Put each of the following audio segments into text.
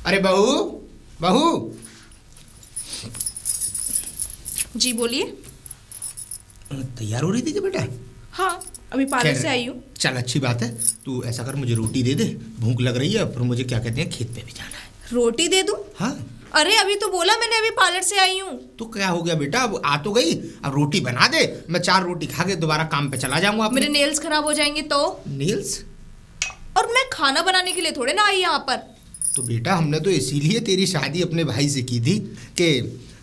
अरे बहू, बहू। जी बोलिए। तैयार हो रही थी क्या बेटा? हाँ, अभी पार्लर से आई हूँ। चल अच्छी बात है। तू ऐसा कर, मुझे रोटी दे दे, भूख लग रही है, फिर मुझे क्या कहते हैं खेत पे भी जाना है। रोटी दे दूँ? हाँ। अरे अभी तो बोला मैंने, अभी पार्लर से आई हूँ। तो क्या हो गया बेटा, अब आ तो गई, अब रोटी बना दे, मैं 4 रोटी खा के दोबारा काम पे चला जाऊंगा। मेरे नेल्स खराब हो जाएंगे तो? नेल्स? और मैं खाना बनाने के लिए थोड़े ना आई यहाँ पर। तो बेटा हमने तो इसीलिए तेरी शादी अपने भाई से की थी कि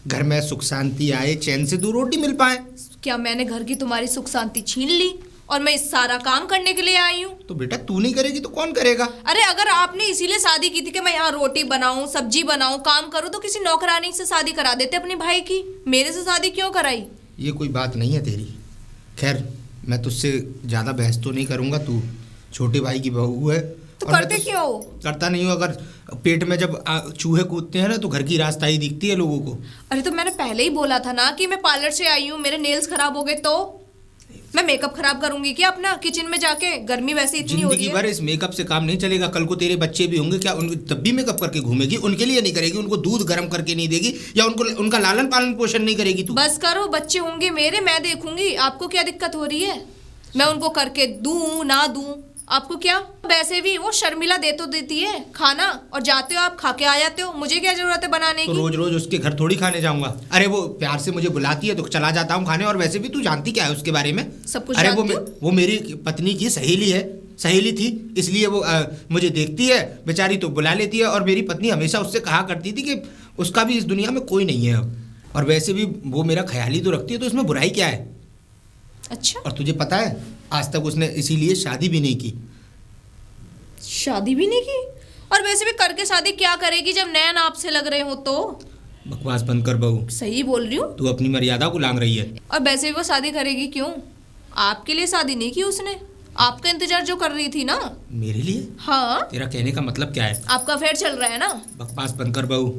घर में सुख शांति आए, चैन से 2 रोटी मिल पाए। क्या मैंने घर की तुम्हारी सुख शांति छीन ली और मैं इस सारा काम करने के लिए आई हूँ? तो बेटा तू नहीं करेगी तो कौन करेगा? अरे अगर आपने इसीलिए शादी की थी कि मैं यहाँ रोटी बनाऊं, सब्जी बनाऊं, काम करूं, तो किसी नौकरानी से शादी करा देते अपने भाई की। मेरे से शादी क्यों कराई? ये कोई बात नहीं है तेरी। खैर मैं तुझसे ज़्यादा बहस तो नहीं करूँगा, तू छोटे भाई की बहू है। तो करते क्यों? करता नहीं हूँ। अगर पेट में जब चूहे कूदते हैं ना तो घर की रास्ताई दिखती है लोगों को। अरे तो मैंने पहले ही बोला था ना कि मैं पार्लर से आई हूँ, मेरे नेल्स खराब हो गए तो मैं मेकअप खराब करूंगी क्या अपना किचन में जाके? गर्मी वैसे इतनी हो रही है। जिंदगी भर इस मेकअप से काम नहीं चलेगा। कल को तेरे बच्चे भी होंगे, क्या उनको तब भी मेकअप करके घूमेगी? उनके लिए नहीं करेगी, उनको दूध गर्म करके नहीं देगी या उनको उनका लालन पालन पोषण नहीं करेगी तू? बस करो, बच्चे होंगे मेरे, मैं देखूंगी। आपको क्या दिक्कत हो रही है? मैं उनको करके दूं ना दूं, आपको क्या? वैसे भी वो शर्मिला दे तो देती है खाना, और जाते हो आप खा के आ जाते हो। मुझे क्या जरूरत है बनाने की? तो रोज रोज उसके घर थोड़ी खाने जाऊंगा। अरे वो प्यार से मुझे बुलाती है तो चला जाता हूँ खाने। और वैसे भी तू जानती क्या है उसके बारे में? सब कुछ अरे जानती हूँ। वो मेरी पत्नी की सहेली है, सहेली थी, इसलिए वो मुझे देखती है बेचारी तो बुला लेती है। और मेरी पत्नी हमेशा उससे कहा करती थी कि उसका भी इस दुनिया में कोई नहीं है अब। और वैसे भी वो मेरा ख्याल ही तो रखती है, तो इसमें बुराई क्या है? अच्छा। और तुझे पता है आज तक उसने इसीलिए शादी भी नहीं की। शादी भी नहीं की? और वैसे भी करके शादी क्या करेगी जब नैन आपसे लग रहे हो तो? बकवास बंद कर बहू। सही बोल रही हूँ। तू अपनी मर्यादा को लांघ रही है। और वैसे भी वो शादी करेगी क्यों? आपके लिए शादी नहीं की उसने, आपका इंतजार जो कर रही थी ना। मेरे लिए? हाँ। तेरा कहने का मतलब क्या है? आपका अफेयर चल रहा है ना। बकवास बंद कर बहू।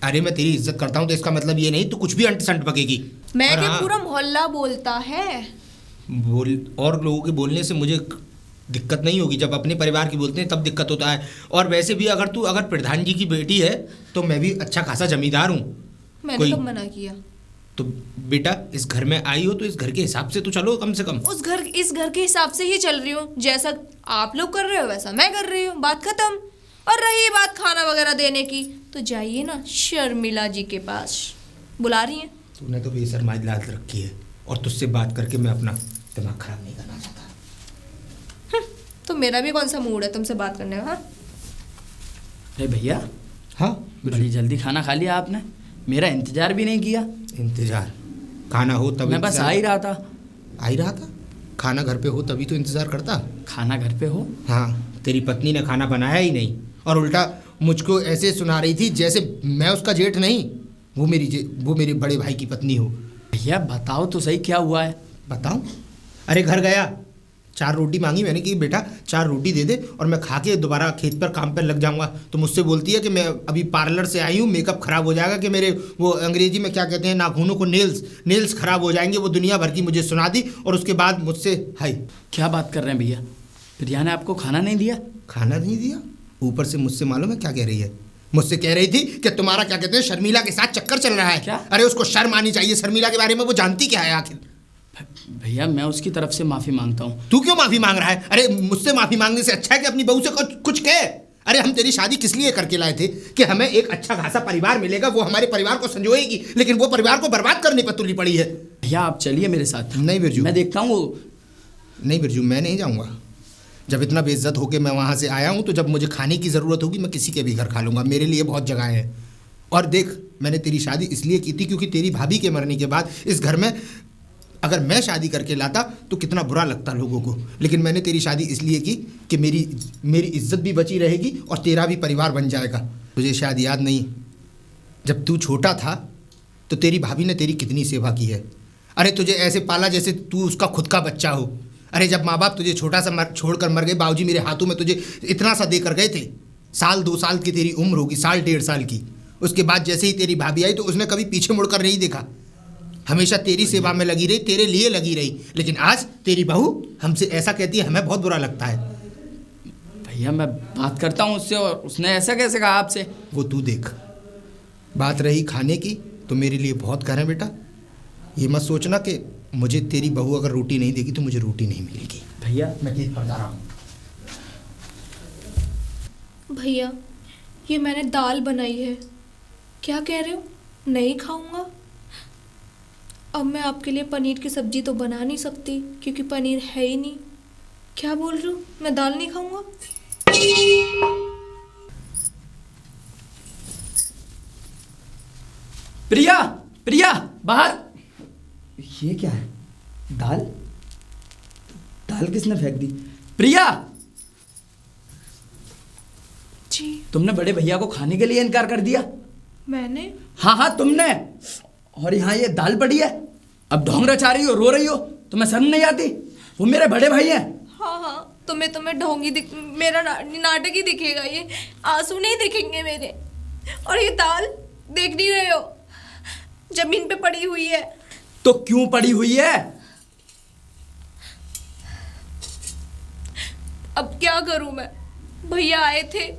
अरे मैं तेरी इज्जत करता हूँ तो इसका मतलब ये नहीं तू कुछ भी अंट संट बकेगी। मैं और क्या हाँ, पूरा मोहल्ला बोलता है। बोल और लोगों के बोलने से मुझे दिक्कत नहीं होगी। जब अपने परिवार की बोलते हैं तब दिक्कत होता है। और वैसे भी अगर प्रधान जी की बेटी है तो मैं भी अच्छा खासा जमींदार हूँ। मैंने कब मना किया? तो बेटा इस घर में आई हो तो इस घर के हिसाब से तो चलो कम से कम। इस घर के हिसाब से ही चल रही हूँ। जैसा आप लोग कर रहे हो वैसा मैं कर रही हूँ, बात खत्म। और रही बात खाना वगैरह देने की, तो जाइए ना शर्मिला जी के पास, बुला रही हैं। तूने तो बेशर्माई लाद रखी है। और तुझसे बात करके मैं अपना दिमाग खराब नहीं करना चाहता। तो मेरा भी कौन सा मूड है तुमसे बात करने का? अरे भैया। हाँ बड़ी जल्दी खाना खा लिया आपने, मेरा इंतजार भी नहीं किया। इंतजार? खाना हो तभी मैं बस आ ही रहा था। आ ही रहा था? खाना घर पे हो तभी तो इंतजार करता। खाना घर पे हो? हाँ, तेरी पत्नी ने खाना बनाया ही नहीं और उल्टा मुझको ऐसे सुना रही थी जैसे मैं उसका जेठ नहीं, वो मेरे बड़े भाई की पत्नी हो। भैया बताओ तो सही क्या हुआ है? बताऊं? अरे घर गया, 4 रोटी मांगी मैंने कि बेटा 4 रोटी दे दे और मैं खा के दोबारा खेत पर काम पर लग जाऊंगा। तो मुझसे बोलती है कि मैं अभी पार्लर से आई हूँ, मेकअप खराब हो जाएगा, कि मेरे वो अंग्रेजी में क्या कहते हैं नाखूनों को नेल्स खराब हो जाएंगे। वो दुनिया भर की मुझे सुना दी और उसके बाद मुझसे हाय। क्या बात कर रहे हैं भैया? प्रिया ने आपको खाना नहीं दिया? खाना नहीं दिया? ऊपर से मुझसे मालूम है क्या कह रही है? मुझसे कह रही थी कि तुम्हारा क्या कहते हैं शर्मिला के साथ चक्कर चल रहा है। क्या? अरे उसको शर्म आनी चाहिए शर्मिला के बारे में, वो जानती क्या है आखिर? भैया मैं उसकी तरफ से माफ़ी मांगता हूँ। तू क्यों माफ़ी मांग रहा है? अरे मुझसे माफ़ी मांगने से अच्छा है कि अपनी बहू से कुछ कहे। अरे हम तेरी शादी किस लिए करके लाए थे कि हमें एक अच्छा खासा परिवार मिलेगा, वो हमारे परिवार को संजोएगी, लेकिन वो परिवार को बर्बाद करने पर तुली पड़ी है। भैया आप चलिए मेरे साथ। नहीं बिरजू, मैं देखता हूँ वो। नहीं बिरजू, मैं नहीं जाऊँगा। जब इतना बेइज्जत होके मैं वहाँ से आया हूँ तो जब मुझे खाने की ज़रूरत होगी मैं किसी के भी घर खा लूँगा। मेरे लिए बहुत जगह है। और देख मैंने तेरी शादी इसलिए की थी क्योंकि तेरी भाभी के मरने के बाद इस घर में अगर मैं शादी करके लाता तो कितना बुरा लगता लोगों को। लेकिन मैंने तेरी शादी इसलिए की कि मेरी इज्जत भी बची रहेगी और तेरा भी परिवार बन जाएगा। तुझे शायद याद नहीं, जब तू छोटा था तो तेरी भाभी ने तेरी कितनी सेवा की है। अरे तुझे ऐसे पाला जैसे तू उसका खुद का बच्चा हो। अरे जब माँ बाप तुझे छोटा सा छोड़कर मर गए, बाबूजी मेरे हाथों में तुझे इतना सा देकर गए थे, 1-2 साल की तेरी उम्र होगी, 1-1.5 साल की। उसके बाद जैसे ही तेरी भाभी आई तो उसने कभी पीछे मुड़कर नहीं देखा, हमेशा तेरी सेवा में लगी रही, तेरे लिए लगी रही। लेकिन आज तेरी बहू हमसे ऐसा कहती है, हमें बहुत बुरा लगता है। भैया मैं बात करता हूँ उससे, और उसने ऐसा कैसे कहा आपसे? वो तू देख। बात रही खाने की तो मेरे लिए बहुत घर है बेटा। ये मत सोचना कि मुझे तेरी बहू अगर रोटी नहीं देगी तो मुझे रोटी नहीं मिलेगी। भैया मैं खेत पर जा रहा हूँ। भैया ये मैंने दाल बनाई है, क्या कह रहे हो? नहीं खाऊंगा? अब मैं आपके लिए पनीर की सब्जी तो बना नहीं सकती क्योंकि पनीर है ही नहीं। क्या बोल रहे हो, मैं दाल नहीं खाऊंगा? प्रिया, प्रिया बाहर। ये क्या है? दाल? दाल किसने फेंक दी? प्रिया, जी तुमने बड़े भैया को खाने के लिए इनकार कर दिया? मैंने? हाँ हाँ तुमने। और यहाँ ये दाल पड़ी है, अब ढोंग रचा रही हो, रो रही हो, तुम्हें शर्म नहीं आती? वो मेरे बड़े भाई हैं। हाँ हाँ, तुम्हें ढोंगी मेरा नाटक ही दिखेगा, ये आंसू नहीं दिखेंगे मेरे। और ये दाल देख नहीं रहे हो, जमीन पे पड़ी हुई है। तो क्यों पड़ी हुई है? अब क्या करूं मैं? भैया आए थे,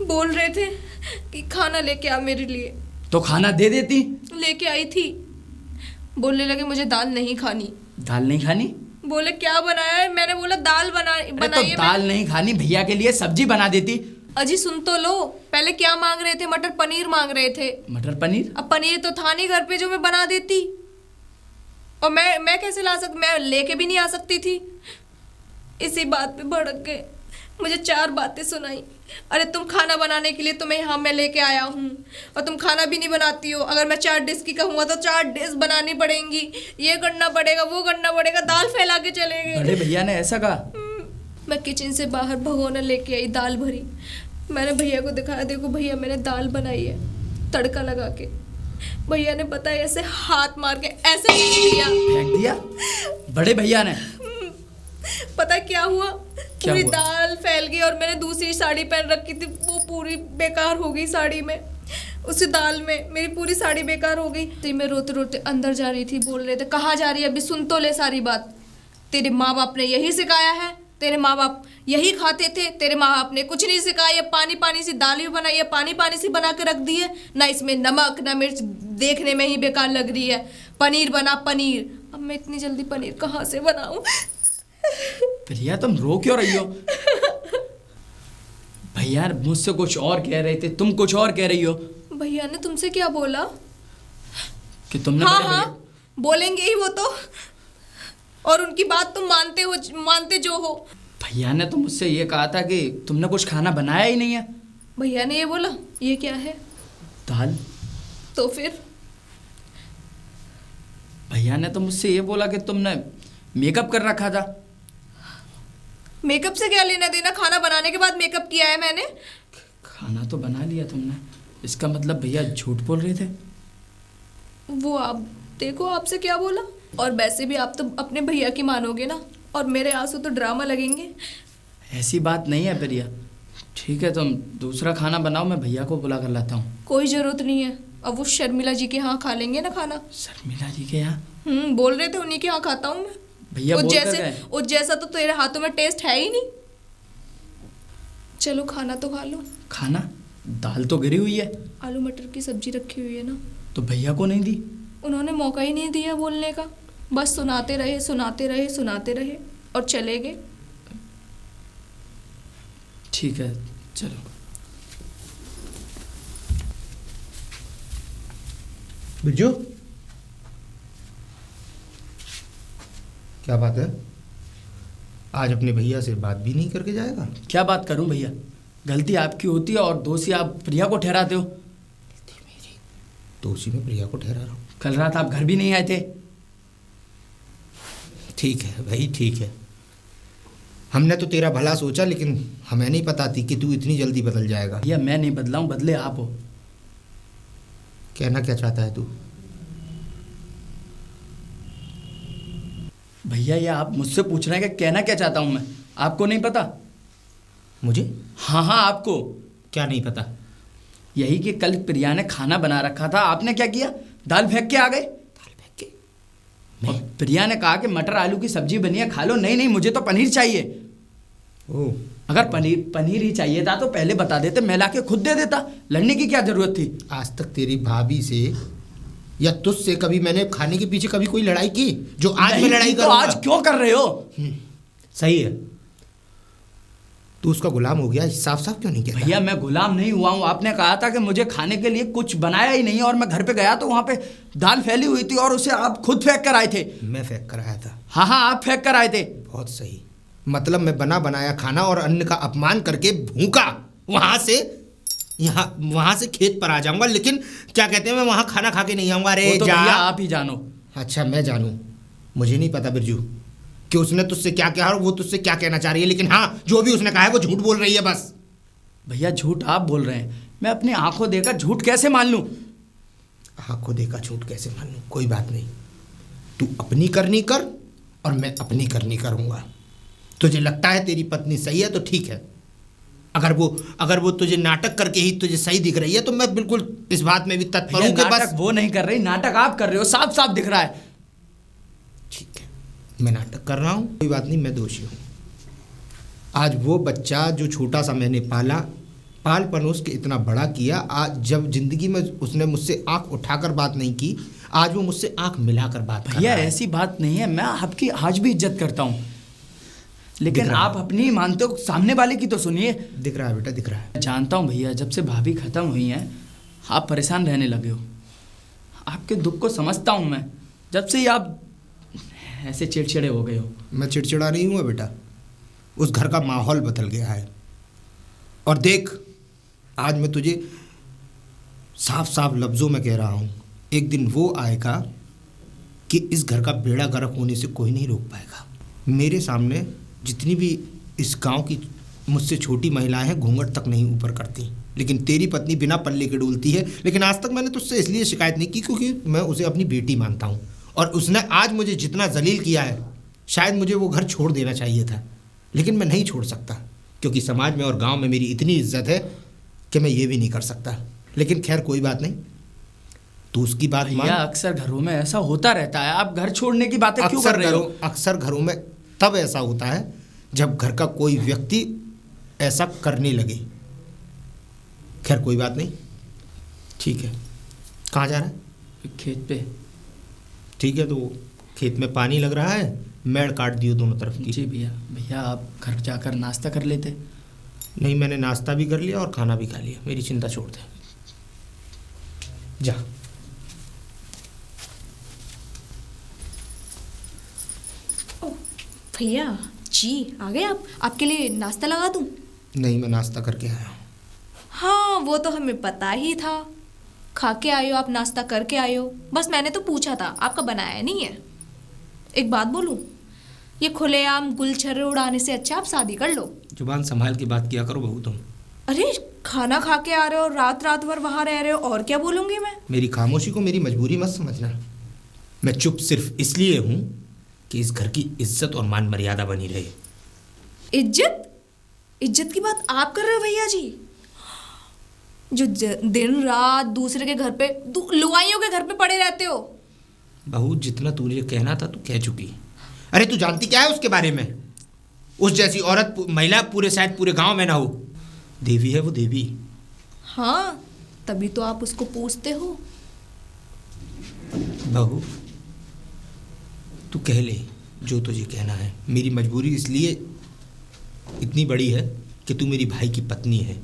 बोल रहे थे कि खाना लेके आ मेरे लिए। तो खाना दे देती। लेके आई थी, बोलने लगे मुझे दाल नहीं खानी। दाल नहीं खानी? बोले क्या बनाया है? मैंने बोला दाल बनाई तो है। दाल नहीं खानी, भैया के लिए सब्जी बना देती। अजी सुन तो लो, पहले क्या मांग रहे थे? मटर पनीर मांग रहे थे। मटर पनीर? अब पनीर तो था नहीं घर पे जो मैं बना देती। और मैं कैसे ला सकती? मैं लेके भी नहीं आ सकती थी। इसी बात पे भड़क गए, मुझे 4 बातें सुनाई। अरे तुम खाना बनाने के लिए तुम्हें यहाँ मैं लेके आया हूँ और तुम खाना भी नहीं बनाती हो। अगर मैं 4 डिश की कहूँगा तो 4 डिश बनानी पड़ेंगी, ये करना पड़ेगा, वो करना पड़ेगा, दाल फैला के चले गए। बड़े भैया ने ऐसा कहा? मैं किचन से बाहर भगोना लेके आई, दाल भरी। मैंने भैया को दिखाया, देखो भैया मैंने दाल बनाई है तड़का लगा के। भैया ने पता है ऐसे हाथ मार के ऐसे फेंक दिया बड़े भैया ने। पता क्या हुआ? क्या पूरी हुआ? दाल फैल गई और मैंने दूसरी साड़ी पहन रखी थी, वो पूरी बेकार हो गई साड़ी में। उसी दाल में मेरी पूरी साड़ी बेकार हो गई। तो मैं रोते रोते अंदर जा रही थी, बोल रहे थे कहाँ जा रही है? अभी सुन तो ले सारी बात। तेरे माँ बाप ने यही सिखाया है, तेरे माँ बाप यही खाते थे, तेरे माँ बाप ने कुछ नहीं सिखाया। पानी पानी सी दाल भी बनाई है, पानी पानी सी बना के रख दी है, ना इसमें नमक ना मिर्च, देखने में ही बेकार लग रही है। पनीर बना पनीर, अब मैं इतनी जल्दी पनीर कहाँ से बनाऊं? प्रिया तुम रो क्यों रही हो? भैया मुझसे कुछ और कह रहे थे, तुम कुछ और कह रही हो। भैया ने तुमसे क्या बोला? कि तुमने हाँ बड़े भैया- हाँ बोलेंगे ही वो तो, और उनकी बात तुम मानते जो हो। भैया ने तो मुझसे ये कहा था कि तुमने कुछ खाना बनाया ही नहीं है। भैया ने ये बोला? ये क्या है? दाल। तो फिर? भैया ने तो मुझसे ये बोला कि तुमने मेकअप कर रखा था। मेकअप से क्या लेना देना? खाना बनाने के बाद मेकअप किया है मैंने। खाना तो बना लिया तुमने, इसका मतलब भैया झूठ बोल रहे थे। वो आप देखो आपसे क्या बोला। और वैसे भी आप तो अपने भैया की मानोगे ना, और मेरे आंसू तो ड्रामा लगेंगे। ऐसी बात नहीं है प्रिया, ठीक है तुम दूसरा खाना बनाओ, मैं भैया को बुला कर लाता हूँ। कोई जरूरत नहीं है, अब वो शर्मिला जी के यहाँ खा लेंगे ना खाना। शर्मिला जी के यहाँ? बोल रहे थे उन्हीं के यहाँ खाता हूँ मैं। भैया बोल कर गए। उस जैसा तो तेरे हाथों में टेस्ट है ही नहीं। चलो खाना तो खा लो। खाना? दाल तो गिरी हुई है। आलू मटर की सब्जी रखी हुई है ना। तो भैया को नहीं दी? उन्होंने मौका ही नहीं दिया बोलने का, बस सुनाते रहे सुनाते रहे सुनाते रहे और चले गए। ठीक है चलो। बिरजू, क्या बात है? आज अपने भैया से बात भी नहीं करके जाएगा? क्या बात करूं भैया, गलती आपकी होती है और दोषी आप प्रिया को ठहराते हो। दोषी मैं प्रिया को ठहरा रहा हूँ? कल रात आप घर भी नहीं आए थे। ठीक है भाई ठीक है, हमने तो तेरा भला सोचा, लेकिन हमें नहीं पता थी कि तू इतनी जल्दी बदल जाएगा। भैया मैं नहीं बदला हूं, बदले आप हो। कहना क्या चाहता है तू? भैया ये आप मुझसे पूछ रहे हैं कि कहना क्या चाहता हूं मैं, आपको नहीं पता? मुझे? हाँ हाँ आपको। क्या नहीं पता? यही कि कल प्रिया ने खाना बना रखा था, आपने क्या किया? दाल फेंक के आ गए। दाल फेंक के? और प्रिया ने कहा कि मटर आलू की सब्जी बनी है, खा लो। नहीं नहीं मुझे तो पनीर चाहिए। ओह अगर पनीर ही चाहिए था तो पहले बता देते, मैं लाके खुद दे देता, लड़ने की क्या जरूरत थी? आज तक तेरी भाभी से या तुझसे कभी मैंने खाने के पीछे कभी कोई लड़ाई की जो आज मैं लड़ाई तो करूंगा? आज क्यों कर रहे हो? सही है, तू उसका गुलाम हो गया, साफ साफ क्यों नहीं कहता? भैया मैं गुलाम नहीं हुआ हूँ, आपने कहा था कि मुझे खाने के लिए कुछ बनाया ही नहीं, और मैं घर पे गया तो वहाँ पे दाल फैली हुई थी और उसे आप खुद फेंक कर आए थे। मैं फेंक कर आया था? हाँ हाँ, आप फेंक कर आए थे। बहुत सही, मतलब मैं बना बनाया खाना और अन्न का अपमान करके भूखा वहां से यहाँ वहां से खेत पर आ जाऊंगा, लेकिन क्या कहते हैं मैं वहां खाना खा के नहीं आऊंगा। अरे वो तो जा, भैया आप ही जानो। अच्छा मैं जानूं? मुझे नहीं पता बिरजू कि उसने तुझसे क्या कहा और वो तुझसे क्या कहना चाह रही है, लेकिन हाँ जो भी उसने कहा है वो झूठ बोल रही है बस। भैया झूठ आप बोल रहे हैं, मैं अपनी आंखों देखकर झूठ कैसे मान लूं? आंखों देखा झूठ कैसे मान लूं? कोई बात नहीं, तू अपनी करनी कर और मैं अपनी करनी करूंगा। तुझे लगता है तेरी पत्नी सही है तो ठीक है, अगर वो तुझे नाटक करके ही तुझे सही दिख रही है तो मैं बिल्कुल इस बात में भी तत्पर हूं कि बस। वो नहीं कर रही, नाटक आप कर रहे हो, साफ साफ दिख रहा है। ठीक है, मैं नाटक कर रहा हूं, कोई बात नहीं, मैं दोषी हूं। आज वो बच्चा जो छोटा सा मैंने पाल पनोस के इतना बड़ा किया, आज जब जिंदगी में उसने मुझसे आंख उठाकर बात नहीं की, आज वो मुझसे आंख मिलाकर बात कर रहा भैया है। ऐसी बात नहीं है, मैं आपकी आज भी इज्जत करता हूँ, लेकिन आप अपनी ही मानते हो, सामने वाले की तो सुनिए। दिख रहा है बेटा, दिख रहा है। जानता हूँ भैया, जब से भाभी खत्म हुई हैं आप परेशान रहने लगे हो, आपके दुख को समझता हूँ मैं, जब से ही आप ऐसे चिड़चिड़े हो गए हो। मैं चिड़चिड़ा नहीं हुआ बेटा, उस घर का माहौल बदल गया है। और देख, आज मैं तुझे साफ साफ लफ्ज़ों में कह रहा हूँ, एक दिन वो आएगा कि इस घर का बेड़ा गर्क होने से कोई नहीं रोक पाएगा। मेरे सामने जितनी भी इस गांव की मुझसे छोटी महिलाएं हैं घूंघट तक नहीं ऊपर करती, लेकिन तेरी पत्नी बिना पल्ले के डोलती है। लेकिन आज तक मैंने तुझसे इसलिए शिकायत नहीं की क्योंकि मैं उसे अपनी बेटी मानता हूँ, और उसने आज मुझे जितना जलील किया है, शायद मुझे वो घर छोड़ देना चाहिए था, लेकिन मैं नहीं छोड़ सकता क्योंकि समाज में और गांव में मेरी इतनी इज्जत है कि मैं ये भी नहीं कर सकता। लेकिन खैर कोई बात नहीं, तू उसकी बात मान। अक्सर घरों में ऐसा होता रहता है, आप घर छोड़ने की बातें क्यों कर रहे हो? अक्सर घरों में तब ऐसा होता है जब घर का कोई व्यक्ति ऐसा करने लगे। खैर कोई बात नहीं, ठीक है। कहाँ जा रहा है? खेत पे। ठीक है, तो खेत में पानी लग रहा है, मेड़ काट दियो दोनों तरफ की। जी भैया। भैया आप घर जाकर नाश्ता कर लेते। नहीं, मैंने नाश्ता भी कर लिया और खाना भी खा लिया, मेरी चिंता छोड़ दे, जा। भैया जी आ गए आप, आपके लिए नाश्ता लगा दूं? नहीं, मैं नाश्ता करके आया हूँ। हाँ वो तो हमें पता ही था, खा के आए हो आप, नाश्ता करके आए हो, बस मैंने तो पूछा था, आपका बनाया नहीं है। एक बात बोलूं, ये खुलेआम गुलछर्रे उड़ाने से अच्छा आप शादी कर लो। जुबान संभाल के बात किया करो बहू तुम। अरे खाना खा के आ रहे हो, रात रात भर वहां रह रहे हो, और क्या बोलूंगी मैं? मेरी खामोशी को मेरी मजबूरी मत समझना, मैं चुप सिर्फ इसलिए हूँ कि इस घर की इज्जत और मान मर्यादा बनी रहे। इज्जत? इज्जत की बात आप कर रहे हो भैया जी? जो दिन रात दूसरे के घर पे, लुगाइयों के घर पे पड़े रहते हो। बहू जितना तुझे कहना था तू कह चुकी। अरे तू जानती क्या है उसके बारे में? उस जैसी औरत महिला शायद पूरे गांव में ना हो। देवी है वो, देवी। हाँ तभी तो आप उसको पूछते हो। बहू तू कह ले जो तुझे कहना है, मेरी मजबूरी इसलिए इतनी बड़ी है कि तू मेरी भाई की पत्नी है।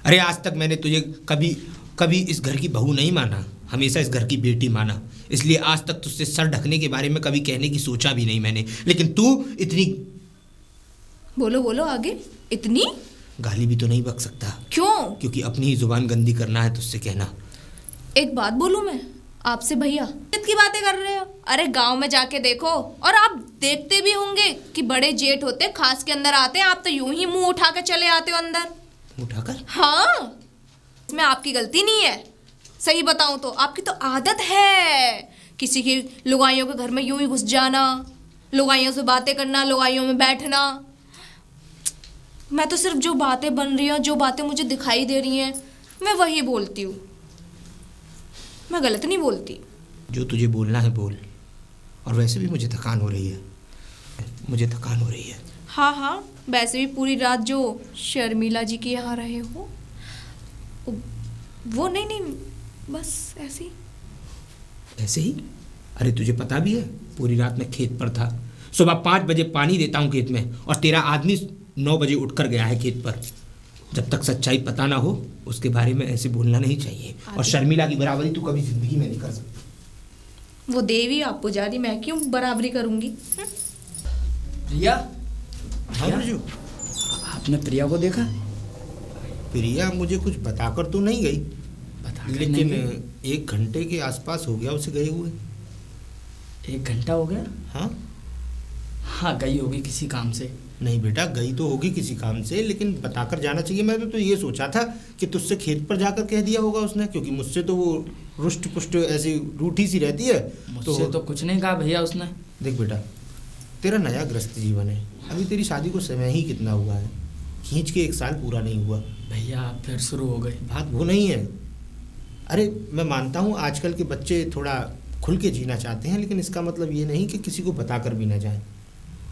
अरे आज तक मैंने तुझे कभी इस घर की बहू नहीं माना, हमेशा इस घर की बेटी माना, इसलिए आज तक तुझसे सर ढकने के बारे में कभी कहने की सोचा भी नहीं मैंने। लेकिन तू इतनी, बोलो बोलो आगे। इतनी गाली भी तो नहीं बक सकता। क्यों? क्योंकि अपनी ही जुबान गंदी करना है तुझसे कहना। एक बात बोलूं मैं आपसे भैया, कितनी बातें कर रहे हो? अरे गांव में जाके देखो, और आप देखते भी होंगे कि बड़े जेठ होते खास के अंदर आते हैं, आप तो यूं ही मुंह उठा के चले आते हो अंदर। उठाकर? हाँ, इसमें आपकी गलती नहीं है, सही बताऊं तो आपकी तो आदत है किसी की लुगाइयों के घर में यूं ही घुस जाना, लुगाइयों से बातें करना, लुगाइयों में बैठना। मैं तो सिर्फ जो बातें बन रही हैं, जो बातें मुझे दिखाई दे रही हैं, मैं वही बोलती हूँ, मैं गलत नहीं बोलती। जो तुझे बोलना है बोल, और वैसे भी मुझे थकान हो रही है, मुझे थकान हो रही है। हाँ हाँ वैसे भी पूरी रात जो शर्मिला जी के यहाँ रहे हो, वो नहीं, बस ऐसे ही। ऐसे ही? अरे तुझे पता भी है पूरी रात मैं खेत पर था। सुबह 5 बजे पानी देता हूँ खेत में, और तेरा आदमी 9 बजे उठकर गया है खेत पर। जब तक सच्चाई पता ना हो उसके बारे में ऐसे बोलना नहीं चाहिए। और शर्मिला की बराबरी तू कभी जिंदगी में नहीं कर सकती। वो देवी आप पुजारी, मैं क्यों बराबरी करूंगी? प्रिया, हाँ बिरजू, आपने प्रिया को देखा? प्रिया मुझे कुछ बताकर तो नहीं गई, लेकिन नहीं। 1 घंटे के आसपास हो गया उसे गए हुए। 1 घंटा हो गया? हाँ, गई होगी किसी काम से। नहीं बेटा, गई तो होगी किसी काम से, लेकिन बताकर जाना चाहिए। मैं तो ये सोचा था कि तुझसे खेत पर जाकर कह दिया होगा उसने, क्योंकि मुझसे तो वो रुष्ट पुष्ट ऐसी रूठी सी रहती है। मुझसे तो कुछ नहीं कहा भैया उसने। देख बेटा, तेरा नया गृहस्थ जीवन है, अभी तेरी शादी को समय ही कितना हुआ है, खींच के 1 साल पूरा नहीं हुआ। भैया आप फिर शुरू हो गए। बात वो नहीं है। अरे मैं मानता हूँ आजकल के बच्चे थोड़ा खुल के जीना चाहते हैं, लेकिन इसका मतलब ये नहीं कि किसी को बताकर भी ना जाए।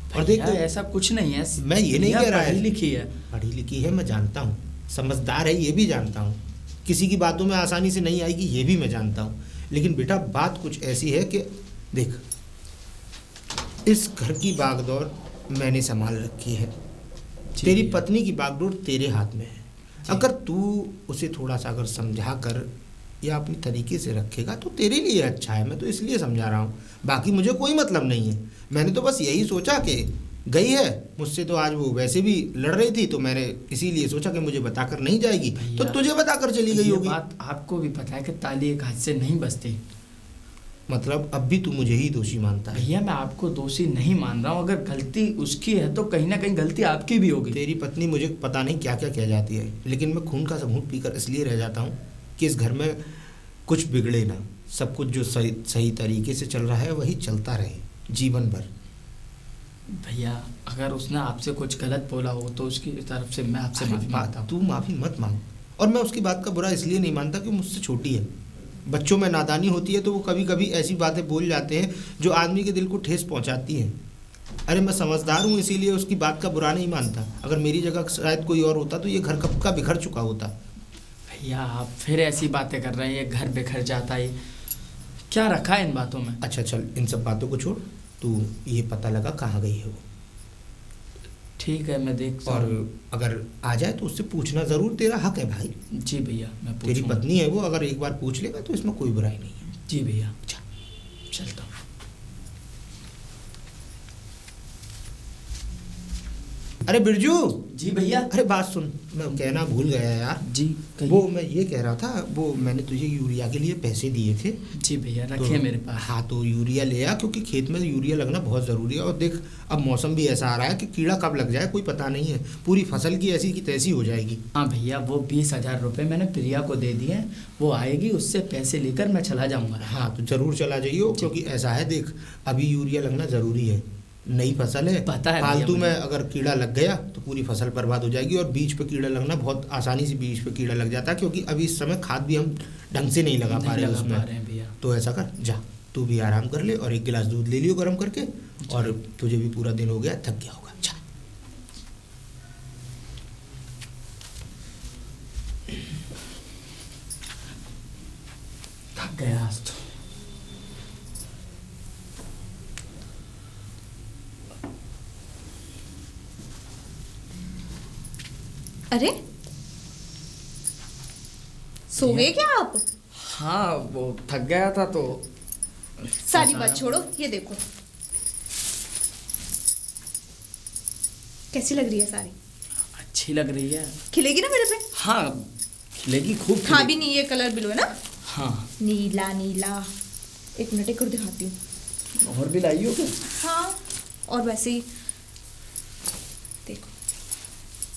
और देख, ऐसा कुछ नहीं है। मैं ये नहीं कह रहा है, पढ़ी लिखी है। पढ़ी लिखी है, मैं जानता हूँ, समझदार है ये भी जानता हूँ, किसी की बातों में आसानी से नहीं आएगी ये भी मैं जानता हूँ। लेकिन बेटा बात कुछ ऐसी है कि देख, इस घर की बागडोर मैंने संभाल रखी है, तेरी पत्नी की बागडोर तेरे हाथ में है। अगर तू उसे थोड़ा सा अगर समझा कर या अपनी तरीके से रखेगा तो तेरे लिए अच्छा है। मैं तो इसलिए समझा रहा हूँ, बाकी मुझे कोई मतलब नहीं है। मैंने तो बस यही सोचा कि गई है मुझसे, तो आज वो वैसे भी लड़ रही थी, तो मैंने इसीलिए सोचा कि मुझे बताकर नहीं जाएगी तो तुझे बताकर चली गई होगी। बात आपको भी पता है कि ताली एक हाथ से नहीं बजती। मतलब अब भी तू मुझे ही दोषी मानता है? भैया मैं आपको दोषी नहीं मान रहा हूँ, अगर गलती उसकी है तो कहीं ना कहीं गलती आपकी भी होगी। तेरी पत्नी मुझे पता नहीं क्या क्या कह जाती है, लेकिन मैं खून का घूंट पीकर इसलिए रह जाता हूँ कि इस घर में कुछ बिगड़े ना, सब कुछ जो सही तरीके से चल रहा है वही चलता रहे जीवन भर। भैया अगर उसने आपसे कुछ गलत बोला हो तो उसकी तरफ से मैं आपसे माफी मांगता हूँ। तू माफ़ी मत मांग, और मैं उसकी बात का बुरा इसलिए नहीं मानता कि मुझसे छोटी है। बच्चों में नादानी होती है तो वो कभी कभी ऐसी बातें बोल जाते हैं जो आदमी के दिल को ठेस पहुंचाती हैं। अरे मैं समझदार हूँ इसीलिए उसकी बात का बुरा नहीं मानता। अगर मेरी जगह शायद कोई और होता तो ये घर कब का बिखर चुका होता। भैया आप फिर ऐसी बातें कर रहे हैं, ये घर बिखर जाता है, क्या रखा है इन बातों में? अच्छा चल इन सब बातों को छोड़, तू ये पता लगा कहाँ गई है वो। ठीक है मैं देख, और अगर आ जाए तो उससे पूछना ज़रूर, तेरा हक है भाई। जी भैया मैं तेरी पत्नी है वो, अगर एक बार पूछ लेगा तो इसमें कोई बुराई नहीं है। जी भैया चलता हूँ। अरे बिरजू। जी भैया। अरे बात सुन, मैं कहना भूल गया यार। जी वो मैं ये कह रहा था, वो मैंने तुझे यूरिया के लिए पैसे दिए थे। जी भैया रखिए मेरे पास। हाँ तो यूरिया ले आ, क्योंकि खेत में यूरिया लगना बहुत ज़रूरी है। और देख अब मौसम भी ऐसा आ रहा है कि कीड़ा कब लग जाए कोई पता नहीं है, पूरी फसल की ऐसी की तैसी हो जाएगी। हाँ भैया वो 20,000 रुपये मैंने प्रिया को दे दिए, वो आएगी उससे पैसे लेकर मैं चला जाऊँगा। हाँ तो ज़रूर चला जाइए, क्योंकि ऐसा है देख अभी यूरिया लगना ज़रूरी है, नई फसल है। पता है फालतू में अगर कीड़ा लग गया तो पूरी फसल बर्बाद हो जाएगी। और बीज पे कीड़ा लगना बहुत आसानी से बीज पे कीड़ा लग जाता है, क्योंकि अभी इस समय खाद भी हम ढंग से नहीं लगा पा रहे उसमें। तो ऐसा कर, जा तू भी आराम कर ले और 1 गिलास दूध ले लियो गर्म करके, और तुझे भी पूरा दिन हो गया, थक गया होगा। जा। थक गया आज तो। अरे सो गए क्या आप? हाँ वो थक गया था तो। सारी बात छोड़ो, ये देखो कैसी लग रही है साड़ी? अच्छी लग रही है। खिलेगी ना मेरे पे? हाँ खिलेगी, खूब हाँ भी नहीं, ये कलर ब्लू है ना? हाँ नीला नीला। एक मिनट एक और दिखाती हूँ। और भी लाई हो क्या? हाँ और वैसे ही देखो,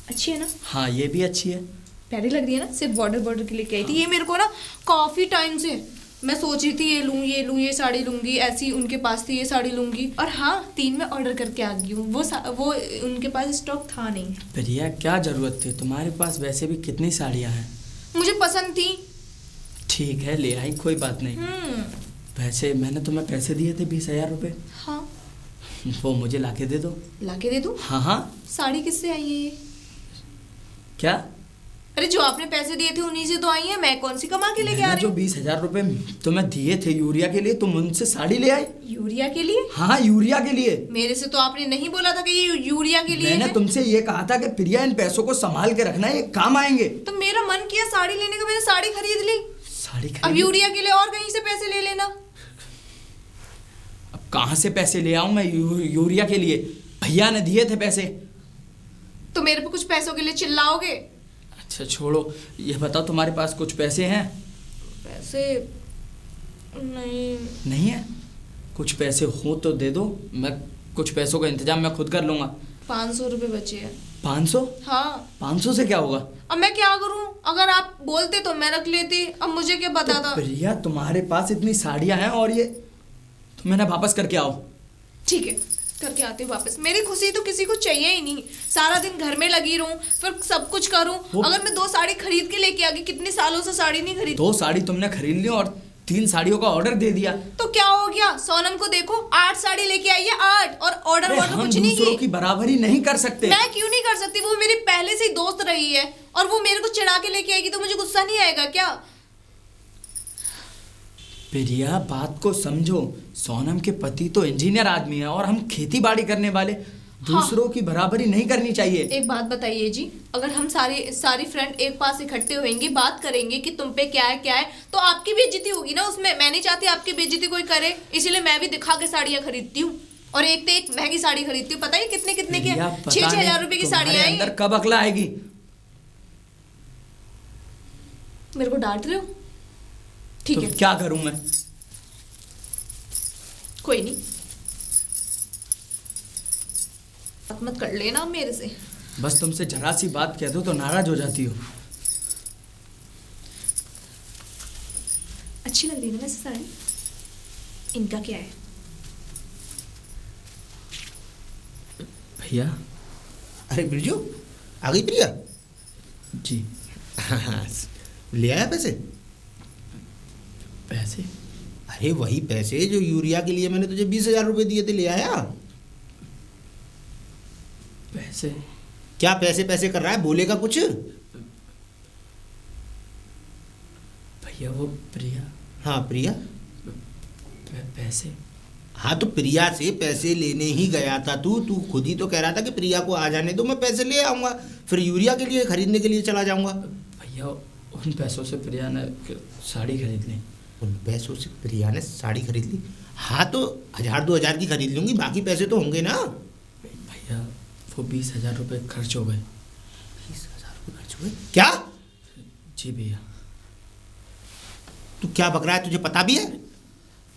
अच्छी है ना? हाँ ये भी अच्छी है, प्यारी लग रही है ना? सिर्फ बॉर्डर बॉर्डर के लिए आई थी। ये मेरे को ना काफ़ी टाइम से मैं सोच रही थी ये लूँ ये लूँ, ये साड़ी लूँगी, ऐसी उनके पास थी ये साड़ी लूँगी। और हाँ 3 में ऑर्डर करके आ गई हूँ, वो उनके पास स्टॉक था नहीं। प्रिया क्या ज़रूरत थी, तुम्हारे पास वैसे भी कितनी साड़ियाँ हैं। मुझे पसंद थी। ठीक है ले आई, कोई बात नहीं। वैसे मैंने तुम्हें पैसे दिए थे 20,000 रुपये। हाँ वो मुझे लाके दे दो। लाके दे दूं? हाँ हाँ। साड़ी किससे आई है ये? क्या? अरे जो आपने पैसे दिए थे उन्हीं से तो आई है, मैं कौन सी कमा के लेके आ रही जो हूँ? 20,000 रुपए तुम्हें दिए थे यूरिया के लिए, तुम उनसे साड़ी ले आए? यूरिया के लिए? हाँ, यूरिया के लिए। मेरे से तो आपने नहीं बोला था कि ये यूरिया के लिए मैंने है। तुमसे ये कहा था कि प्रिया इन पैसों को संभाल के रखना, ये काम आएंगे। तो मेरा मन किया साड़ी लेने का, मैंने साड़ी खरीद ली। साड़ी अब खरीद? यूरिया के लिए और कहीं से पैसे ले लेना। अब कहाँ से पैसे ले आऊं मैं यूरिया के लिए? भैया ने दिए थे पैसे। तो मेरे पे कुछ पैसों के लिए चिल्लाओगे? अच्छा छोड़ो, ये बताओ तुम्हारे पास कुछ पैसे हैं? पैसे नहीं। नहीं है? कुछ पैसे हो तो दे दो, मैं कुछ पैसों का इंतजाम मैं खुद कर लूंगा। 500 रुपए बचे हैं। 500? हाँ। 500 से क्या होगा? अब मैं क्या करूं? अगर आप बोलते तो मैं रख लेती, अब मुझे क्या पता था। प्रिया तुम्हारे पास इतनी साड़ियां हैं और ये तुम ना वापस करके आओ। ठीक है, करके आती हूँ वापस। मेरी खुशी तो किसी को चाहिए ही नहीं। सारा दिन घर में लगी रहूं, फिर सब कुछ करूं। अगर मैं 2 साड़ी खरीद के लेके आ गई, कितने सालों से साड़ी नहीं खरीदी। 2 साड़ी तुमने खरीद ली और 3 साड़ियों का ऑर्डर दे दिया। तो क्या हो गया? सोनम को देखो, 8 साड़ी लेके आई है, 8, और ऑर्डर हम कुछ नहीं दूसरों की। की बराबरी नहीं कर सकते। मैं क्यों नहीं कर सकती? वो मेरी पहले से ही दोस्त रही है, और वो मेरे को चिढ़ा के लेके आएगी तो मुझे गुस्सा नहीं आएगा क्या? प्रिया बात को समझो, सोनम के पति तो इंजीनियर आदमी है और हम खेती बाड़ी करने वाले, दूसरों की बराबरी नहीं करनी चाहिए। एक बात बताइए जी, अगर हम सारी फ्रेंड एक पास इकट्ठे होंगे, बात करेंगे कि तुम पे क्या है, तो आपकी बेइज्जती होगी ना उसमें। मैं नहीं चाहती आपकी बेइज्जती कोई करे, इसीलिए मैं भी दिखा के साड़ियाँ खरीदती हूँ, और एक तो एक महंगी साड़ी खरीदती हूँ। पता है कितने कितने की? 6-6 हजार रुपए की साड़ियाँ आई। अंदर कब अकल आएगी? मेरे को डांट रहे हो? ठीक तो है, क्या करूं मैं? कोई नहीं, बात मत कर लेना मेरे से। बस तुमसे जरा सी बात कह दो तो नाराज हो जाती हो। अच्छी लग रही है ना वैसे साड़ी? इनका क्या है? भैया। अरे बिरजू, आ गई प्रिया? जी। हाँ, ले आया पैसे? पैसे? अरे वही पैसे जो यूरिया के लिए मैंने तुझे 20,000 रुपए दिए थे, ले आया? पैसे? क्या पैसे पैसे कर रहा है, बोलेगा कुछ? भैया वो प्रिया। हाँ प्रिया। पैसे? हाँ तो प्रिया से पैसे लेने ही गया था तू खुद ही तो कह रहा था कि प्रिया को आ जाने दो, मैं पैसे ले आऊँगा, फिर यूरिया के लिए खरीदने के लिए चला जाऊँगा। भैया उन पैसों से प्रिया ने साड़ी खरीद ली। उन पैसों से प्रिया ने साड़ी खरीद ली? हाँ तो 1,000-2,000 की खरीद लूँगी, बाकी पैसे तो होंगे ना। भैया वो 20,000 रुपये खर्च हो गए। 20,000 रुपये खर्च हुए? क्या? जी भैया। तू क्या बक रहा है, तुझे पता भी है?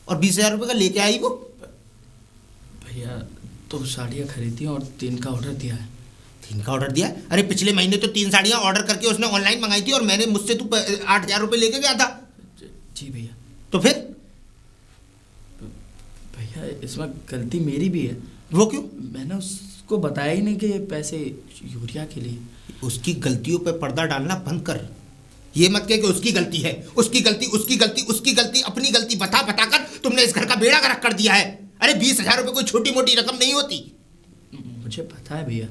और 20,000 रुपये का लेके आई वो? भैया 2 साड़ियाँ खरीदी और 3 का ऑर्डर दिया है। 3 का ऑर्डर दिया? अरे पिछले महीने तो 3 साड़ियाँ ऑर्डर करके उसने ऑनलाइन मंगाई थी और मैंने मुझसे तू 8,000 रुपये लेके गया था। जी भैया। तो फिर? भैया इसमें गलती मेरी भी है। वो क्यों? मैंने उसको बताया ही नहीं कि पैसे यूरिया के लिए। उसकी गलतियों पे पर्दा डालना बंद कर। ये मत कह कि उसकी गलती है, उसकी गलती, अपनी गलती बता कर तुमने इस घर का बेड़ा गर्क कर दिया है। अरे 20,000 रुपये कोई छोटी मोटी रकम नहीं होती। मुझे पता है भैया,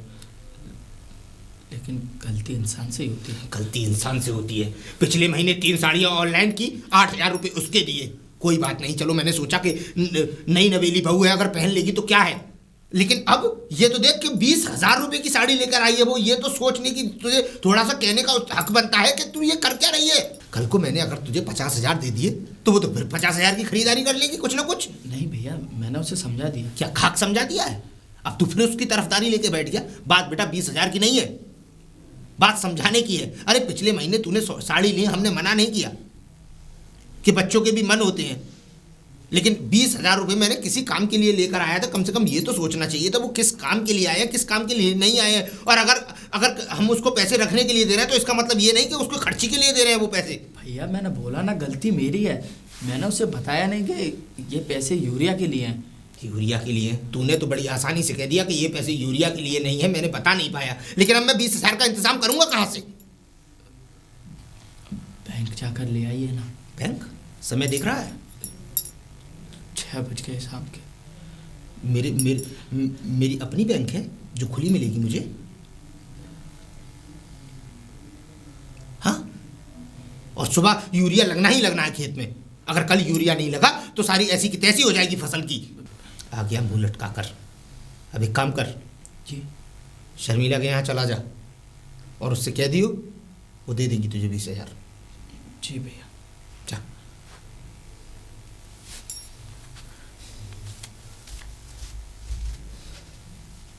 लेकिन गलती इंसान से ही होती है। गलती इंसान से होती है। पिछले महीने 3 साड़ियाँ ऑनलाइन की, 8,000 रुपये उसके दिए। कोई बात नहीं, चलो मैंने सोचा कि नई नवेली बहू है, अगर पहन लेगी तो क्या है, लेकिन अब ये तो देख कि 20,000 रुपये की साड़ी लेकर आई है वो। ये तो सोचने की तुझे थोड़ा सा कहने का हक बनता है कि तू ये कर क्या रही है। कल को मैंने अगर तुझे 50,000 दे दिए तो वो तो फिर 50,000 की खरीदारी कर लेगी कुछ ना कुछ। नहीं भैया, मैंने उसे समझा दिया। क्या खाक समझा दिया है? अब तू फिर उसकी तरफदारी लेके बैठ गया। बात बेटा 20,000 की नहीं है, बात समझाने की है। अरे पिछले महीने तूने साड़ी ली, हमने मना नहीं किया कि बच्चों के भी मन होते हैं, लेकिन 20,000 रुपये मैंने किसी काम के लिए लेकर आया था। कम से कम ये तो सोचना चाहिए था वो किस काम के लिए आया, किस काम के लिए नहीं आए। और अगर हम उसको पैसे रखने के लिए दे रहे हैं तो इसका मतलब ये नहीं कि उसको खर्ची के लिए दे रहे हैं वो पैसे। भैया मैंने बोला ना, गलती मेरी है। मैंने उसे बताया नहीं कि ये पैसे यूरिया के लिए हैं। यूरिया के लिए? तूने तो बड़ी आसानी से कह दिया कि ये पैसे यूरिया के लिए नहीं है, मैंने बता नहीं पाया। लेकिन अब मैं 20,000 का इंतजाम करूंगा कहाँ से? बैंक जाकर ले आइए ना। बैंक? समय देख रहा है? 6 बज गए शाम के। मेरी अपनी बैंक है जो खुली मिलेगी मुझे? हाँ, और सुबह यूरिया लगना ही लगना है खेत में। अगर कल यूरिया नहीं लगा तो सारी ऐसी की तैसी हो जाएगी फसल की। आ गया मुंह लटका कर। अब एक काम कर जी, शर्मिला के यहाँ चला जा और उससे कह दियो, वो दे देंगी तुझे 20,000। जी भैया। जा।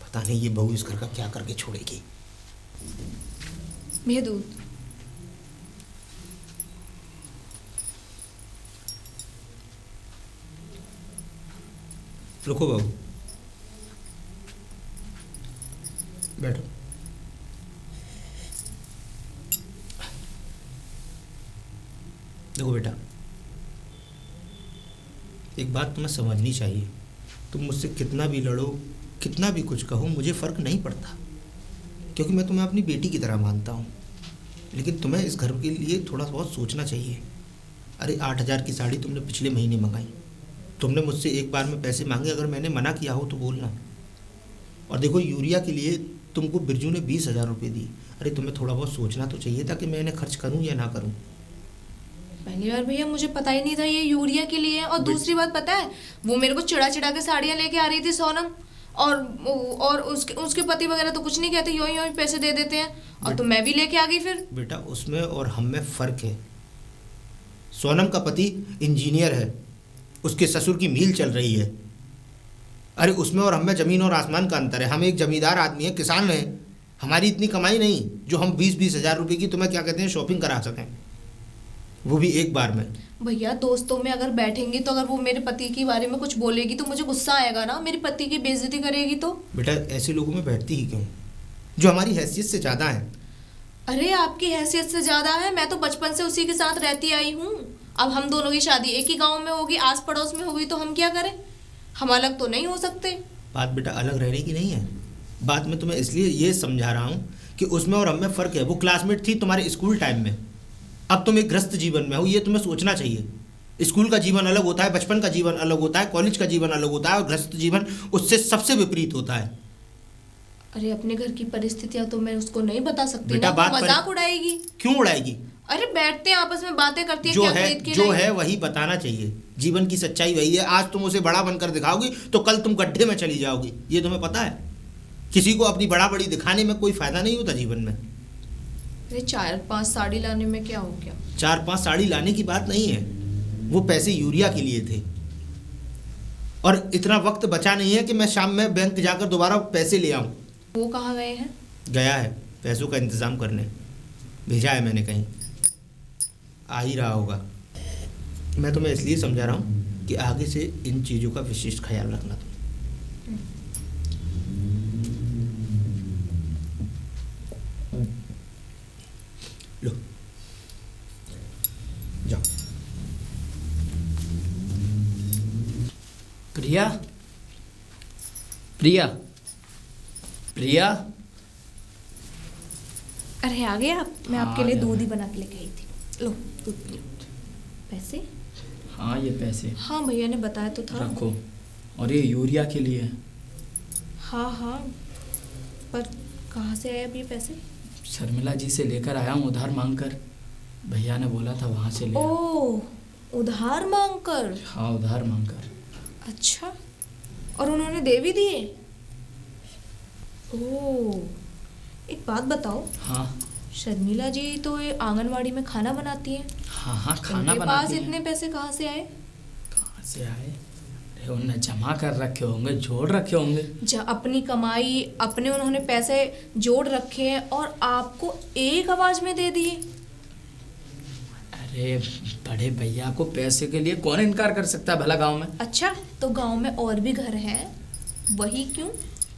पता नहीं ये बहू इस घर का क्या करके छोड़ेगी। भैया दूध। रुको बहू, बैठो। देखो बेटा, एक बात तुम्हें समझनी चाहिए। तुम मुझसे कितना भी लड़ो, कितना भी कुछ कहो, मुझे फ़र्क नहीं पड़ता, क्योंकि मैं तुम्हें अपनी बेटी की तरह मानता हूँ। लेकिन तुम्हें इस घर के लिए थोड़ा बहुत सोचना चाहिए। अरे 8,000 की साड़ी तुमने पिछले महीने मंगाई, तुमने मुझसे एक बार में पैसे मांगे, अगर मैंने मना किया हो तो बोलना। और देखो यूरिया के लिए तुमको बिरजू ने 20,000 रुपये दी। अरे तुम्हें थोड़ा बहुत सोचना तो चाहिए था कि मैं इन्हें खर्च करूँ या ना करूँ। पहली बार भैया मुझे पता ही नहीं था ये यूरिया के लिए है। और दूसरी बात पता है, वो मेरे को चिढ़ा चिढ़ा के साड़ियाँ लेके आ रही थी सोनम, और उसके पति वगैरह तो कुछ नहीं कहते, यूं ही पैसे दे देते हैं। और तो मैं भी लेके आ गई फिर। बेटा उसमें और हम में फ़र्क है। सोनम का पति इंजीनियर है, उसके ससुर की मील चल रही है। अरे उसमें और हम में ज़मीन और आसमान का अंतर है। हम एक जमींदार आदमी है, किसान हैं, हमारी इतनी कमाई नहीं जो हम 20-20 हज़ार रुपये की तुम्हें क्या कहते हैं शॉपिंग करा सकें, वो भी एक बार में। भैया दोस्तों में अगर बैठेंगे तो अगर वो मेरे पति के बारे में कुछ बोलेगी तो मुझे गुस्सा आएगा ना, मेरे पति की बेइज्जती करेगी तो। बेटा ऐसे लोगों में बैठती ही क्यों जो हमारी हैसियत से ज़्यादा है? अरे आपकी हैसियत से ज़्यादा है, मैं तो बचपन से उसी के साथ रहती आई हूँ। अब हम दोनों की शादी एक ही गांव में होगी, आस पड़ोस में होगी, तो हम क्या करें? हम अलग तो नहीं हो सकते। बात बेटा अलग रहने की नहीं है, बात मैं तुम्हें इसलिए ये समझा रहा हूँ कि उसमें और हम में फ़र्क है। वो क्लासमेट थी तुम्हारे स्कूल टाइम में, अब तुम एक गृहस्थ जीवन में हो, ये तुम्हें सोचना चाहिए। स्कूल का जीवन अलग होता है, बचपन का जीवन अलग होता है, कॉलेज का जीवन अलग होता है, और गृहस्थ जीवन उससे सबसे विपरीत होता है। अरे अपने घर की परिस्थितियां तो मैं उसको नहीं बता सकती बेटा ना, बात मजाक उड़ाएगी। क्यों उड़ाएगी? अरे बैठते हैं आपस में बातें करती है, जो क्या है खरीद के जो लाई? है वही बताना चाहिए। जीवन की सच्चाई वही है। आज तुम उसे बड़ा बनकर दिखाओगी तो कल तुम गड्ढे में चली जाओगी, ये तुम्हें पता है। किसी को अपनी बड़ा बड़ी दिखाने में कोई फायदा नहीं होता जीवन में। अरे 4-5 साड़ी लाने में क्या हो गया? 4-5 साड़ी लाने की बात नहीं है, वो पैसे यूरिया के लिए थे। और इतना वक्त बचा नहीं है कि मैं शाम में बैंक जाकर दोबारा पैसे ले आऊं। वो कहाँ गए हैं? गया है पैसों का इंतज़ाम करने, भेजा है मैंने, कहीं आ ही रहा होगा। मैं तुम्हें इसलिए समझा रहा हूँ कि आगे से इन चीज़ों का विशेष ख्याल रखना तुम। लो जाओ। प्रिया, प्रिया, प्रिया। अरे आ गए आप? मैं हाँ, आपके लिए आ गया दूध ही मैं। बना के लेके आई थी। लो दूध पियो। पैसे? हाँ ये पैसे हाँ भैया ने बताया तो था। रखो, और ये यूरिया के लिए है। हाँ हाँ, पर कहाँ से आए अब ये पैसे? शर्मिला जी से लेकर आया हूँ उधार मांगकर, भैया ने बोला था वहाँ से ले आओ। ओह, उधार मांगकर? हाँ उधार मांगकर। अच्छा, और उन्होंने दे भी दिए? ओह, एक बात बताओ, हाँ शर्मिला जी तो ये आंगनवाड़ी में खाना बनाती हैं, हाँ हाँ खाना उनके पास बनाती इतने हैं। पैसे कहाँ से आए? कहाँ से आए? अरे उन्होंने जमा कर रखे होंगे, जोड़ रखे होंगे। अपनी कमाई, अपने उन्होंने पैसे जोड़ रखे हैं और आपको एक आवाज में दे दिए। अरे बड़े भैया को पैसे के लिए कौन इनकार कर सकता है भला गांव में? अच्छा, तो गांव में और भी घर हैं, वही क्यों?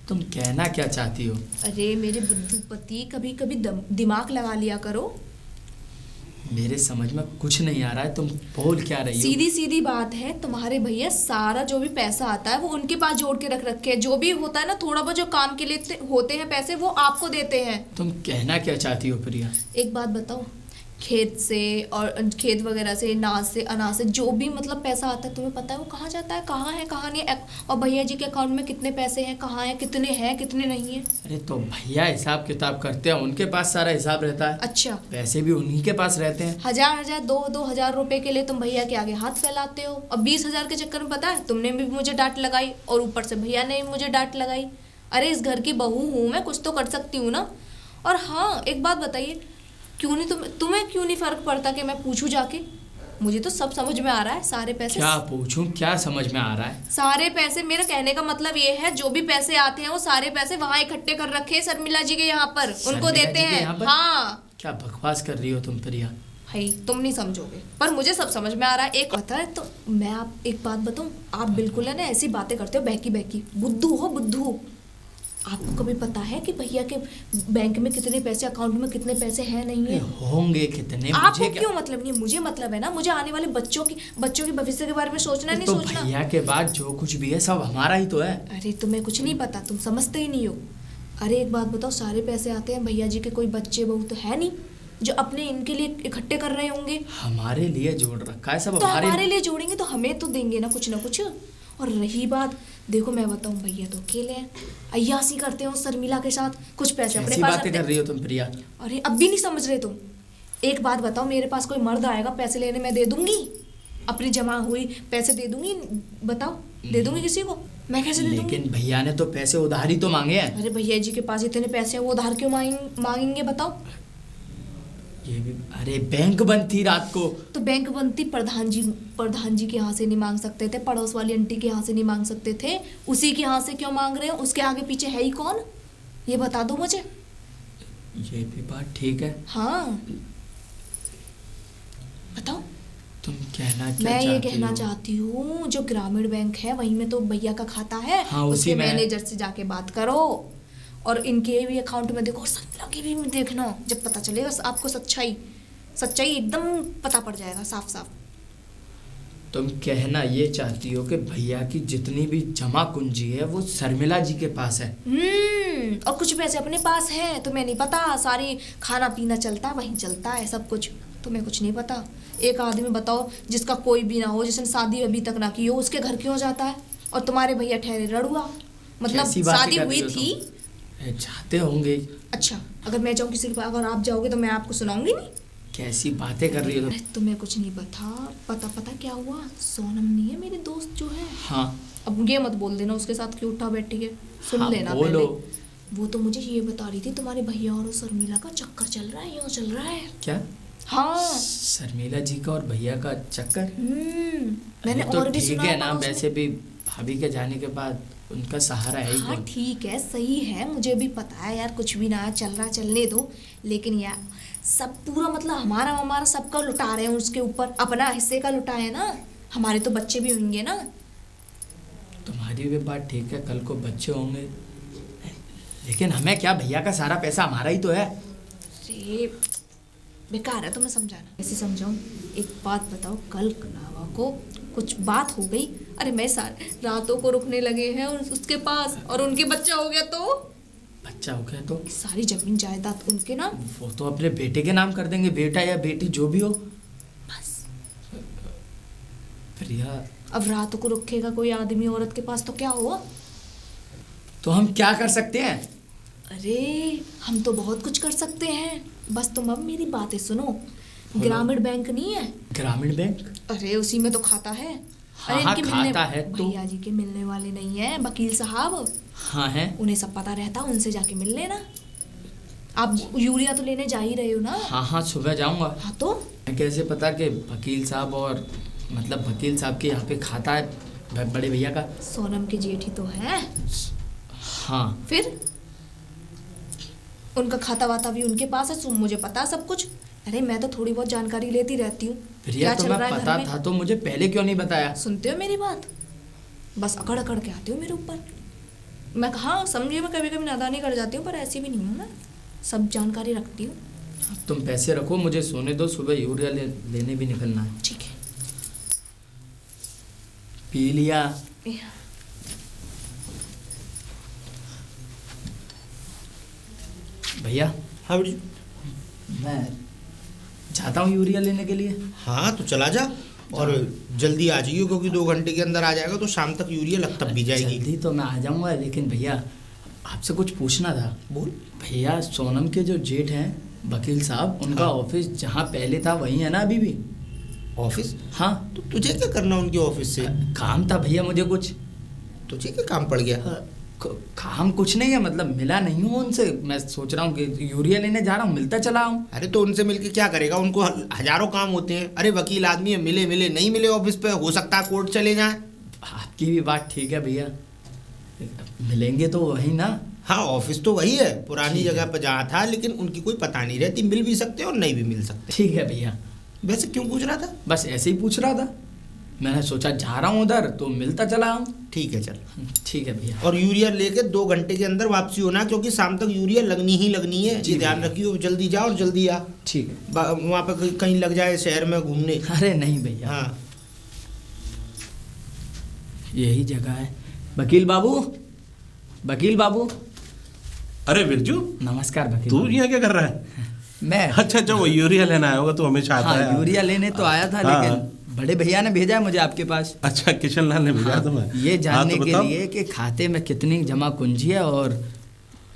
तुम कहना क्या चाहती हो? अरे मेरे बुद्धूपति, कभी कभी दिमाग लगा लिया करो। मेरे समझ में कुछ नहीं आ रहा है, तुम बोल क्या रही हो? सीधी सीधी बात है, तुम्हारे भैया सारा जो भी पैसा आता है वो उनके पास जोड़ के रख रखे हैं। जो भी होता है ना, थोड़ा बहुत जो काम के लिए होते हैं पैसे, वो आपको देते हैं। तुम कहना क्या चाहती हो प्रिया? एक बात बताओ, खेत से और खेत वगैरह से, नाज से, अनाज से, जो भी मतलब पैसा आता है तुम्हें पता है वो कहाँ जाता है, कहाँ है, कहाँ नहीं है। और भैया जी के अकाउंट में कितने पैसे हैं, कहाँ हैं, कितने नहीं है। अरे तो भैया हिसाब किताब करते हैं, उनके पास सारा हिसाब रहता है। अच्छा, पैसे भी उन्हीं के पास रहते हैं। 1000 दो हजार रुपए के लिए तुम भैया के आगे हाथ फैलाते हो। अब 20,000 के चक्कर में पता है तुमने भी मुझे डांट लगाई और ऊपर से भैया ने मुझे डांट लगाई। अरे इस घर की बहू हूँ मैं, कुछ तो कर सकती हूँ ना। और हाँ, एक बात बताइए, क्यों नहीं तुम्हें क्यों नहीं फर्क पड़ता कि मैं पूछूं जाके? मुझे तो सब समझ में आ रहा है, सारे पैसे। क्या पूछूं, क्या समझ में आ रहा है? सारे पैसे, मेरा कहने का मतलब ये है, जो भी पैसे आते हैं वो सारे पैसे वहाँ इकट्ठे कर रखे हैं शर्मिला जी के यहाँ पर, उनको देते हैं। हाँ, क्या बकवास कर रही हो तुम प्रिया? भाई तुम नहीं समझोगे, पर मुझे सब समझ में आ रहा है। एक पता है तो मैं आप एक बात बताऊं, आप बिल्कुल है ना ऐसी बातें करते हो बहकी बहकी, बुद्धू हो बुद्धू। आपको कभी पता है कि भैया के बैंक में कितने पैसे, अकाउंट में कितने पैसे हैं नहीं है? होंगे कितने, आपको क्यों मतलब नहीं है? मुझे मतलब है ना, मुझे आने वाले बच्चों के भविष्य के बारे में सोचना नहीं तो सोचना। भैया के बाद जो कुछ भी है सब हमारा ही तो है। अरे तुम्हें कुछ नहीं पता, तुम समझते ही नहीं हो। अरे एक बात बताओ, सारे पैसे आते हैं भैया जी के, कोई बच्चे बहू तो है नहीं जो अपने इनके लिए इकट्ठे कर रहे होंगे? हमारे लिए जोड़ रखा है सब। तो हमारे लिए जोड़ेंगे तो हमें तो देंगे ना कुछ। और रही बात, देखो मैं बताऊं, भैया तो अकेले हैं, अय्यासी करते हैं उस शर्मिला के साथ, कुछ पैसे अपने पास बातें कर रही हो तुम प्रिया? अरे अब भी नहीं समझ रहे तुम? एक बात बताओ, मेरे पास कोई मर्द आएगा पैसे लेने, मैं दे दूंगी? अपनी जमा हुई पैसे दे दूंगी? बताओ, दे दूंगी किसी को? मैं कैसे दे दूंगी? लेकिन भैया ने तो पैसे उधार ही तो मांगे हैं। अरे भैया जी के पास इतने पैसे हैं, वो उधार क्यों मांगेंगे बताओ? ये भी, अरे बैंक बंद थी रात को। तो बैंक बंद थी, प्रधान जी के यहाँ से नहीं मांग सकते थे? पड़ोस वाली आंटी के यहाँ से नहीं मांग सकते थे? उसी के यहाँ से क्यों मांग रहे हो? उसके आगे पीछे है ही कौन, ये बता दो मुझे। ये भी बात ठीक है। हाँ बताओ। तुम कहना क्या मैं ये चाहती कहना हो? चाहती हूँ, जो ग्रामीण बैंक है वहीं में तो भैया का खाता है। हाँ, उसी उसके में। मैनेजर से जाके बात करो और इनके भी अकाउंट में देखो, शर्मिला की भी देखना। जब पता चलेगा आपको सच्चाई एकदम पता पड़ जाएगा साफ साफ। तुम कहना ये चाहती हो कि भैया की जितनी भी जमा कुंजी है वो शर्मिला जी के पास है? और कुछ पैसे अपने पास हैं, तुम्हें नहीं पता। सारी खाना पीना चलता है वहीं, चलता है सब कुछ, तुम्हें कुछ नहीं पता। एक आदमी बताओ जिसका कोई भी ना हो, जिसने शादी अभी तक ना की हो, उसके घर क्यों जाता है? और तुम्हारे भैया ठहरे रड़ुआ, मतलब शादी हुई थी, चाहते होंगे। अच्छा, अगर मैं जाऊँ किसी के पास, अगर आप जाओगे तो मैं आपको सुनाऊंगी नहीं? कैसी बातें कर रही हो तुम? तुम्हें कुछ नहीं पता क्या हुआ? सोनम नहीं है मेरी दोस्त जो है, हाँ। अब ये मत बोल देना उसके साथ क्यों उठा बैठी है, सुन हाँ, लेना बोलो। पहले। वो तो मुझे ये बता रही थी तुम्हारे भैया और शर्मिला का चक्कर चल रहा है, यूँ चल रहा है। क्या? हाँ, शर्मिला जी का और भैया का चक्कर? मैंने तो और भी ठीक सुना है ना, उसमें। वैसे भी भाभी के जाने के बाद उनका सहारा है ही हाँ कौन? ठीक है, सही है, मुझे भी पता है यार, कुछ भी ना चल रहा चलने दो। लेकिन यार सब पूरा मतलब हमारा सबका लुटा रहे हैं उसके ऊपर, अपना हिस्से का लुटा है ना। हमारे तो बच्चे भी होंगे ना। तुम्हारी भी बात ठीक है, कल को बच्चे होंगे, लेकिन हमें क्या, भैया का सारा पैसा हमारा ही तो है। अरे बेकार है तुम्हें समझाना, कैसे समझाऊं? एक बात बताओ, कल कनावा को कुछ बात हो गई, अरे मैं सारे रातों को रुकने लगे हैं उसके पास, और उनके बच्चा हो गया तो बच्चा हो गया तो सारी जमीन जायदाद उनके नाम। वो तो अपने बेटे के नाम कर देंगे, बेटा या बेटी जो भी हो। बस प्रिया, अब रातों को रुकेगा कोई आदमी औरत के पास तो क्या हुआ? तो हम क्या कर सकते हैं? अरे हम तो बहुत कुछ कर सकते हैं, बस तुम अब मेरी बातें सुनो। ग्रामीण बैंक नहीं है? ग्रामीण बैंक? अरे उसी में तो खाता है। हाँ, अरे हाँ, इनके खाता है तो भैया जी के मिलने वाले नहीं है वकील साहब? हाँ है, उन्हें सब पता रहता, उनसे जाके मिल लेना। आप यूरिया तो लेने जा ही रहे हो ना? हाँ हाँ, सुबह जाऊंगा। हाँ तो मैं कैसे पता कि वकील साहब, और मतलब वकील साहब के यहाँ पे खाता है बड़े भैया का? सोनम के जेठी तो है। हाँ, फिर उनका खाता वाता भी उनके पास है, मुझे पता है सब कुछ। अरे मैं तो थोड़ी बहुत जानकारी लेती रहती हूँ। प्रिया तुम्हें पता था तो मुझे पहले क्यों नहीं बताया? सुनते हो मेरी बात? बस अकड़ अकड़ के आते हो मेरे ऊपर। मैं हाँ समझिए, मैं कभी कभी नादानी कर जाती हूँ, पर ऐसी भी नहीं हूँ ना, सब जानकारी रखती हूँ। तुम पैसे रखो, मुझे सोने दो, सुबह यूरिया लेने भी निकलना है। ठीक है। पी लिया? भैया। हाँ बेटी। मैं जाता हूँ यूरिया लेने के लिए। हाँ तो चला जा और जल्दी आ जाइए, क्योंकि 2 घंटे के अंदर आ जाएगा तो शाम तक यूरिया लग तब भी जाएगी। जल्दी तो मैं आ जाऊँगा, लेकिन भैया आपसे कुछ पूछना था। बोल। भैया सोनम के जो जेठ हैं वकील साहब, उनका हाँ। ऑफिस जहाँ पहले था वही है ना अभी भी? ऑफिस? हाँ। तो तुझे क्या करना उनके ऑफिस से? काम था भैया मुझे कुछ। तुझे क्या काम पड़ गया? काम कुछ नहीं है, मतलब मिला नहीं हूँ उनसे। मैं सोच रहा हूँ कि यूरिया लेने जा रहा हूँ, मिलता चला हूँ। अरे तो उनसे मिलके क्या करेगा? उनको हजारों काम होते हैं। अरे वकील आदमी है, मिले मिले नहीं मिले ऑफिस पे, हो सकता है कोर्ट चले जाए। आपकी भी बात ठीक है भैया, मिलेंगे तो वही ना? हाँ ऑफिस तो वही है, पुरानी ठीक है। जगह पर जहाँ था, लेकिन उनकी कोई पता नहीं रहती, मिल भी सकते हैं और नहीं भी मिल सकते। ठीक है भैया। वैसे क्यों पूछ रहा था? बस ऐसे ही पूछ रहा था, मैंने सोचा जा रहा हूँ उधर तो मिलता चला हूँ। ठीक है चल। ठीक है भैया। और यूरिया लेके 2 घंटे के अंदर वापसी होना, क्योंकि शाम तक यूरिया लगनी ही लगनी है। जी ये ध्यान भैया। रखियो, जल्दी जा और जल्दी आ। ठीक है। वहाँ पे कहीं लग जाए शहर में घूमने। अरे नहीं भैया। हाँ यही जगह है। वकील बाबू, वकील बाबू। अरे बिरजू, नमस्कार वकील तू बाबू। यहाँ क्या कर रहा है? मैं अच्छा अच्छा, वो यूरिया लेना आया होगा, तू हमेशा आता है। हाँ यूरिया लेने तो आया था, हाँ। लेकिन बड़े भैया ने भेजा है मुझे आपके पास। अच्छा, किशन लाल ने भेजा तुम्हें? ये जानने हाँ, तो के बताओ। लिए कि खाते में कितनी जमा पूंजी है और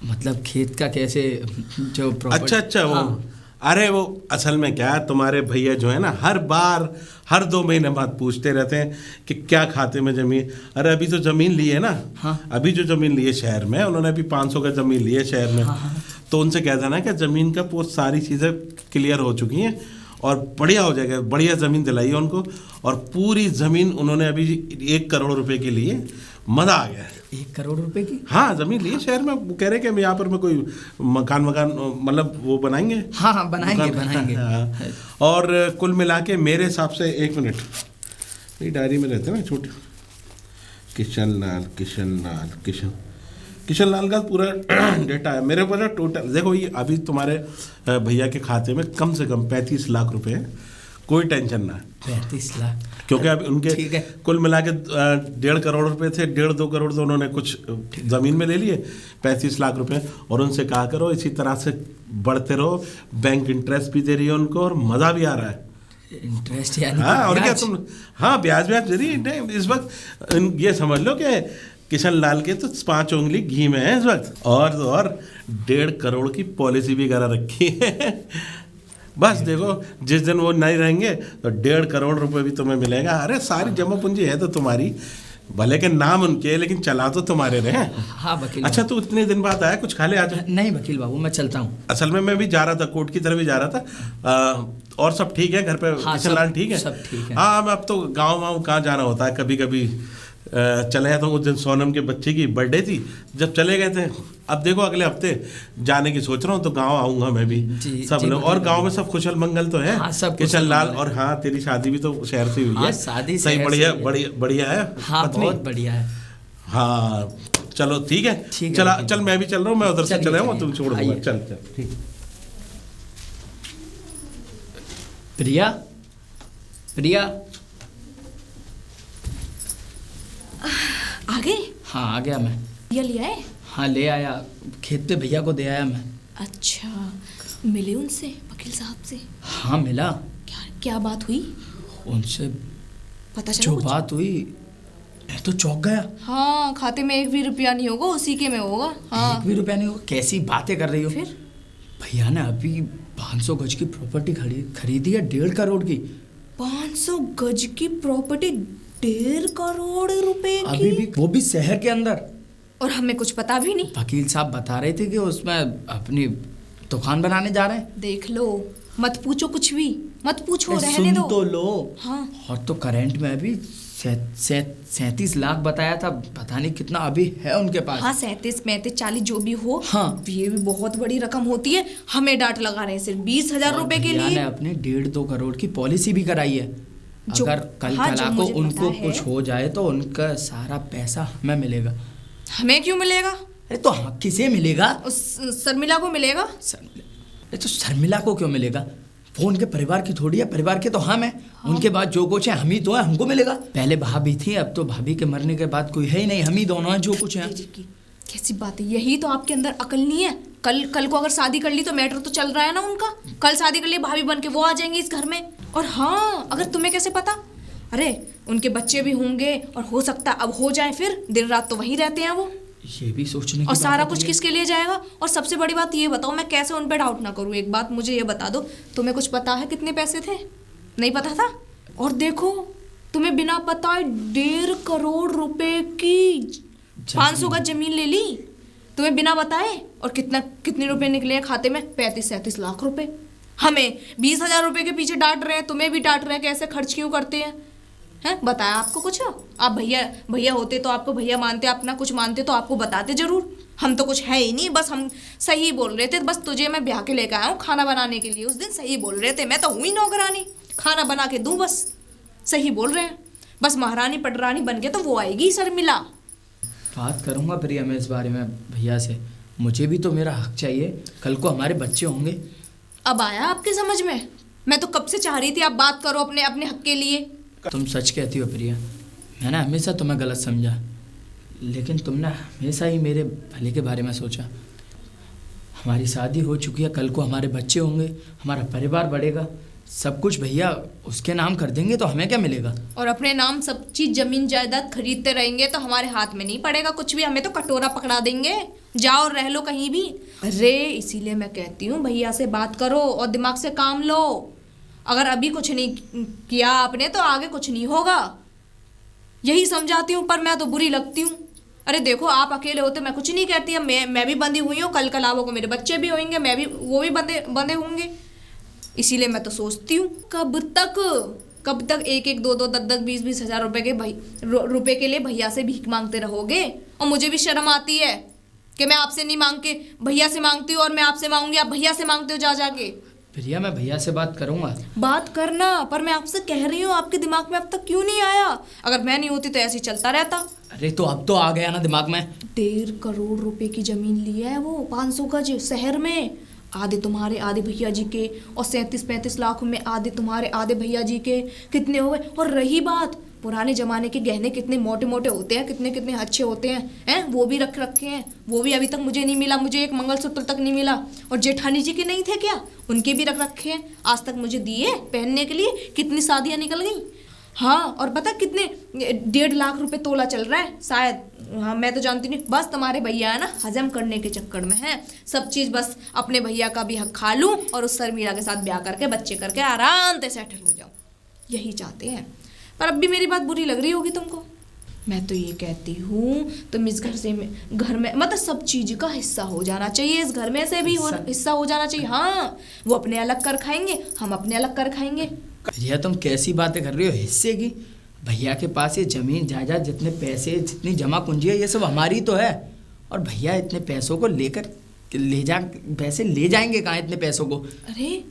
मतलब खेत का कैसे जो अच्छा अच्छा, वो अरे वो असल में क्या है, तुम्हारे भैया जो है ना हर बार हर 2 महीने बाद पूछते रहते हैं कि क्या खाते में जमीन। अरे अभी तो जमीन ली है ना। हाँ। अभी जो जमीन ली है शहर में, उन्होंने अभी 500 का जमीन ली है शहर में। तो उनसे कहता है ना कि जमीन का वो सारी चीज़ें क्लियर हो चुकी हैं और बढ़िया हो जाएगा, बढ़िया ज़मीन दिलाई है उनको। और पूरी ज़मीन उन्होंने अभी 1 करोड़ रुपए के लिए, मज़ा आ गया है। 1 करोड़ रुपए की? हाँ ज़मीन ली है शहर में। वो कह रहे हैं कि यहाँ पर मैं कोई मकान मतलब वो बनाएंगे। हाँ हाँ बनाएंगे दुकान- बनाएंगे। हाँ। और कुल मिला के मेरे हिसाब से, 1 मिनट, मेरी डायरी में रहते हैं ना छोटे, किशन लाल का पूरा डेटा है मेरे पास। टोटल देखो, ये अभी तुम्हारे भैया के खाते में कम से कम 35 लाख रुपए है। कोई टेंशन ना है। 35 लाख? क्योंकि अभी उनके ठीक है। कुल मिला के 1.5 करोड़ रुपए थे, 1.5-2 करोड़ तो उन्होंने कुछ ज़मीन में ले लिए, 35 लाख रुपए। और उनसे कहा करो इसी तरह से बढ़ते रहो, बैंक इंटरेस्ट भी दे रही है उनको और मज़ा भी आ रहा है। इंटरेस्ट यानी हाँ और क्या ब्याज? तुम, हाँ ब्याज दे रही है इस वक्त। ये समझ लो कि किशन लाल के तो 5 उंगली घी में है इस वक्त। और 1.5 करोड़ की पॉलिसी भी करा रखी है। बस देखो, जिस दिन वो नहीं रहेंगे तो 1.5 करोड़ रुपए भी तुम्हें मिलेगा। अरे सारी जमा पूंजी है तो तुम्हारी, भले के नाम उनके, लेकिन चला तो तुम्हारे रहे। हाँ वकील अच्छा, तू इतने दिन बाद आया, कुछ खा ले आज। नहीं वकील बाबू, मैं चलता हूँ। असल में मैं भी जा रहा था, कोर्ट की तरफ भी जा रहा था। और सब ठीक है घर पे? हाँ, किशन लाल सब- ठीक है? सब ठीक है। हाँ, अब तो गाँव वाँव कहाँ जाना होता है, कभी कभी चले जाता हूँ। उस दिन सोनम के बच्चे की बर्थडे थी, जब चले गए थे। अब देखो अगले हफ्ते जाने की सोच रहा हूँ, तो गांव आऊँगा मैं भी। जी, सब जी, लोग, और बिल्कुल। गांव में सब कुशल मंगल तो है। हाँ, सब किशन कुशल लाल। मंगल और हाँ, तेरी शादी भी तो शहर से हुई हाँ, है। शादी सही, शहर बढ़िया से हुई है। बढ़िया बढ़िया है। हाँ पत्नी? बहुत बढ़िया है। हाँ चलो ठीक है। ठीक है, चला, ठीक है। चल मैं भी चल रहा हूँ, मैं उधर से चलिए, चले आऊँगा, चलिए। तुम छोड़ दूंगा। आइए। चल चल ठीक। प्रिया, प्रिया। आ गए? हाँ आ गया मैं। ये लिया है? हाँ ले आया, खेत पे भैया को दे आया मैं। अच्छा, मिले उनसे वकील साहब से? हाँ मिला। क्या क्या बात हुई? उनसे पता चला जो कुछ? बात हुई, मैं तो चौंक गया। हाँ, खाते में 1 भी रुपया नहीं होगा, उसी के में होगा। हाँ 1 भी रुपया नहीं होगा? कैसी बातें कर रही हो? फिर? भैया ने अभी 500 गज की प्रॉपर्टी खरीदी है 1.5 करोड़ की। 500 गज की प्रॉपर्टी 1.5 करोड़ रुपए अभी की? भी, वो भी शहर के अंदर। और हमें कुछ पता भी नहीं। वकील साहब बता रहे थे कि उसमें अपनी दुकान बनाने जा रहे हैं। देख लो, मत पूछो कुछ भी, मत पूछो, रहने सुन दो। तो लो। हाँ और तो करंट में अभी 37 लाख बताया था, पता नहीं कितना अभी है उनके पास। हाँ, 37, 35, 40 जो भी हो। हाँ। ये भी बहुत बड़ी रकम होती है। हमें डांट लगा रहे हैं सिर्फ 20,000 और रुपए के भैया ने लिए। अपने 1.5-2 करोड़ की पॉलिसी भी कराई है। जो- अगर कल हाँ, जो कला को मुझे उनको पता है। कुछ हो जाए तो उनका सारा पैसा हमें मिलेगा। हमें क्यों मिलेगा? अरे तो हाँ, किसे मिलेगा? उस शर्मिला को मिलेगा। अरे तो शर्मिला को क्यों मिलेगा? वो उनके परिवार की थोड़ी है, परिवार के तो हम हैं। हाँ। उनके बाद जो कुछ है हम ही तो है, हमको मिलेगा। पहले भाभी थी, अब तो भाभी के मरने के बाद कोई है ही नहीं, हम ही दोनों हैं जो कुछ हैं। कैसी बात है, यही तो आपके अंदर अकल नहीं है। कल कल को अगर शादी कर ली तो मैटर तो चल रहा है ना उनका। कल शादी कर ली, भाभी बन के वो आ जाएंगी इस घर में। और हाँ, अगर तुम्हें कैसे पता, अरे उनके बच्चे भी होंगे और हो सकता अब हो जाए, फिर दिन रात तो वहीं रहते हैं वो। ये भी सोचने की और सारा बात कुछ है। किसके लिए जाएगा? और सबसे बड़ी बात ये बताओ, मैं कैसे उन पे डाउट ना करूँ? एक बात मुझे ये बता दो, तुम्हें कुछ पता है कितने पैसे थे? नहीं पता था? और देखो, तुम्हें बिना बताए 1.5 करोड़ रुपए की 500 गज जमीन ले ली, तुम्हें बिना बताए। और कितने रुपए निकले हैं खाते में? 35-37 लाख रुपए। हमें 20,000 रुपए के पीछे डांट रहे हैं, तुम्हें भी डांट रहे हैं कि ऐसे खर्च क्यों करते हैं? हैं, बताया आपको कुछ? आप भैया होते तो आपको भैया मानते, अपना कुछ मानते तो आपको बताते जरूर। हम तो कुछ है ही नहीं, बस हम सही बोल रहे थे। बस तुझे मैं ब्याह के लेकर आया हूँ खाना बनाने के लिए, उस दिन सही बोल रहे थे। मैं तो हुई नौकरानी, खाना बना के दूँ, बस सही बोल रहे हैं। बस महारानी पटरानी बन के तो वो आएगी शर्मिला। बात करूंगा प्रिया मैं इस बारे में भैया से, मुझे भी तो मेरा हक चाहिए। कल को हमारे बच्चे होंगे। अब आया आपके समझ में? मैं तो कब से चाह रही थी आप बात करो अपने अपने हक के लिए। तुम सच कहती हो प्रिया, मैंने हमेशा तुम्हें गलत समझा, लेकिन तुमने हमेशा ही मेरे भले के बारे में सोचा। हमारी शादी हो चुकी है, कल को हमारे बच्चे होंगे, हमारा परिवार बढ़ेगा, सब कुछ भैया उसके नाम कर देंगे तो हमें क्या मिलेगा? और अपने नाम सब चीज जमीन जायदाद खरीदते रहेंगे तो हमारे हाथ में नहीं पड़ेगा कुछ भी, हमें तो कटोरा पकड़ा देंगे। जाओ और रह लो कहीं भी। अरे इसीलिए मैं कहती हूँ भैया से बात करो और दिमाग से काम लो। अगर अभी कुछ नहीं किया आपने तो आगे कुछ नहीं होगा, यही समझाती हूँ। पर मैं तो बुरी लगती हूँ। अरे देखो, आप अकेले होते मैं कुछ नहीं कहती, अब मैं भी बंधी हुई हूँ, कल कलावों को मेरे बच्चे भी होंगे, वो भी बंधे होंगे। इसीलिए मैं तो सोचती हूँ कब तक 1-1, 2-2, 10-10, 20-20 हज़ार रुपए के लिए भैया से भीख मांगते रहोगे? और मुझे भी शर्म आती है कि मैं आपसे नहीं मांग के भैया से मांगती हूँ, और मैं आपसे मांगूंगी, आप भैया से मांगते हो जा जाके। प्रिया मैं भैया से बात करूंगा। बात करना, पर मैं आपसे कह रही हूँ आपके दिमाग में अब तक क्यों नहीं आया? अगर मैं नहीं होती तो ऐसे ही चलता रहता। अरे तो अब तो आ गया ना दिमाग में। 1.5 करोड़ रुपए की जमीन ली है वो, 500 गज शहर में। आधे तुम्हारे, आधे भैया जी के, और 37-35 लाख में आधे तुम्हारे, आधे भैया जी के। कितने हुए? और रही बात, पुराने जमाने के गहने कितने मोटे मोटे होते हैं, कितने कितने अच्छे होते हैं, वो भी रखे हैं। वो भी अभी तक मुझे नहीं मिला, मुझे एक मंगलसूत्र तक नहीं मिला। और जेठानी जी के नहीं थे क्या? उनके भी रखे हैं, आज तक मुझे दिए पहनने के लिए। कितनी शादियाँ निकल गई। हाँ, और पता कितने 1.5 लाख रुपए तोला चल रहा है शायद। हाँ, मैं तो जानती नहीं। बस तुम्हारे भैया है ना, हजम करने के चक्कर में है सब चीज़। बस अपने भैया का भी हक खा लूँ और उस शर्मिला के साथ ब्याह करके बच्चे करके आराम से सेटल हो जाऊँ, यही चाहते हैं। पर अब भी मेरी बात बुरी लग रही होगी तुमको। मैं तो ये कहती हूँ तुम इस घर में मतलब सब चीज़ का हिस्सा हो जाना चाहिए। इस घर में से भी हिस्सा हो जाना चाहिए। हाँ, वो अपने अलग कर खाएंगे, हम अपने अलग कर खाएंगे। भैया तुम कैसी बातें कर रही हो हिस्से की? भैया के पास ये जमीन जायदाद, जितने पैसे, जितनी जमा पूंजी है, ये सब हमारी तो है। और भैया इतने पैसों को पैसे ले जाएंगे कहाँ इतने पैसों को? अरे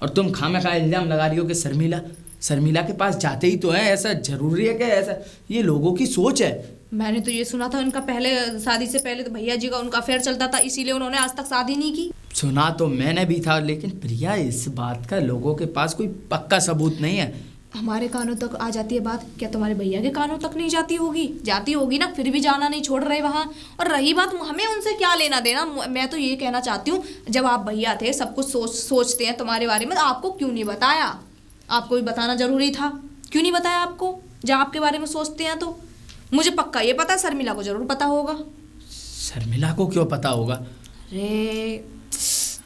और तुम खामखा इल्जाम लगा रही हो कि शर्मिला के पास जाते ही तो है। ऐसा जरूरी है क्या? ऐसा ये लोगों की सोच है। मैंने तो ये सुना था उनका पहले, शादी से पहले तो भैया जी का उनका अफेयर चलता था, इसीलिए उन्होंने आज तक शादी नहीं की। सुना तो मैंने भी था, लेकिन प्रिया इस बात का लोगों के पास कोई पक्का सबूत नहीं है। हमारे कानों तक आ जाती है बात, क्या तुम्हारे भैया के कानों तक नहीं जाती होगी? जाती होगी ना, फिर भी जाना नहीं छोड़ रहे वहाँ। और रही बात, हमें उनसे क्या लेना देना? मैं तो ये कहना चाहती हूँ, जब आप भैया थे सब कुछ सोचते हैं तुम्हारे बारे में, तो आपको क्यों नहीं बताया? आपको भी बताना जरूरी था। क्यों नहीं बताया आपको? जब आपके बारे में सोचते हैं तो मुझे पक्का ये पता, शर्मिला को जरूर पता होगा। शर्मिला को क्यों पता होगा? अरे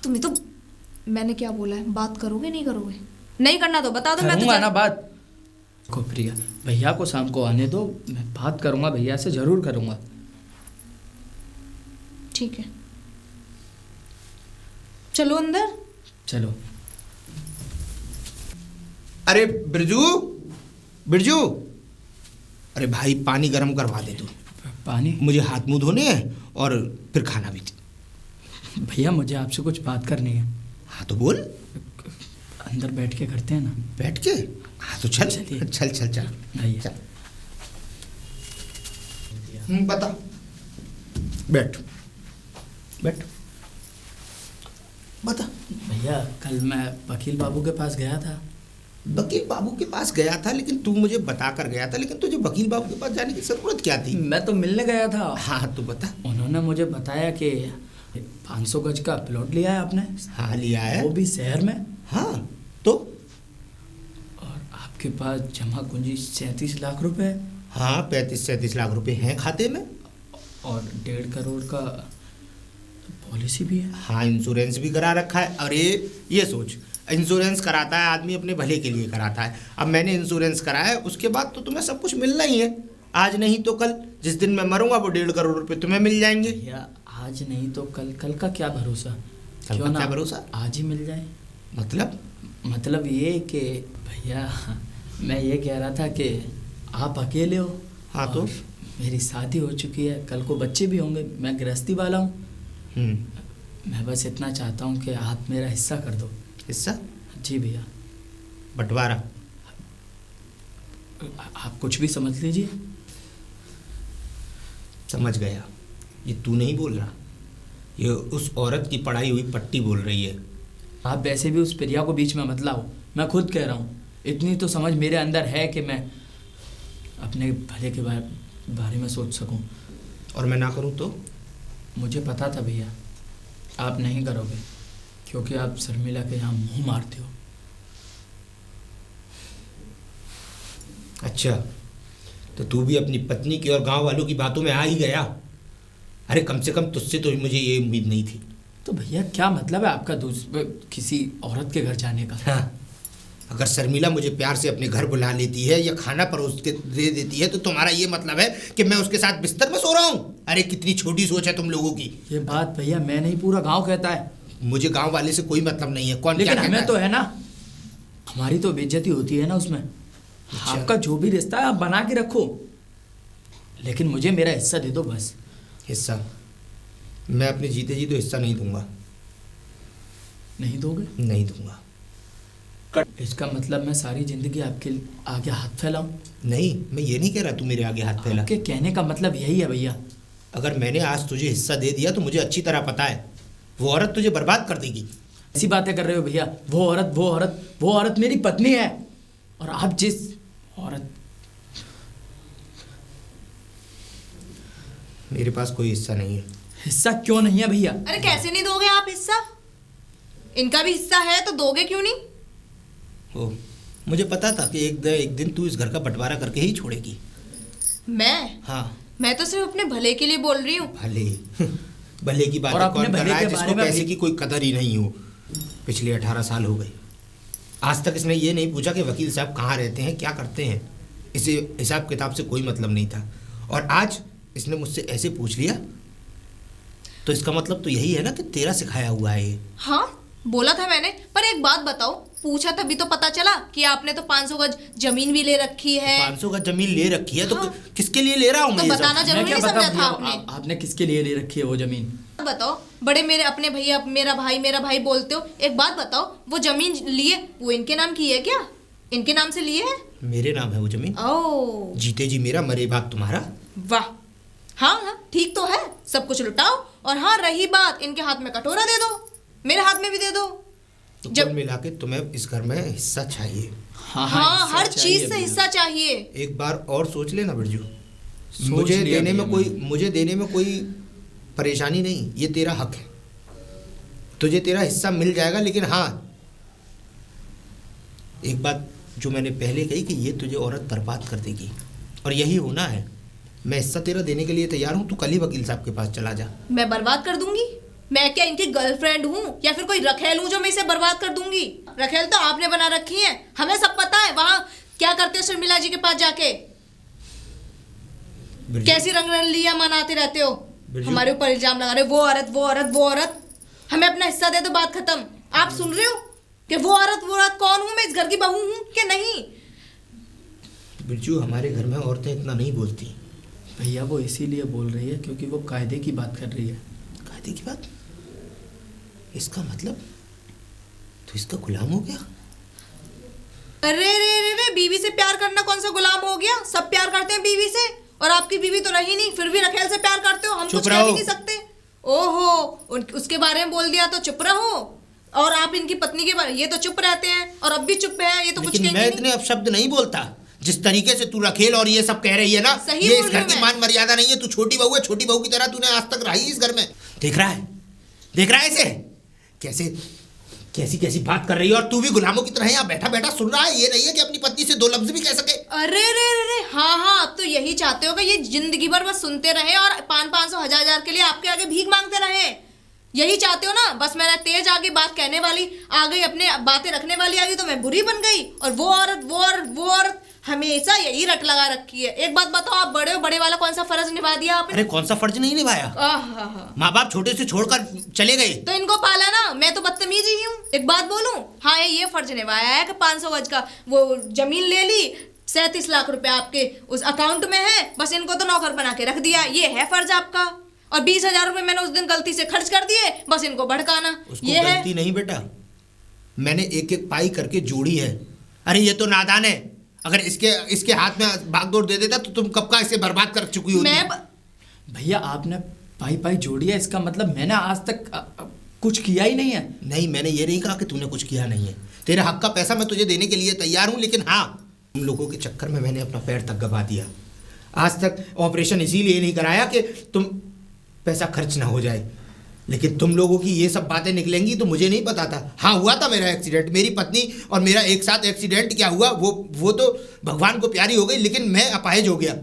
तुम्हें तो मैंने क्या बोला है, बात करोगे नहीं करोगे? नहीं करना तो बता दो। मैं तो ना बात को प्रिया, भैया को शाम को आने दो, मैं बात करूंगा भैया से, जरूर करूंगा। ठीक है, चलो अंदर। चलो। अरे बिरजू, अरे भाई पानी गर्म करवा दे तू। पानी? मुझे हाथ मुंह धोने हैं और फिर खाना भी। भैया मुझे आपसे कुछ बात करनी है। हाँ तो बोल। अंदर बैठ के करते हैं ना? बैठ के? हाँ तो चल चलिए। चल आइए। चल। बता। बैठ बता। भैया कल मैं वकील बाबू के पास गया था। वकील बाबू के पास गया था, लेकिन तू मुझे बता कर गया था, लेकिन तुझे वकील बाबू के पास जाने की जरूरत क्या थी? मैं तो मिलने गया था। हाँ तो बता। उन्होंने मुझे बताया कि 500 गज का प्लॉट लिया है आपने? हाँ लिया है। वो भी शहर में? हाँ तो और आपके पास जमा पूंजी 37 लाख रुपए है? हाँ 35-37 लाख रुपए हैं खाते में। और 1.5 करोड़ का पॉलिसी भी है? हाँ इंश्योरेंस भी करा रखा है। अरे ये सोच, इंश्योरेंस कराता है आदमी अपने भले के लिए कराता है। अब मैंने इंश्योरेंस कराया, उसके बाद तो तुम्हें सब कुछ मिलना ही है, आज नहीं तो कल। जिस दिन मैं मरूंगा वो 1.5 करोड़ रुपए तुम्हें मिल जाएंगे। भैया आज नहीं तो कल, कल का क्या भरोसा? कल क्यों का ना क्या भरोसा? आज ही मिल जाए। मतलब ये कि भैया मैं ये कह रहा था कि आप अकेले हो। हाँ तो? और मेरी शादी हो चुकी है, कल को बच्चे भी होंगे, मैं गृहस्थी वाला हूँ। मैं बस इतना चाहता हूँ कि आप मेरा हिस्सा कर दो। हिस्सा? जी भैया। बंटवारा? आप कुछ भी समझ लीजिए। समझ गया। ये तू नहीं बोल रहा, ये उस औरत की पढ़ाई हुई पट्टी बोल रही है। आप वैसे भी उस प्रिया को बीच में मत लाओ, मैं खुद कह रहा हूँ। इतनी तो समझ मेरे अंदर है कि मैं अपने भले के बारे में सोच सकूं। और मैं ना करूं तो? मुझे पता था भैया आप नहीं करोगे, क्योंकि आप शर्मिला के यहाँ मुंह मारते हो। अच्छा तो तू भी अपनी पत्नी की और गांव वालों की बातों में आ ही गया। अरे कम से कम तुझसे तो मुझे ये उम्मीद नहीं थी। तो भैया क्या मतलब है आपका किसी औरत के घर जाने का? हाँ, अगर शर्मिला मुझे प्यार से अपने घर बुला लेती है या खाना परोस के दे देती है तो तुम्हारा ये मतलब है कि मैं उसके साथ बिस्तर में सो रहा हूँ? अरे कितनी छोटी सोच है तुम लोगों की। ये बात भैया मैं नहीं, पूरा गांव कहता है। मुझे गांव वाले से कोई मतलब नहीं है। कौन लेकिन क्या हमें तो है ना, हमारी तो बेइज्जती होती है ना उसमें। अच्छा। आपका जो भी रिश्ता है आप बना के रखो, लेकिन मुझे मेरा हिस्सा दे दो बस। हिस्सा? मैं अपने जीते जी तो हिस्सा नहीं दूंगा। नहीं दोगे? नहीं दूंगा। इसका मतलब मैं सारी जिंदगी आपके आगे हाथ फैलाऊं? नहीं, मैं ये नहीं कह रहा तू मेरे आगे हाथ फैला। आपके कहने का मतलब यही है भैया। अगर मैंने आज तुझे हिस्सा दे दिया तो मुझे अच्छी तरह पता है वो औरत तुझे बर्बाद कर देगी। ऐसी बातें कर रहे हो भैया। वो औरत मेरी पत्नी है। और आप जिस औरत, मेरे पास कोई हिस्सा नहीं है। हिस्सा क्यों नहीं है भैया? अरे कैसे नहीं दोगे आप हिस्सा? इनका भी हिस्सा है तो दोगे क्यों नहीं? ओ, मुझे पता था कि एक दिन तू इस घर का बंटवारा करके ही छोड़ेगी। मैं? हाँ। मैं तो सिर्फ अपने भले के लिए बोल रही हूँ। भले? भले की बात और अपने कौन कर भले रहा है के जिसको बारे में पैसे की कोई कदर ही नहीं हो? पिछले 18 साल हो गए, आज तक इसने ये नहीं पूछा कि वकील साहब कहाँ रहते हैं, क्या करते हैं। इसे हिसाब किताब से कोई मतलब नहीं था, और आज इसने मुझसे ऐसे पूछ लिया, तो इसका मतलब तो यही है ना कि तेरा सिखाया हुआ है ये। हाँ बोला था मैंने, पर एक बात बताओ, पूछा तभी तो पता चला कि आपने तो 500 गज जमीन भी ले रखी है। 500 गज जमीन ले रखी है तो हाँ। किसके लिए ले रहा हूँ तो मैं ये सब? बताना जरूरी मैं क्या नहीं बता समझा था भैया, आपने? आपने किसके लिए ले रखी है वो जमीन? बताओ, बड़े मेरे अपने भैया मेरा भाई बोलते हो। एक बात बताओ, वो जमीन लिए वो इनके नाम की है क्या? इनके नाम से लिए है? मेरे नाम है वो जमीन। ओ जीते जी मेरा, मरे बाप तुम्हारा। वाह, हाँ हाँ ठीक तो है, सब कुछ लुटाओ। और हाँ रही बात, इनके हाथ में कटोरा दे दो, मेरे हाथ में भी दे दो। तो कुल मिला के तुम्हें इस घर में हिस्सा चाहिए। हाँ हर चीज से हिस्सा चाहिए। एक बार और सोच लेना बिरजू, सोच मुझे लिया देने में कोई परेशानी नहीं, ये तेरा हक है, तुझे तेरा हिस्सा मिल जाएगा। लेकिन हाँ एक बात जो मैंने पहले कही कि ये तुझे औरत बर्बाद कर देगी, और यही होना है। मैं हिस्सा तेरा देने के लिए तैयार हूँ, तू कल ही वकील साहब के पास चला जा। मैं बर्बाद कर दूंगी? मैं क्या इनकी गर्लफ्रेंड हूँ या फिर कोई रखेल हूँ जो मैं इसे बर्बाद कर दूंगी? रखेल तो आपने बना रखी है, हमें सब पता है वहाँ क्या करते हो शर्मिला जी के पास जाके, कैसी रंगरलियां मनाते रहते हो, हमारे ऊपर इल्जाम लगा रहे हो, वो औरत वो औरत वो औरत। हमें अपना हिस्सा दे दो, बात खत्म। आप सुन रहे हो कि वो औरत कौन हूँ मैं? इस घर की बहू हूँ कि नहीं? बिरजू हमारे घर में औरतें इतना नहीं बोलती। भैया वो इसीलिए बोल रही है क्योंकि वो कायदे की बात कर रही है। कायदे की बात? इसका मतलब तो इसका गुलाम हो गया? अरे रे रे रे, बीवी से प्यार करना कौन सा गुलाम हो गया? सब प्यार करते हैं बीवी से, और आपकी बीवी तो रही नहीं, फिर भी रखेल से प्यार करते हो। हम कुछ कह भी नहीं सकते। ओहो, उसके बारे में बोल दिया तो चुप रहो, और आप इनकी पत्नी के बारे, ये तो चुप रहते हैं और अब भी चुप है, ये तो कुछ लेकिन मैं इतने अपशब्द नहीं बोलता जिस तरीके से तू रखेल और ये सब कह रही है ना, सही ये बोल इस रही घर हूं की मैं। मान मर्यादा नहीं है। तू छोटी बहू है, छोटी बहू की तरह तूने आज तक रही इस घर में। देख रहा है, देख रहा है इसे कैसे कैसी कैसी बात कर रही है, और तू भी गुलामों की तरह यहाँ बैठा बैठा सुन रहा है। ये नहीं है कि अपनी पत्नी से दो लफ्ज भी कह सके। अरे रे रे रे, हाँ अब तो यही चाहते हो कि ये जिंदगी भर बस सुनते रहे और 500 हजार के लिए आपके आगे भीख मांगते रहे। यही चाहते हो ना? बस मैंने तेज आगे बात कहने वाली आ गई, अपने बातें रखने वाली आ गई तो मैं बुरी बन गई। और वो औरत हमेशा यही रट लगा रखी है। एक बात बताओ, आप बड़े हो, बड़े वाला कौन सा फर्ज निभा दिया आपने? अरे कौन सा फर्ज नहीं निभाया? माँ बाप छोटे से छोड़कर चले गए तो इनको पाला ना, मैं तो बदतमीज ही हूँ। एक बात बोलूं, हाँ ये फर्ज निभाया है कि 500 गज का वो जमीन ले ली, 37 लाख रुपए आपके उस अकाउंट में है, बस इनको तो नौकर बना के रख दिया। ये है फर्ज आपका। और 20,000 रुपए मैंने उस दिन गलती से खर्च कर दिए, बस इनको भड़काना। ये है गलती नहीं बेटा, मैंने एक एक पाई करके जोड़ी है। अरे ये तो नादान है, अगर इसके हाथ में भागदौड़ दे देता तो तुम कब का इसे बर्बाद कर चुकी होती। भैया आपने पाई पाई जोड़ी है, इसका मतलब मैंने आज तक कुछ किया ही नहीं है। नहीं, मैंने ये नहीं कहा कि तूने कुछ किया नहीं है। तेरे हक का पैसा मैं तुझे देने के लिए तैयार हूँ, लेकिन हाँ, तुम लोगों के चक्कर में मैंने अपना पैर तक गवा दिया। आज तक ऑपरेशन इसीलिए नहीं कराया कि तुम पैसा खर्च ना हो जाए, लेकिन तुम लोगों की ये सब बातें निकलेंगी तो मुझे नहीं पता था। हाँ, हुआ था मेरा एक्सीडेंट, मेरी पत्नी और मेरा एक साथ एक्सीडेंट क्या हुआ वो तो भगवान को प्यारी हो गई, लेकिन मैं अपाहिज हो गया।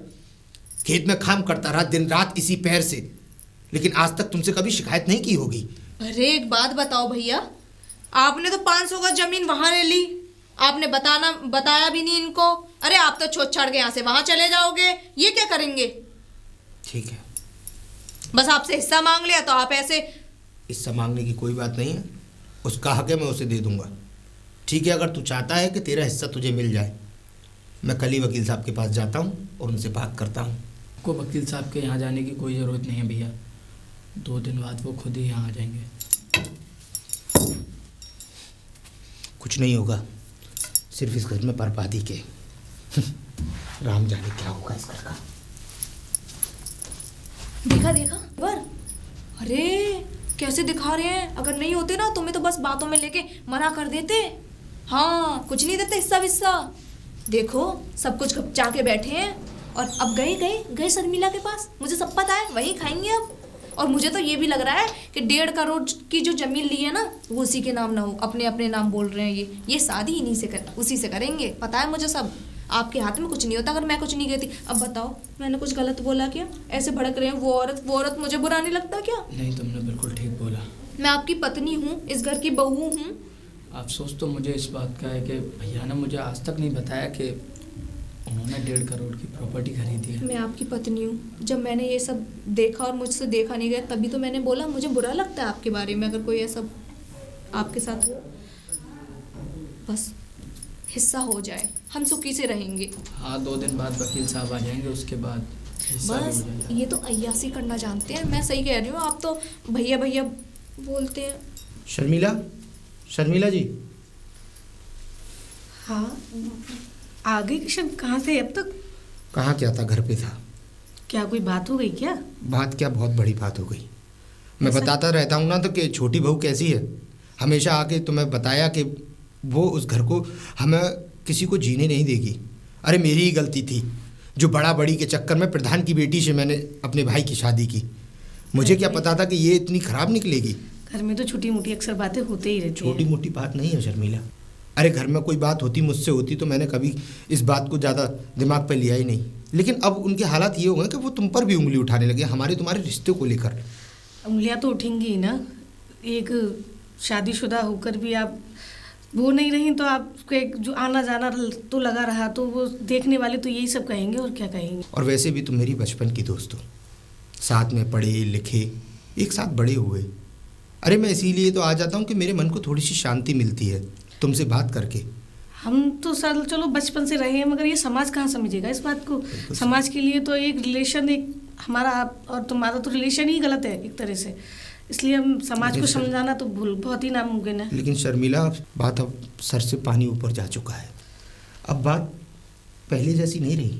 खेत में काम करता रहा दिन रात इसी पैर से, लेकिन आज तक तुमसे कभी शिकायत नहीं की होगी। अरे एक बात बताओ भैया, आपने तो 500 गज जमीन वहां ले ली, आपने बताया भी नहीं इनको। अरे आप तो छोड़ छाड़ के यहाँ से वहां चले जाओगे, ये क्या करेंगे? ठीक है, बस आपसे हिस्सा मांग लिया तो आप ऐसे। हिस्सा मांगने की कोई बात नहीं है, उसका हक है, मैं उसे दे दूंगा। ठीक है, अगर तू चाहता है कि तेरा हिस्सा तुझे मिल जाए, मैं कल ही वकील साहब के पास जाता हूँ और उनसे बात करता हूँ। आपको वकील साहब के यहाँ जाने की कोई ज़रूरत नहीं है भैया, 2 दिन बाद वो खुद ही यहाँ आ जाएंगे। कुछ नहीं होगा, सिर्फ इस घर में बर्बादी के। राम जाने क्या होगा इस घर का। देखा वर, अरे कैसे दिखा रहे हैं। अगर नहीं होते ना तुम्हें तो बस बातों में लेके मना कर देते। हाँ, कुछ नहीं देते हिस्सा। देखो सब कुछ घपचा के बैठे हैं, और अब गए शर्मिला के पास। मुझे सब पता है, वहीं खाएंगे अब। और मुझे तो ये भी लग रहा है कि 1.5 करोड़ की जो जमीन ली है ना, वो उसी के नाम ना हो। अपने नाम बोल रहे हैं ये शादी इन्हीं से उसी से करेंगे। पता है मुझे सब। आपके हाथ में कुछ नहीं होता अगर मैं कुछ नहीं कहती। अब बताओ, मैंने कुछ गलत बोला क्या? ऐसे भड़क रहे हैं। वो औरत मुझे बुरा नहीं लगता क्या? नहीं, तुमने बिल्कुल ठीक बोला। मैं आपकी पत्नी हूँ, इस घर की बहू हूँ। अफसोस तो मुझे इस बात का है कि भैया ने मुझे आज तक नहीं बताया कि उन्होंने 1.5 करोड़ की प्रॉपर्टी खरीदी है। मैं आपकी पत्नी हूँ। जब मैंने ये सब देखा और मुझसे देखा नहीं गया, तभी तो मैंने बोला मुझे बुरा लगता है आपके बारे में अगर कोई ऐसा आपके साथ हो। बस हिस्सा हो जाए, हम सुखी से रहेंगे। हाँ, 2 दिन बाद वकील साहब आ जाएंगे, उसके बाद हिस्सा भी बस हो जाएगा। ये तो अय्यासी करना जानते हैं। मैं सही कह रही हूँ, आप तो भैया बोलते हैं। शर्मिला जी। हाँ, आ गई किशन। कहाँ थे अब तक? कहाँ क्या था, घर पे था। क्या कोई बात हो गई क्या? बात क्या, बहुत बड़ी बात हो गई। मैं ऐसा? बताता रहता हूँ ना तो कि छोटी बहू कैसी है। हमेशा आके तुम्हें बताया कि वो उस घर को हमें किसी को जीने नहीं देगी। अरे मेरी ही गलती थी, जो बड़ा बड़ी के चक्कर में प्रधान की बेटी से मैंने अपने भाई की शादी की। मुझे क्या पता था कि ये इतनी खराब निकलेगी। घर में तो छोटी मोटी अक्सर बातें होते ही रहती हैं। छोटी मोटी बात नहीं है शर्मिला। अरे घर में कोई बात होती मुझसे होती तो मैंने कभी इस बात को ज़्यादा दिमाग पे लिया ही नहीं, लेकिन अब उनके हालात ये हो गए कि वो तुम पर भी उंगली उठाने लगे हमारे तुम्हारे रिश्ते को लेकर। उंगलियां तो उठेंगी ही ना। एक शादीशुदा होकर भी आप वो नहीं रही तो आपको एक जो आना जाना तो लगा रहा, तो वो देखने वाले तो यही सब कहेंगे और क्या कहेंगे। और वैसे भी तुम मेरी बचपन की दोस्त हो, साथ में पढ़े लिखे, एक साथ बड़े हुए। अरे मैं इसीलिए तो आ जाता हूँ कि मेरे मन को थोड़ी सी शांति मिलती है तुमसे बात करके। हम तो सर चलो बचपन से रहे हैं, मगर ये समाज कहाँ समझेगा इस बात को। समाज के लिए तो एक रिलेशन, एक हमारा और तुम्हारा तो रिलेशन ही गलत है एक तरह से। इसलिए हम समाज को समझाना तो बहुत ही नामुमकिन है। लेकिन शर्मिला, बात अब सर से पानी ऊपर जा चुका है। अब बात पहले जैसी नहीं रही।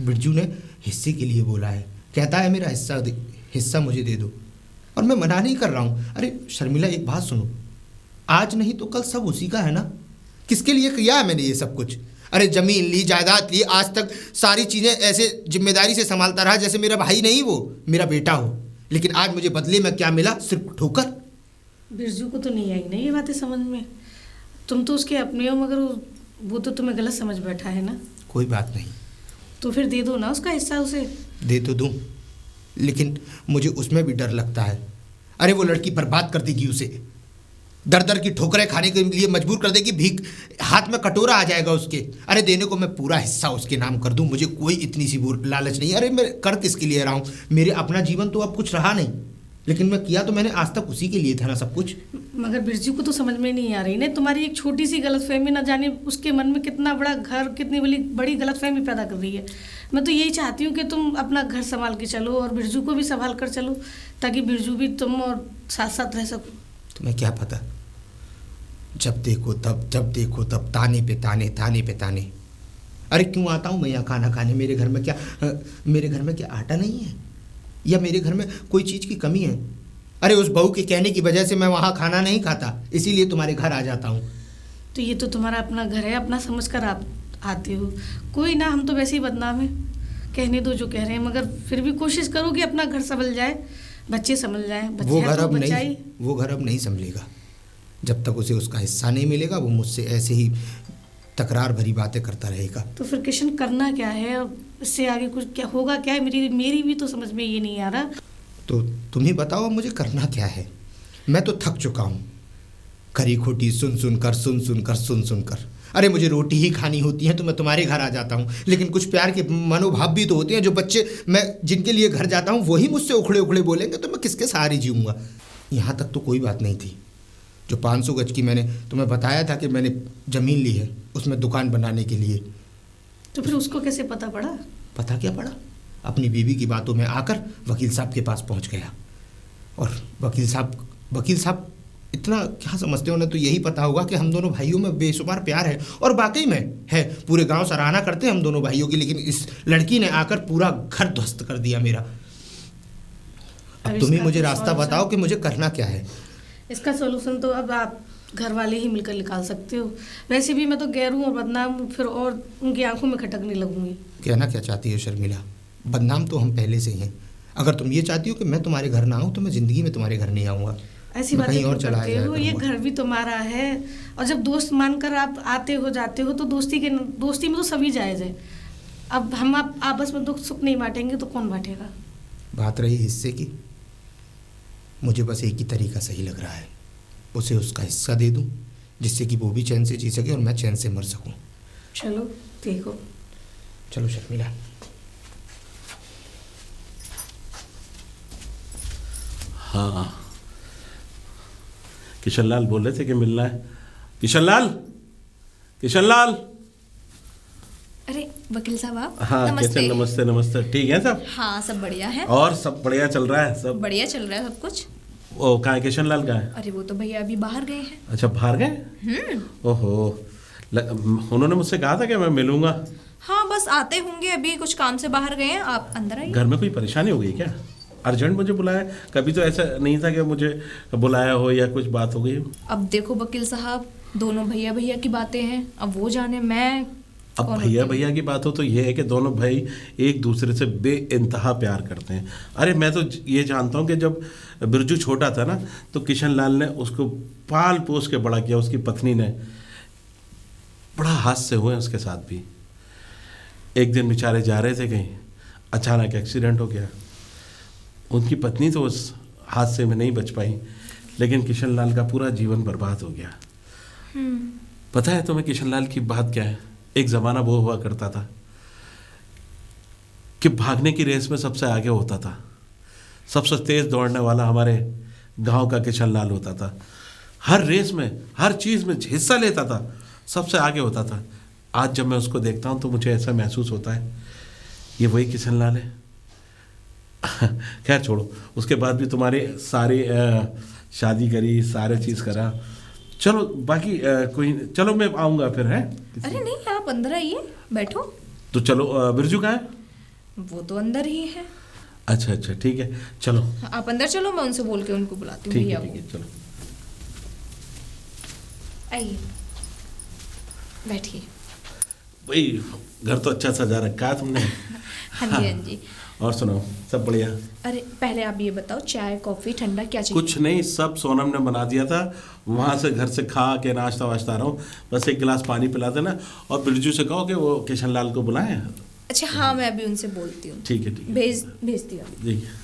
बिरजू ने हिस्से के लिए बोला है, कहता है मेरा हिस्सा मुझे दे दो, और मैं मना नहीं कर रहा हूँ। अरे शर्मिला, एक बात सुनो, आज नहीं तो कल सब उसी का है ना। किसके लिए किया है मैंने ये सब कुछ? अरे जमीन ली, जायदाद ली, आज तक सारी चीज़ें ऐसे जिम्मेदारी से संभालता रहा जैसे मेरा भाई नहीं वो मेरा बेटा हो। लेकिन आज मुझे बदले में क्या मिला? सिर्फ ठोकर। बिरजू को तो नहीं आई ना ये बातें समझ में। तुम तो उसके अपने हो, मगर वो तो तुम्हें गलत समझ बैठा है ना। कोई बात नहीं, तो फिर दे दो ना उसका हिस्सा उसे। दे तो दूं, लेकिन मुझे उसमें भी डर लगता है। अरे वो लड़की बर्बाद कर देगी उसे, दर दर की ठोकरें खाने के लिए मजबूर कर देगी, भीख हाथ में कटोरा आ जाएगा उसके। अरे देने को मैं पूरा हिस्सा उसके नाम कर दूं, मुझे कोई इतनी सी लालच नहीं। अरे मैं कर किसके लिए रहा हूँ? मेरे अपना जीवन तो अब कुछ रहा नहीं, लेकिन मैं किया तो मैंने आज तक उसी के लिए था ना सब कुछ। मगर बिरजू को तो समझ में नहीं आ रही ना, तुम्हारी एक छोटी सी गलतफहमी ना जाने उसके मन में कितना बड़ा घर, कितनी बड़ी गलतफहमी पैदा कर रही है। मैं तो यही चाहती हूँ कि तुम अपना घर संभाल के चलो और बिरजू को भी संभाल कर चलो, ताकि बिरजू भी तुम और साथ साथ रह सको। तुम्हें क्या पता, जब देखो तब ताने पे ताने, ताने पे ताने। अरे क्यों आता हूँ मैं यहाँ खाना खाने? मेरे घर में क्या आटा नहीं है, या मेरे घर में कोई चीज़ की कमी है? अरे उस बहू के कहने की वजह से मैं वहाँ खाना नहीं खाता, इसीलिए तुम्हारे घर आ जाता हूँ। तो ये तो तुम्हारा अपना घर है, अपना समझ कर आप आते हो। कोई ना, हम तो वैसे ही बदनाम है, कहने दो जो कह रहे हैं, मगर फिर भी कोशिश करो कि अपना घर संभल जाए, बच्चे संभल जाए। वो घर अब नहीं संभलेगा। जब तक उसे उसका हिस्सा नहीं मिलेगा वो मुझसे ऐसे ही तकरार भरी बातें करता रहेगा। तो फिर किशन करना क्या है? इससे आगे कुछ क्या होगा? क्या है? मेरी भी तो समझ में ये नहीं आ रहा। तो तुम ही बताओ मुझे करना क्या है? मैं तो थक चुका हूँ, खरी खोटी सुन सुन कर। अरे मुझे रोटी ही खानी होती है तो मैं तुम्हारे घर आ जाता हूँ, लेकिन कुछ प्यार के मनोभाव भी तो होते हैं। जो बच्चे मैं जिनके लिए घर जाता हूँ वही मुझसे उखड़े बोलेंगे तो मैं किसके सहारे जीऊँगा? यहाँ तक तो कोई बात नहीं थी। जो 500 गज की मैंने तुम्हें बताया था कि मैंने ज़मीन ली है उसमें दुकान बनाने के लिए, तो फिर उसको कैसे पता पड़ा? पता क्या पड़ा? अपनी बीवी की बातों में आकर वकील साहब के पास पहुंच गया। और वकील साहब इतना क्या समझते हो ना, तो यही पता होगा कि हम दोनों भाइयों में बेशुमार प्यार है, और वाकई में है। पूरे गांव सराहना करते हैं हम दोनों भाइयों की, लेकिन इस लड़की ने आकर पूरा घर ध्वस्त कर दिया मेरा। अब तुम ही मुझे रास्ता बताओ कि मुझे करना क्या है। इसका सोल्यूशन तो अब आप घर वाले ही मिलकर निकाल सकते हो। वैसे भी मैं तो गैर हूँ और बदनाम हूँ, फिर और उनकी आंखों में खटकने लगूंगी। कहना क्या चाहती हो शर्मिला? बदनाम तो हम पहले से ही हैं। अगर तुम ये चाहती हो कि मैं तुम्हारे घर ना आऊँ तो मैं ज़िंदगी में तुम्हारे घर नहीं आऊँगा। ऐसी बातें क्यों करते हो? ये घर भी तुम्हारा है, और जब दोस्त मानकर आप आते हो जाते हो तो दोस्ती में तो सभी जायज़ है। अब हम आप आपस में दुख सुख नहीं बांटेंगे तो कौन बांटेगा? बात रही हिस्से की, मुझे बस एक ही तरीका सही लग रहा है, उसे उसका हिस्सा दे दूं जिससे कि वो भी चैन से जी सके और मैं चैन से मर सकूं। चलो देखो। चलो शर्मिला। हाँ, किशनलाल बोल रहे थे कि मिलना है। किशनलाल। अरे वकील साहब आप? हाँ, नमस्ते। नमस्ते। ठीक है सब? हाँ सब बढ़िया है। और सब बढ़िया चल रहा है? सब बढ़िया चल रहा है सब कुछ। ओ, कहाँ है किशनलाल? कहाँ है? अरे वो तो भैया अभी बाहर गए हैं। अच्छा, बाहर गए? ओहो, उन्होंने मुझसे कहा था कि मैं मिलूंगा। हाँ बस आते होंगे, अभी कुछ काम से बाहर गए हैं। आप अंदर आइए। घर में कोई परेशानी हो गई क्या? अर्जेंट मुझे बुलाया? कभी तो ऐसा नहीं था कि मुझे बुलाया हो या कुछ बात हो गई हो। अब देखो वकील साहब, दोनों भैया की बातें हैं, अब वो जाने मैं। अब भैया की बात हो तो ये है कि दोनों भाई एक दूसरे से बेइंतहा प्यार करते हैं। अरे मैं तो ये जानता हूँ कि जब बिरजू छोटा था ना तो किशनलाल ने उसको पाल पोस के बड़ा किया, उसकी पत्नी ने। बड़ा हादसे हुए उसके साथ भी। एक दिन बेचारे जा रहे थे कहीं, अचानक एक्सीडेंट हो गया। उनकी पत्नी तो उस हादसे में नहीं बच पाई, लेकिन किशनलाल का पूरा जीवन बर्बाद हो गया। पता है तुम्हें किशनलाल की बात क्या है? एक ज़माना वो हुआ करता था कि भागने की रेस में सबसे आगे होता था, सबसे तेज़ दौड़ने वाला हमारे गांव का किशनलाल होता था। हर रेस में, हर चीज़ में हिस्सा लेता था, सबसे आगे होता था। आज जब मैं उसको देखता हूँ तो मुझे ऐसा महसूस होता है ये वही किशनलाल है। खैर छोड़ो, उसके बाद भी तुम्हारी सारी शादी करी, सारे चीज़ करा। चलो बाकी कोई, चलो मैं आऊँगा फिर, है? अरे नहीं, आप अंदर आइए, बैठो। तो चलो, बिरजू कहाँ है? वो तो अंदर ही है। अच्छा, ठीक है, चलो आप अंदर चलो, मैं उनसे बोल के उनको बुलाती हूँ। भैया ठीक है, चलो आइए, बैठिए। भाई घर तो अच्छा सजा रखा है तुमने। हाँ जी। और सुनाओ, सब बढ़िया? अरे पहले आप ये बताओ, चाय कॉफी ठंडा क्या चाहिए? कुछ नहीं, सब सोनम ने बना दिया था, वहाँ से घर से खा के नाश्ता वाश्ता आ रहा हूँ, बस एक गिलास पानी पिला देना। और बिरजू से कहो कि वो किशन लाल को बुलाएं। अच्छा हाँ, मैं अभी उनसे बोलती हूँ। ठीक है, ठीक है, भेजती हूँ। ठीक है।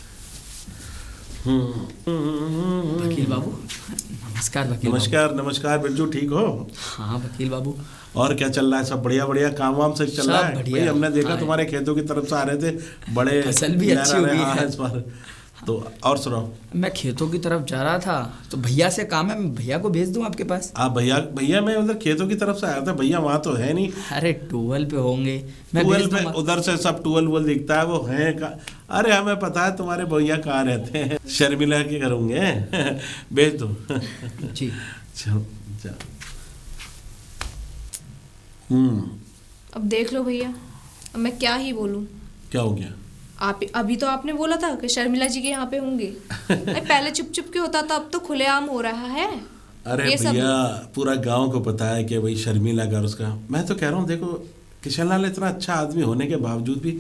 वकील बाबू नमस्कार। वकील नमस्कार नमस्कार। बिरजू ठीक हो? हाँ वकील बाबू। और क्या चल रहा है? सब बढ़िया बढ़िया, काम वाम से चल रहा है? बढ़िया। भाई हमने देखा हाँ। तुम्हारे खेतों की तरफ से आ रहे थे, बड़े फसल भी अच्छी लहरा रहे हुई है इस बार तो। और सुनाओ। मैं खेतों की तरफ जा रहा था तो भैया से काम है, मैं भैया को भेज दूं आपके पास? आप भैया मैं उधर खेतों की तरफ से आया था, भैया वहाँ तो है नहीं। अरे टूवल पे होंगे, मैं टूवेल भेज पे दूंगा। उधर से सब टूवेल दिखता है, वो है का? अरे हमें पता है तुम्हारे भैया कहाँ रहते हैं, शर्मिला के घर होंगे। भेज दो। जी चलो चलो। अब देख लो भैया, अब मैं क्या ही बोलूँ। क्या हो गया? आप अभी तो आपने बोला था कि शर्मिला जी के यहाँ पे होंगे। अरे पहले चुप चुप के होता था, अब तो खुलेआम हो रहा है। अरे ये सब- भैया पूरा गांव को पता है कि भाई शर्मिला का और उसका। मैं तो कह रहा हूँ, देखो किशन लाल इतना अच्छा आदमी होने के बावजूद भी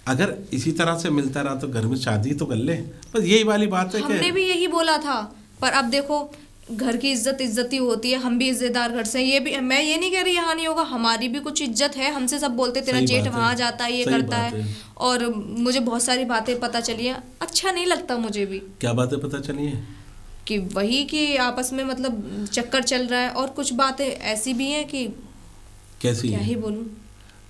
अगर इसी तरह से मिलता रहा तो घर में शादी तो कर ले। बस यही वाली बात है हमने कि भी यही बोला था, पर अब देखो घर की इज्जत इज्जत ही होती है। हम भी इज्जतदार घर से हैं। ये भी, मैं ये नहीं कह रही यहाँ नहीं होगा, हमारी भी कुछ इज्जत है। हमसे सब बोलते तेरा सही जेठ बात है। वहाँ जाता है, ये सही करता बात है। है। और मुझे बहुत सारी बातें पता चली हैं, अच्छा नहीं लगता मुझे भी। क्या बातें पता चली है? कि वही कि आपस में मतलब चक्कर चल रहा है, और कुछ बातें ऐसी भी हैं कि कैसी क्या है? ही बोलूं।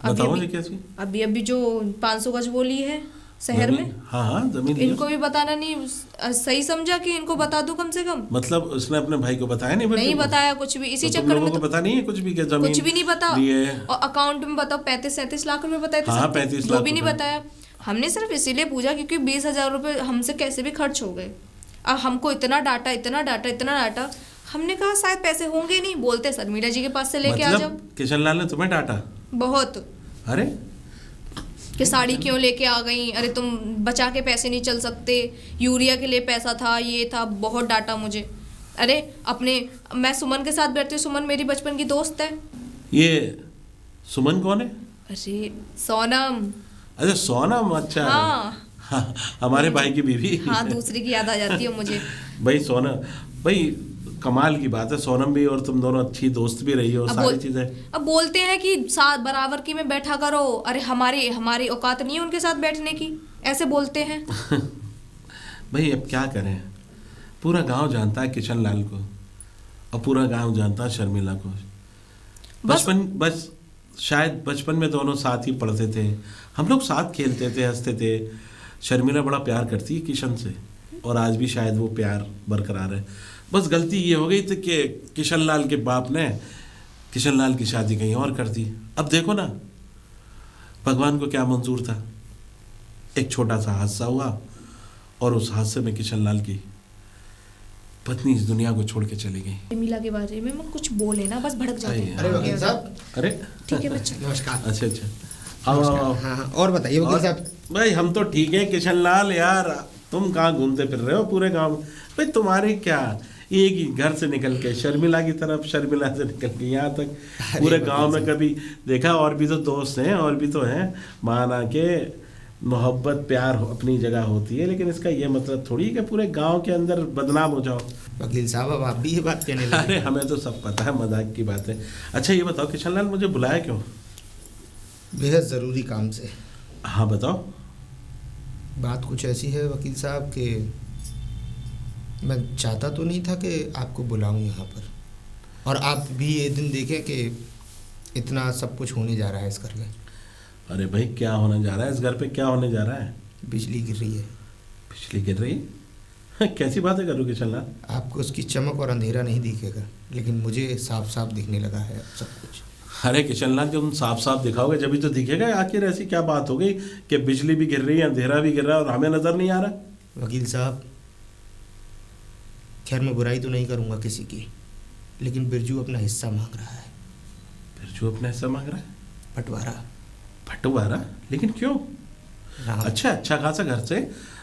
बताओ अभी जी कैसी? अभी अभी जो 500 गज बोली है शहर जमीन? में, हाँ हाँ जमीन लिया। इनको भी बताना नहीं सही समझा कि इनको बता दूं कम से कम? मतलब उसने अपने भाई को बताया नहीं? नहीं बिरजू को? बताया कुछ भी, इसी तो तुम चक्कर लोगों में को तो पता नहीं है कुछ भी कि जमीन कुछ भी नहीं पता। लिए? और अकाउंट में बताओ 35-37 लाख रुपए बताए थे हाँ, सबके, 35 वो लाख भी नहीं रुपए। बताया। हमने सिर्फ इसीलिए पूछा क्योंकि 20,000 रुपए हमसे कैसे भी खर्च हो गए। अब हमको इतना डाटा इतना डाटा इतना डाटा, हमने कहा शायद पैसे होंगे नहीं, बोलते शर्मिला जी के पास से लेके आ जाओ। मतलब किशन लाल ने तुम्हें डांटा? बहुत, अरे कि साड़ी क्यों लेके आ गई, अरे तुम बचा के पैसे नहीं चल सकते, यूरिया के लिए पैसा था, ये था, बहुत डांटा मुझे। अरे अपने, मैं सुमन के साथ बैठती हूँ, सुमन मेरी बचपन की दोस्त है। ये सुमन कौन है? अरे सोनम। अच्छा सोनम, अच्छा। हाँ। हाँ, हमारे भाई की बीवी। हाँ, दूसरी की याद आ जाती है मुझे। भाई सोनम, भाई कमाल की बात है, सोनम भी और तुम दोनों अच्छी दोस्त भी रही हो, सारी चीजें। अब बोलते हैं कि साथ बराबर की में बैठा करो, अरे हमारी हमारी औकात नहीं है उनके साथ बैठने की, ऐसे बोलते हैं। भाई अब क्या करें, पूरा गांव जानता है किशन लाल को और पूरा गांव जानता है शर्मिला को। बस शायद बचपन में दोनों साथ ही पढ़ते थे, हम लोग साथ खेलते थे, हंसते थे। शर्मिला बड़ा प्यार करती है किशन से और आज भी शायद वो प्यार बरकरार है। बस गलती ये हो गई थी कि किशन लाल के बाप ने किशन लाल की शादी कहीं और कर दी। अब देखो ना, भगवान को क्या मंजूर था, एक छोटा सा हादसा हुआ और उस हादसे में किशन लाल की पत्नी इस दुनिया को छोड़ के चली गई। मीला के बारे में मैं कुछ बोले ना बस भड़क जाते हैं। अरे वकील साहब। अरे ठीक है बच्चा। नमस्कार। अच्छा अच्छा, आओ आओ आओ। हाँ हाँ, और बताइए वकील साहब। भाई हम तो ठीक है किशन लाल, यार तुम कहाँ घूमते फिर रहे हो पूरे गांव में? भाई तुम्हारे क्या, एक ही घर से निकल के शर्मिला की तरफ, शर्मिला से निकल के यहाँ तक, पूरे गांव में कभी देखा? और भी तो दोस्त हैं, और भी तो हैं, माना के मोहब्बत प्यार अपनी जगह होती है, लेकिन इसका ये मतलब थोड़ी कि पूरे गांव के अंदर बदनाम हो जाओ। वकील साहब अब आप भी ये बात कहने लगे। अरे हमें तो सब पता है, मजाक की बात है। अच्छा ये बताओ किशन लाल, मुझे बुलाया क्यों? बेहद ज़रूरी काम से। हाँ बताओ। बात कुछ ऐसी है वकील साहब कि मैं चाहता तो नहीं था कि आपको बुलाऊं यहाँ पर, और आप भी ये दिन देखें कि इतना सब कुछ होने जा रहा है इस घर में। अरे भाई क्या होने जा रहा है इस घर पे? क्या होने जा रहा है? बिजली गिर रही है। बिजली गिर रही है? कैसी बातें करूँ किशन लाल? आपको उसकी चमक और अंधेरा नहीं दिखेगा, लेकिन मुझे साफ साफ दिखने लगा है अब सब कुछ। अरे किशन लाल, जब तुम साफ साफ दिखाओगे जब भी तो दिखेगा। आखिर ऐसी क्या बात हो गई कि बिजली भी गिर रही है, अंधेरा भी गिर रहा है और हमें नजर नहीं आ रहा? वकील साहब, खैर मैं बुराई तो नहीं करूँगा किसी की, लेकिन बिरजू अपना हिस्सा मांग रहा है। बिरजू अपना हिस्सा मांग रहा है? बंटवारा। बंटवारा? लेकिन क्यों? अच्छा खासा घर से,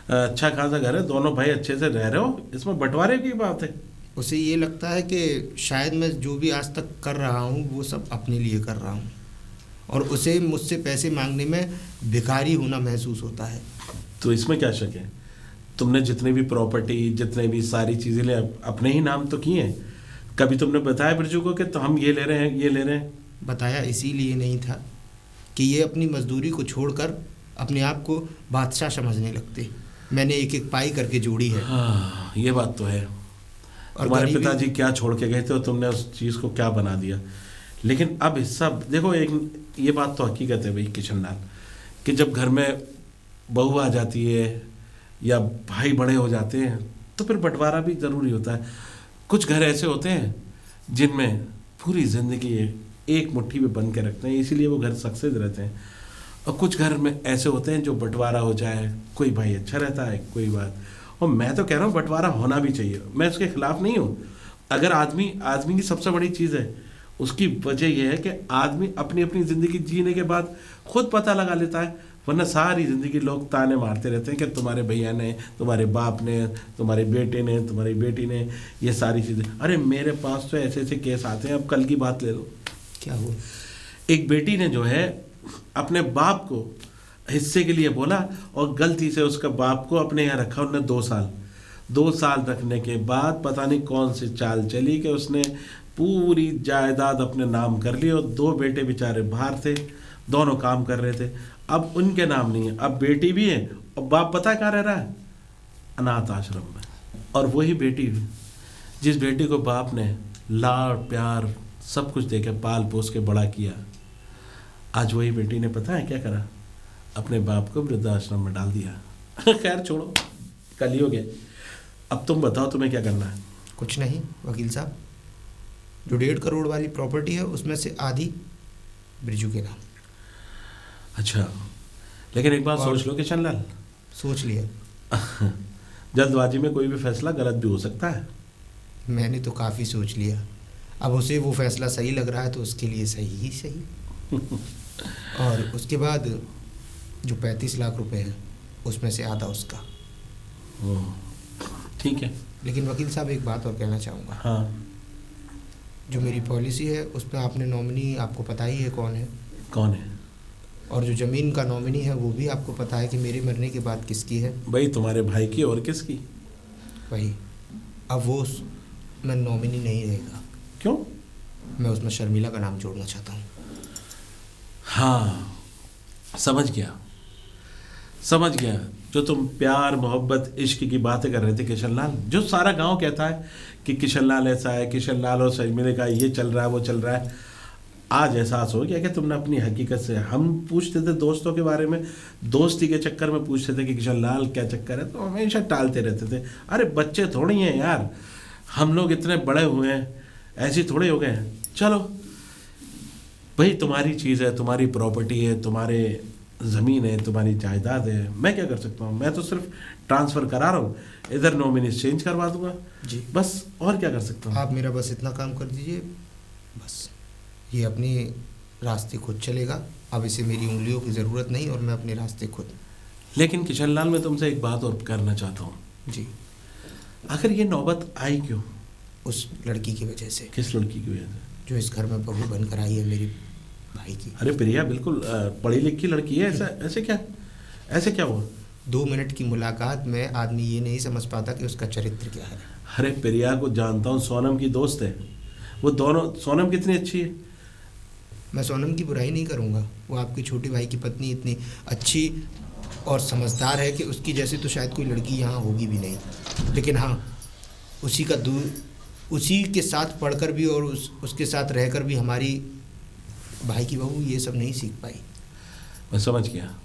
अच्छा खासा घर है, दोनों भाई अच्छे से रह रहे हो, इसमें बंटवारे की बात है? उसे ये लगता है कि शायद मैं जो भी आज तक कर रहा हूँ वो सब अपने लिए कर रहा हूँ, और उसे मुझसे पैसे मांगने में भिखारी होना महसूस होता है। तो इसमें क्या शक है? तुमने जितने भी प्रॉपर्टी, जितने भी सारी चीज़ें ले अपने ही नाम तो किए हैं। कभी तुमने बताया बिरजू को कि तो हम ये ले रहे हैं, ये ले रहे हैं? बताया इसीलिए नहीं था कि ये अपनी मजदूरी को छोड़कर अपने आप को बादशाह समझने लगते। मैंने एक एक पाई करके जोड़ी है। हाँ, ये बात तो है। और तुम्हारे गरीबी- पिताजी क्या छोड़ के गए थे और तुमने उस चीज़ को क्या बना दिया। लेकिन अब हिस्सा देखो, एक ये बात तो हकीकत है भाई किशन लाल, कि जब घर में बहू आ जाती है या भाई बड़े हो जाते हैं तो फिर बंटवारा भी ज़रूरी होता है। कुछ घर ऐसे होते हैं जिनमें पूरी ज़िंदगी एक मुट्ठी में बंद के रखते हैं, इसीलिए वो घर सक्सेस रहते हैं। और कुछ घर में ऐसे होते हैं जो बंटवारा हो जाए, कोई भाई अच्छा रहता है, कोई बात। और मैं तो कह रहा हूँ बंटवारा होना भी चाहिए, मैं उसके खिलाफ नहीं हूँ। अगर आदमी की सबसे बड़ी चीज़ है, उसकी वजह यह है कि आदमी अपनी अपनी ज़िंदगी जीने के बाद खुद पता लगा लेता है, वरना सारी ज़िंदगी लोग ताने मारते रहते हैं कि तुम्हारे भैया ने, तुम्हारे बाप ने, तुम्हारे बेटे ने, तुम्हारी बेटी ने, ये सारी चीज़ें। अरे मेरे पास तो ऐसे ऐसे केस आते हैं। अब कल की बात ले लो, क्या हुआ? एक बेटी ने जो है अपने बाप को हिस्से के लिए बोला और गलती से उसका बाप को अपने यहाँ रखा उन्होंने 2 साल रखने के बाद पता नहीं कौन सी चाल चली कि उसने पूरी जायदाद अपने नाम कर ली। और 2 बेटे बेचारे बाहर थे, दोनों काम कर रहे थे। अब उनके नाम नहीं है, अब बेटी भी है और बाप पता कहाँ रह रहा है? अनाथ आश्रम में। और वही बेटी, जिस बेटी को बाप ने लाड प्यार सब कुछ देके पाल पोस के बड़ा किया, आज वही बेटी ने पता है क्या करा? अपने बाप को वृद्धाश्रम में डाल दिया। खैर छोड़ो, कल ही हो गया। अब तुम बताओ तुम्हें क्या करना है? कुछ नहीं वकील साहब, जो 1.5 करोड़ वाली प्रॉपर्टी है उसमें से आधी बिरजू के नाम। अच्छा, लेकिन एक बात और- सोच लो किशन लाल, सोच लिया। जल्दबाजी में कोई भी फैसला गलत भी हो सकता है। मैंने तो काफ़ी सोच लिया, अब उसे वो फैसला सही लग रहा है तो उसके लिए सही ही सही। और उसके बाद जो 35 लाख रुपए हैं उसमें से आधा उसका। ठीक है। लेकिन वकील साहब एक बात और कहना चाहूँगा, हाँ, जो मेरी पॉलिसी है उसमें आपने नॉमिनी आपको पता ही है कौन है, कौन है? और जो ज़मीन का नॉमिनी है वो भी आपको पता है कि मेरे मरने के बाद किसकी है। भाई तुम्हारे भाई की और किसकी? वही, अब वो मैं नॉमिनी नहीं रहेगा, क्यों? मैं उसमें शर्मिला का नाम जोड़ना चाहता हूँ। हाँ, समझ गया। जो तुम प्यार मोहब्बत इश्क की बातें कर रहे थे किशन लाल, जो सारा गांव कहता है कि किशन लाल ऐसा है, किशन लाल और शर्मिला का ये चल रहा है, वो चल रहा है, आज एहसास हो गया कि तुमने अपनी हकीकत से। हम पूछते थे दोस्तों के बारे में, दोस्ती के चक्कर में पूछते थे कि किशन लाल क्या चक्कर है, तो हमेशा टालते रहते थे। अरे बच्चे थोड़ी हैं यार, हम लोग इतने बड़े हुए हैं, ऐसी थोड़े हो गए हैं। चलो भाई, तुम्हारी चीज़ है, तुम्हारी प्रॉपर्टी है, तुम्हारे ज़मीन है, तुम्हारी जायदाद है, मैं क्या कर सकता हूँ? मैं तो सिर्फ ट्रांसफ़र करा रहा हूँ, इधर नॉमिनी चेंज करवा दूंगा जी, बस, और क्या कर सकता हूँ? आप मेरा बस इतना काम कर दीजिए, बस ये अपने रास्ते खुद चलेगा। अब इसे मेरी उंगलियों की ज़रूरत नहीं और मैं अपने रास्ते खुद। लेकिन किशन लाल, मैं तुमसे एक बात और करना चाहता हूँ। जी, आखिर ये नौबत आई क्यों? उस लड़की की वजह से किस लड़की की वजह से? जो इस घर में बहू बनकर आई है, मेरी भाई की। अरे प्रिया बिल्कुल पढ़ी लिखी लड़की है, ऐसे क्या हुआ? 2 मिनट की मुलाकात में आदमी ये नहीं समझ पाता कि उसका चरित्र क्या है। अरे प्रिया को जानता हूँ, सोनम की दोस्त है वो दोनों। सोनम कितनी अच्छी है। मैं सोनम की बुराई नहीं करूँगा, वो आपकी छोटी भाई की पत्नी इतनी अच्छी और समझदार है कि उसकी जैसी तो शायद कोई लड़की यहाँ होगी भी नहीं। लेकिन हाँ, उसी के साथ पढ़कर भी और उसके साथ रहकर भी हमारी भाई की बहू ये सब नहीं सीख पाई। मैं समझ गया।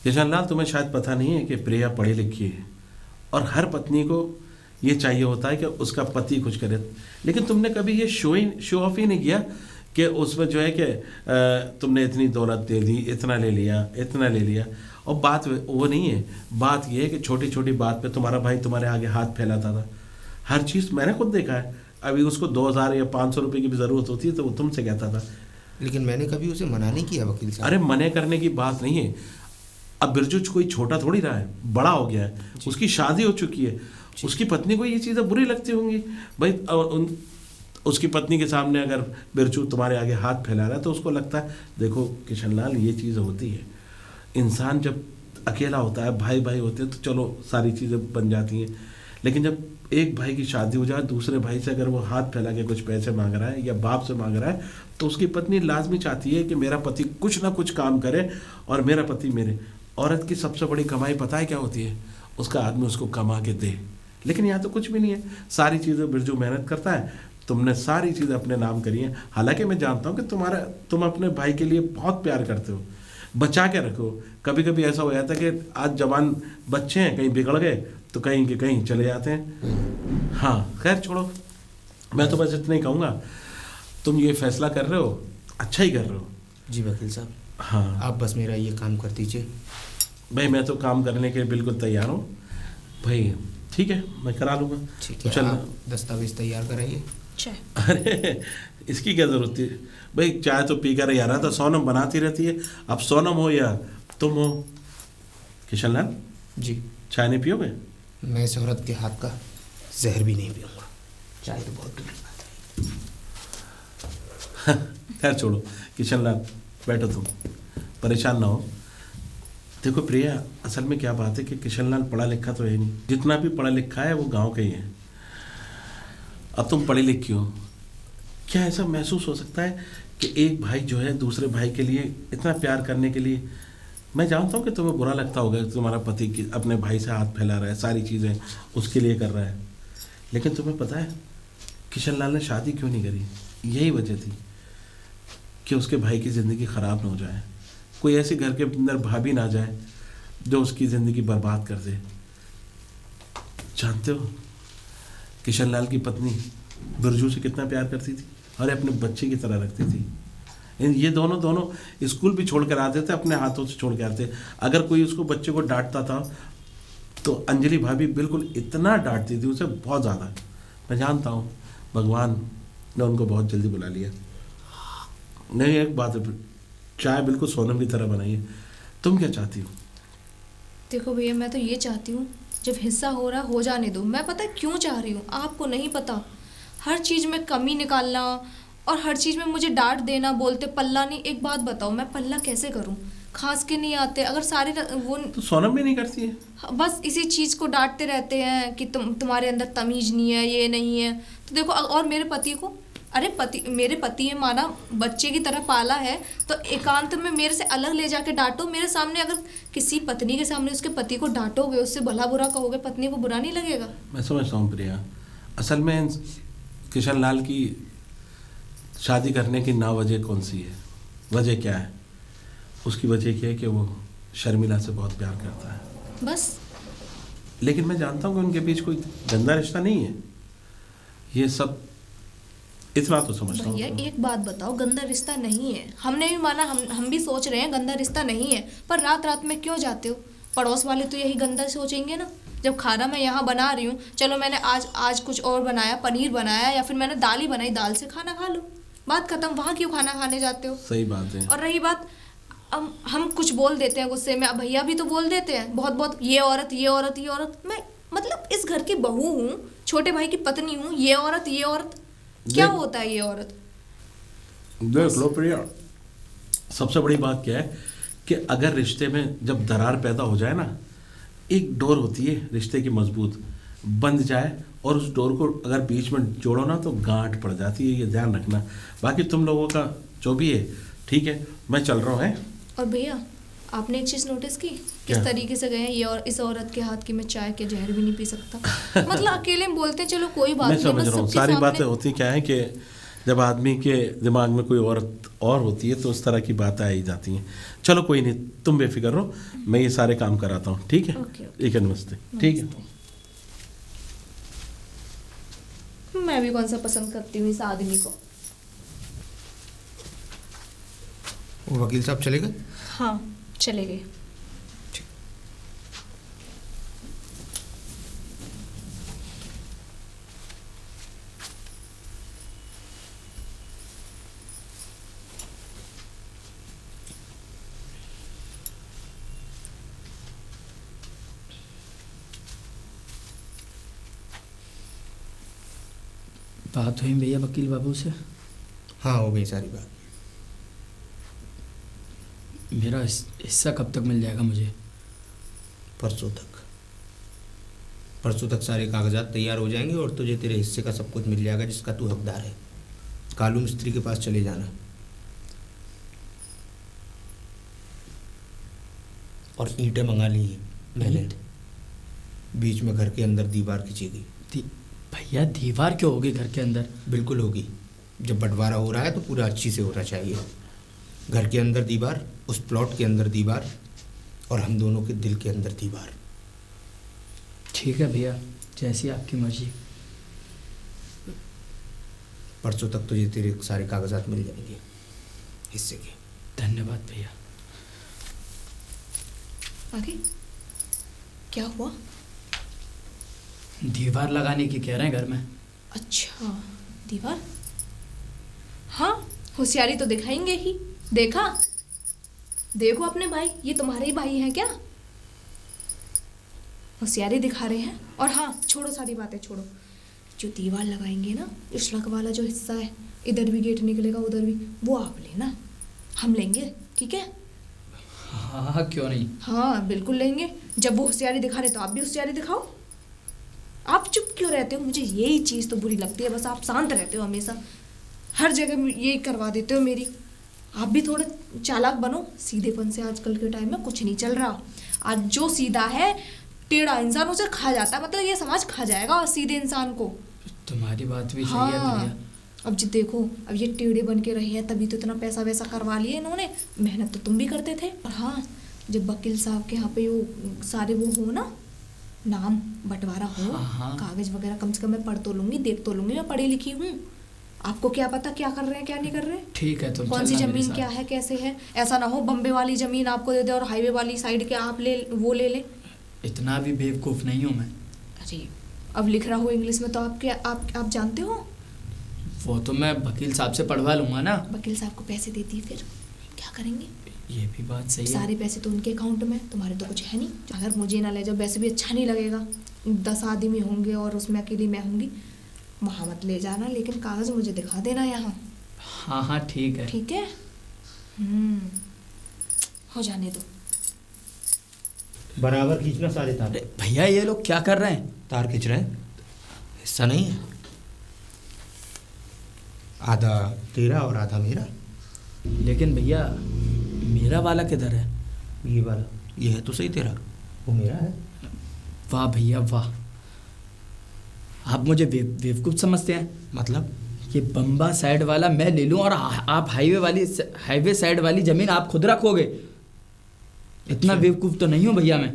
किशन लाल, तुम्हें शायद पता नहीं है कि प्रिया पढ़ी लिखी है और हर पत्नी को ये चाहिए होता है कि उसका पति कुछ करे। लेकिन तुमने कभी ये शो ऑफ ही नहीं किया कि उसमें जो है कि तुमने इतनी दौलत दे दी, इतना ले लिया। और बात वो नहीं है, बात ये है कि छोटी छोटी बात पे तुम्हारा भाई तुम्हारे आगे हाथ फैलाता था। हर चीज़ मैंने खुद देखा है। अभी उसको 2000 या 500 रुपये की भी ज़रूरत होती है तो वो तुमसे कहता था। लेकिन मैंने कभी उसे मना नहीं किया वकील साहब। अरे मने करने की बात नहीं है। अब बिरजू कोई छोटा थोड़ी रहा है, बड़ा हो गया है, उसकी शादी हो चुकी है, उसकी पत्नी को ये चीज़ें बुरी लगती होंगी भाई। उसकी पत्नी के सामने अगर बिरजू तुम्हारे आगे हाथ फैला रहा है तो उसको लगता है देखो किशनलाल ये चीज़ होती है, इंसान जब अकेला होता है, भाई भाई होते हैं तो चलो सारी चीज़ें बन जाती हैं, लेकिन जब एक भाई की शादी हो जाए दूसरे भाई से अगर वो हाथ फैला के कुछ पैसे मांग रहा है या बाप से मांग रहा है तो उसकी पत्नी लाजमी चाहती है कि मेरा पति कुछ ना कुछ काम करे और मेरा पति मेरे। औरत की सबसे बड़ी कमाई पता है क्या होती है? उसका आदमी उसको कमा के दे। लेकिन यहाँ तो कुछ भी नहीं है, सारी चीज़ें बिरजू मेहनत करता है, तुमने सारी चीज़ें अपने नाम करी हैं। हालांकि मैं जानता हूँ कि तुम अपने भाई के लिए बहुत प्यार करते हो, बचा के रखो। कभी कभी ऐसा हो जाता है कि आज जवान बच्चे हैं, कहीं बिगड़ गए तो कहीं के कहीं चले जाते हैं। हाँ खैर छोड़ो, मैं तो बस इतना ही कहूँगा, तुम ये फैसला कर रहे हो अच्छा ही कर रहे हो। जी वकील साहब, हाँ आप बस मेरा ये काम कर दीजिए। भाई मैं तो काम करने के लिए बिल्कुल तैयार हूँ भाई, ठीक है मैं करा लूँगा। ठीक तो है, चल आप दस्तावेज तैयार कराइए। चाय। अरे इसकी क्या ज़रूरत थी भाई, चाय तो पी कर ही आ रहा था, सोनम बनाती रहती है। अब सोनम हो या तुम हो। किशनलाल जी, चाय नहीं पियोगे? मैं इस औरत के हाथ का जहर भी नहीं पीऊँगा, चाय तो बहुत दूर की बात है। खैर छोड़ो किशनलाल, बैठो तुम, परेशान ना हो। देखो प्रिया, असल में क्या बात है कि किशनलाल पढ़ा लिखा तो है नहीं, जितना भी पढ़ा लिखा है वो गांव का ही है। अब तुम पढ़ी लिखी हो, क्या ऐसा महसूस हो सकता है कि एक भाई जो है दूसरे भाई के लिए इतना प्यार करने के लिए, मैं जानता हूँ कि तुम्हें बुरा लगता होगा कि तुम्हारा पति की अपने भाई से हाथ फैला रहा है, सारी चीज़ें उसके लिए कर रहा है, लेकिन तुम्हें पता है किशनलाल ने शादी क्यों नहीं करी? यही वजह थी कि उसके भाई की ज़िंदगी ख़राब ना हो जाए, कोई ऐसे घर के अंदर भाभी ना जाए जो उसकी ज़िंदगी बर्बाद कर दे। जानते हो किशनलाल की पत्नी बिरजू से कितना प्यार करती थी और अपने बच्चे की तरह रखती थी। ये दोनों स्कूल भी छोड़ कर आते थे, अपने हाथों से छोड़ के आते। अगर कोई उसको बच्चे को डांटता था तो अंजलि भाभी बिल्कुल इतना डांटती थी उसे, बहुत ज़्यादा। मैं जानता हूँ भगवान ने उनको बहुत जल्दी बुला लिया। नहीं एक बात है, चाय बिल्कुल सोनम की तरह बनाइए। तुम क्या चाहती हो? देखो भैया, मैं तो ये चाहती हूँ जब हिस्सा हो रहा हो जाने दो। मैं पता है क्यों चाह रही हूँ, आपको नहीं पता। हर चीज़ में कमी निकालना और हर चीज़ में मुझे डांट देना, बोलते पल्ला नहीं। एक बात बताओ, मैं पल्ला कैसे करूँ? खास के नहीं आते। अगर सारे वो तो सोनम भी नहीं करती है? बस इसी चीज़ को डांटते रहते हैं कि तुम्हारे अंदर तमीज़ नहीं है, ये नहीं है। तो देखो, और मेरे पति को, अरे मेरे पति है, माना बच्चे की तरह पाला है, तो एकांत में मेरे से अलग ले जाके डांटो। मेरे सामने अगर किसी पत्नी के सामने उसके पति को डांटोगे, उससे भला बुरा कहोगे, पत्नी को बुरा नहीं लगेगा? मैं समझता हूँ प्रिया, असल में किशनलाल की शादी करने की ना वजह कौन सी है? वजह क्या है? उसकी वजह क्या है कि वो शर्मिला से बहुत प्यार करता है, बस। लेकिन मैं जानता हूँ कि उनके बीच कोई गंदा रिश्ता नहीं है। ये सब इतना तो समझता भैया हूँ। एक बात बताओ, गंदा रिश्ता नहीं है। हमने भी माना, हम भी सोच रहे हैं गंदा रिश्ता नहीं है, पर रात रात में क्यों जाते हो? पड़ोस वाले तो यही गंदा सोचेंगे ना। जब खाना मैं यहाँ बना रही हूँ, चलो मैंने आज कुछ और बनाया, पनीर बनाया या फिर मैंने दाल ही बनाई, दाल से खाना खा लो, बात खत्म। वहाँ क्यों खाना खाने जाते हो? सही बात है। और रही बात, हम कुछ बोल देते हैं गुस्से में, अब भैया भी तो बोल देते हैं बहुत बहुत, ये औरत ये औरत ये औरत। मैं मतलब इस घर की बहू हूँ, छोटे भाई की पत्नी हूँ, ये औरत ये औरत क्या होता है? ये औरत देख लो प्रिया, सबसे बड़ी बात क्या है कि अगर रिश्ते में जब दरार पैदा हो जाए ना, एक डोर होती है रिश्ते की मजबूत, बंद जाए और उस डोर को अगर बीच में जोड़ो ना तो गांठ पड़ जाती है, ये ध्यान रखना। बाकी तुम लोगों का जो भी है ठीक है, मैं चल रहा हूँ। है और भैया, आपने एक चीज़ नोटिस की, किस क्या? तरीके से गए हैं ये, और इस औरत के हाथ की मैं चाय के जहर भी नहीं पी सकता। मतलब अकेले में बोलते हैं, चलो कोई बात मैं नहीं, समझ बस रहा हूँ। सबके सारी सामने- बातें होती क्या है कि जब आदमी के दिमाग में कोई औरत और होती है तो उस तरह की बातें आई जाती हैं। चलो कोई नहीं, तुम बेफिक्र रहो, मैं ये सारे काम कराता हूँ। ठीक है? Okay, okay. ठीक है, नमस्ते। ठीक है। मैं भी कौन सा पसंद करती हूँ इस आदमी को। वो वकील साहब चले गए? हाँ, चले गए। बात हुई भैया वकील बाबू से? हाँ, हो गई सारी बात। मेरा हिस्सा कब तक मिल जाएगा मुझे? परसों तक। परसों तक सारे कागजात तैयार हो जाएंगे और तुझे तेरे हिस्से का सब कुछ मिल जाएगा जिसका तू हकदार है। कालू मिस्त्री के पास चले जाना और ईंटें मंगा ली हैं मैंने। बीच में घर के अंदर दीवार खींचेगी। भैया दीवार क्यों होगी घर के अंदर? बिल्कुल होगी। जब बंटवारा हो रहा है तो पूरा अच्छी से होना चाहिए। घर के अंदर दीवार, उस प्लॉट के अंदर दीवार और हम दोनों के दिल के अंदर दीवार। ठीक है भैया, जैसी आपकी मर्जी। परसों तक तुझे तेरे सारे कागजात मिल जाएंगे हिस्से के। धन्यवाद भैया। आगे क्या हुआ? दीवार लगाने की कह रहे हैं घर में। अच्छा, दीवार। हाँ, होशियारी तो दिखाएंगे ही। देखा? देखो अपने भाई, ये तुम्हारे ही भाई हैं क्या? होशियारी दिखा रहे हैं। और हाँ, छोड़ो सारी बातें छोड़ो। जो दीवार लगाएंगे ना, जो सड़क वाला जो हिस्सा है, इधर भी गेट निकलेगा उधर भी, वो आप लेना, हम लेंगे, ठीक है? हाँ, क्यों नहीं। हाँ बिल्कुल लेंगे। जब वो होशियारी दिखा रहे तो आप भी होशियारी दिखाओ। आप चुप क्यों रहते हो? मुझे यही चीज़ तो बुरी लगती है, बस आप शांत रहते हो हमेशा, हर जगह यही करवा देते हो मेरी। आप भी थोड़े चालाक बनो। सीधेपन से आजकल के टाइम में कुछ नहीं चल रहा। आज जो सीधा है, टेढ़ा इंसान उसे खा जाता है, मतलब ये समाज खा जाएगा और सीधे इंसान को। तुम्हारी बात भी हाँ, सही है भैया। अब जो देखो, अब ये टेढ़े बन के रहे हैं तभी तो इतना पैसा वैसा करवा लिए इन्होंने। मेहनत तो तुम भी करते थे। और हाँ, जब वकील साहब के यहाँ पे वो सारे वो हो ना, नाम बंटवारा हो, हाँ। कागज वगैरह कम से कम मैं पढ़ तो लूंगी, देख तो लूंगी, मैं पढ़ी लिखी हूँ। आपको क्या पता क्या कर रहे हैं क्या नहीं कर रहे? ठीक है, तुम कौन सी चलना मेरे जमीन साथ। क्या है कैसे है? ऐसा ना हो बम्बे वाली जमीन आपको दे दे और हाईवे वाली साइड के आप ले ले। इतना भी बेवकूफ़ नहीं हूँ मैं। अरे अब लिख रहा हो इंग्लिश में तो आप जानते हो। वो तो मैं वकील साहब से पढ़वा लूंगा ना। वकील साहब को पैसे देती फिर क्या करेंगे? ये भी बात सही है। सारे पैसे तो उनके अकाउंट में, तुम्हारे तो कुछ है नहीं। अगर मुझे ना ले जाओ, वैसे भी अच्छा नहीं लगेगा। 10 आदमी होंगे और उसमें अकेली मैं होंगी। वहाँ मत ले जाना, लेकिन कागज मुझे दिखा देना यहाँ। हाँ हाँ ठीक है। ठीक है। हो जाने दो। बराबर खींचना सारे तार। अरे भैया ये लोग क्या कर रहे हैं? तार खींच रहे हैं, हिस्सा नहीं है। आधा तेरा और आधा मेरा। लेकिन भैया मेरा वाला किधर है? ये वाला, ये है तो सही तेरा, वो मेरा है। वाह भैया वाह, आप मुझे बेवकूफ़ समझते हैं। मतलब ये बम्बा साइड वाला मैं ले लूं और आप हाईवे साइड वाली ज़मीन आप खुद रखोगे। इतना बेवकूफ़ तो नहीं हूँ भैया मैं।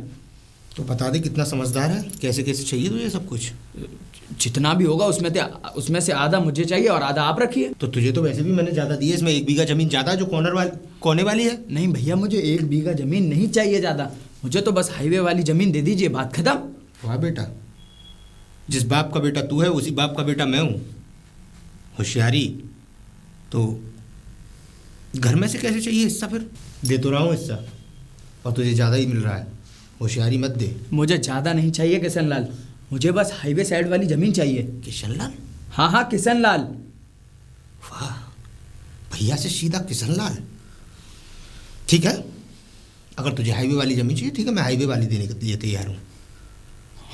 तो बता दे कितना समझदार है, कैसे कैसे चाहिए तुझे सब कुछ। जितना भी होगा उसमें से आधा मुझे चाहिए और आधा आप रखिए। तो तुझे तो वैसे भी मैंने ज़्यादा दी है, इसमें 1 बीघा ज़मीन ज़्यादा जो कोने वाली है। नहीं भैया, मुझे 1 बीघा ज़मीन नहीं चाहिए ज़्यादा, मुझे तो बस हाईवे वाली ज़मीन दे दीजिए, बात खत्म। वाह बेटा, जिस बाप का बेटा तू है उसी बाप का बेटा मैं हूँ। होशियारी तो घर में से कैसे चाहिए हिस्सा? फिर दे तो रहा हूँ हिस्सा और तुझे ज़्यादा ही मिल रहा है। होशियारी मत दे। मुझे ज़्यादा नहीं चाहिए किशन लाल, मुझे बस हाईवे साइड वाली ज़मीन चाहिए। किशन लाल? हाँ हाँ किशन लाल। वाह, भैया से सीधा किशन लाल। ठीक है, अगर तुझे हाईवे वाली ज़मीन चाहिए ठीक है, मैं हाईवे वाली देने के लिए तैयार हूँ।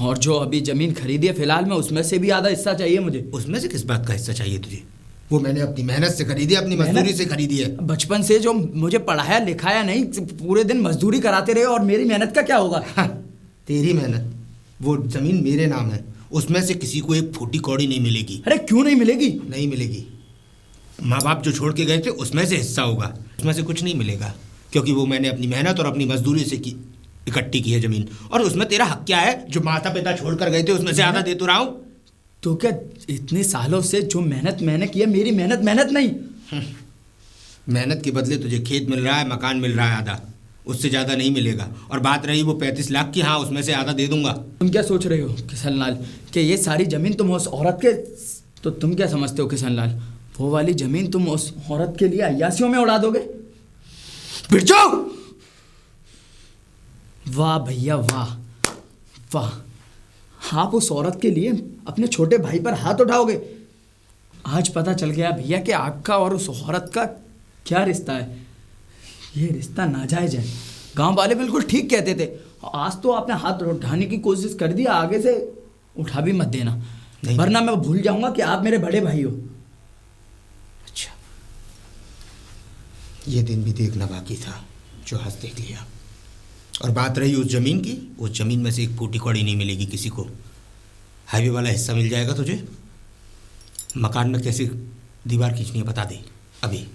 और जो अभी ज़मीन खरीदी है फिलहाल में, उसमें से भी आधा हिस्सा चाहिए मुझे। उसमें से किस बात का हिस्सा चाहिए तुझे? वो मैंने अपनी मेहनत से खरीदी है, अपनी मजदूरी से खरीदी है। बचपन से जो मुझे पढ़ाया लिखाया नहीं, पूरे दिन मजदूरी कराते रहे, और मेरी मेहनत का क्या होगा? हाँ, तेरी मेहनत, वो ज़मीन मेरे नाम है, उसमें से किसी को एक फूटी कौड़ी नहीं मिलेगी। अरे क्यों नहीं मिलेगी? नहीं मिलेगी। माँ बाप जो छोड़ के गए थे उसमें से हिस्सा होगा, उसमें से कुछ नहीं मिलेगा, क्योंकि वो मैंने अपनी मेहनत और अपनी मजदूरी से इकट्ठी की है ज़मीन। और उसमें तेरा हक क्या है? जो माता पिता छोड़ कर गए थे उसमें से आधा दे तो रहा हूँ। तो क्या इतने सालों से जो मेहनत मैंने की है, मेरी मेहनत नहीं? मेहनत के बदले तुझे खेत मिल रहा है, मकान मिल रहा है आधा, उससे ज़्यादा नहीं मिलेगा। और बात रही वो 35 लाख की, हाँ उसमें से आधा दे दूंगा। तुम क्या सोच रहे हो किशन लाल कि ये सारी ज़मीन तुम उस औरत के, तो तुम क्या समझते हो किशन लाल, वो वाली ज़मीन तुम उस औरत के लिए अय्यासियों में उड़ा दोगे? फिर जाओ। वाह भैया वाह वाह, आप उस औरत के लिए अपने छोटे भाई पर हाथ उठाओगे? आज पता चल गया भैया कि आपका और उस औरत का क्या रिश्ता है। ये रिश्ता नाजायज है। गांव वाले बिल्कुल ठीक कहते थे। आज तो आपने हाथ उठाने की कोशिश कर दी, आगे से उठा भी मत देना, वरना मैं भूल जाऊंगा कि आप मेरे बड़े भाई हो। अच्छा, ये दिन भी देखना बाकी था जो आज देख लिया। और बात रही उस जमीन की, उस जमीन में से एक फूटी कौड़ी नहीं मिलेगी किसी को। हाईवे वाला हिस्सा मिल जाएगा तुझे। मकान में कैसे दीवार खींचनी है बता दे अभी।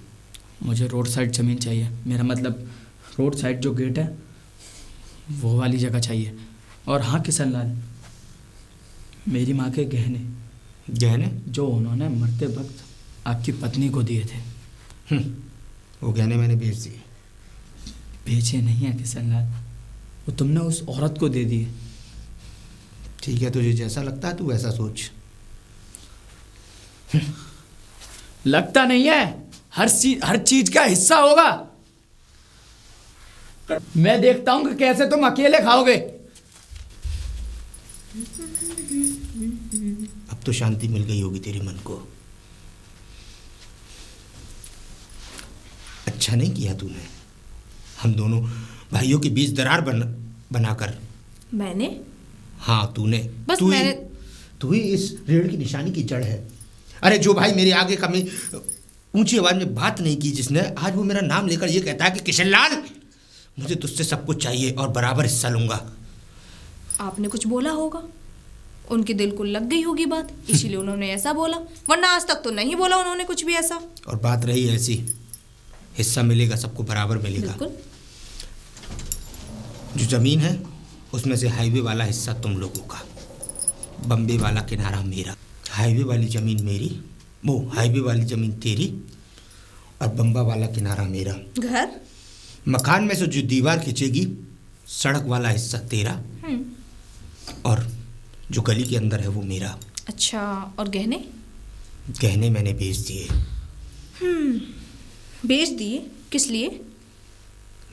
मुझे रोड साइड ज़मीन चाहिए, मेरा मतलब रोड साइड जो गेट है वो वाली जगह चाहिए। और हाँ किशन लाल, मेरी माँ के गहने गहने जो उन्होंने मरते वक्त आपकी पत्नी को दिए थे, वो गहने मैंने बेच दिए। बेचे नहीं है किशन लाल, वो तुमने उस औरत को दे दिए। ठीक है, तुझे जैसा लगता है तू वैसा सोच। लगता नहीं है, हर चीज का हिस्सा होगा। मैं देखता हूं कि कैसे तुम अकेले खाओगे। अब तो शांति मिल गई होगी तेरे मन को। अच्छा नहीं किया तूने, हम दोनों भाइयों के बीच दरार बनाकर। मैंने? हाँ तूने, बस तू ही इस रेड़ की निशानी की जड़ है। अरे जो भाई मेरे आगे कभी ऊंची आवाज में बात नहीं की जिसने, आज वो मेरा नाम लेकर ये कहता है कि किशन लाल मुझे तुझसे सब कुछ चाहिए और बराबर हिस्सा लूंगा। आपने कुछ बोला होगा, उनके दिल को लग गई होगी बात, इसीलिए उन्होंने ऐसा बोला, वरना आज तक तो नहीं बोला उन्होंने कुछ भी ऐसा। और बात रही ऐसी, हिस्सा मिलेगा, सबको बराबर मिलेगा। बिल्कुल। जो जमीन है उसमें से हाईवे वाला हिस्सा तुम लोगों का, बम्बे वाला किनारा मेरा। हाईवे वाली जमीन मेरी, वो हाईवे वाली जमीन तेरी, और बम्बा वाला किनारा मेरा। घर? मकान में से जो दीवार खींचेगी सड़क वाला हिस्सा तेरा, और जो गली के अंदर है वो मेरा। अच्छा, और गहने? गहने मैंने बेच दिए। बेच दिए? किस लिए?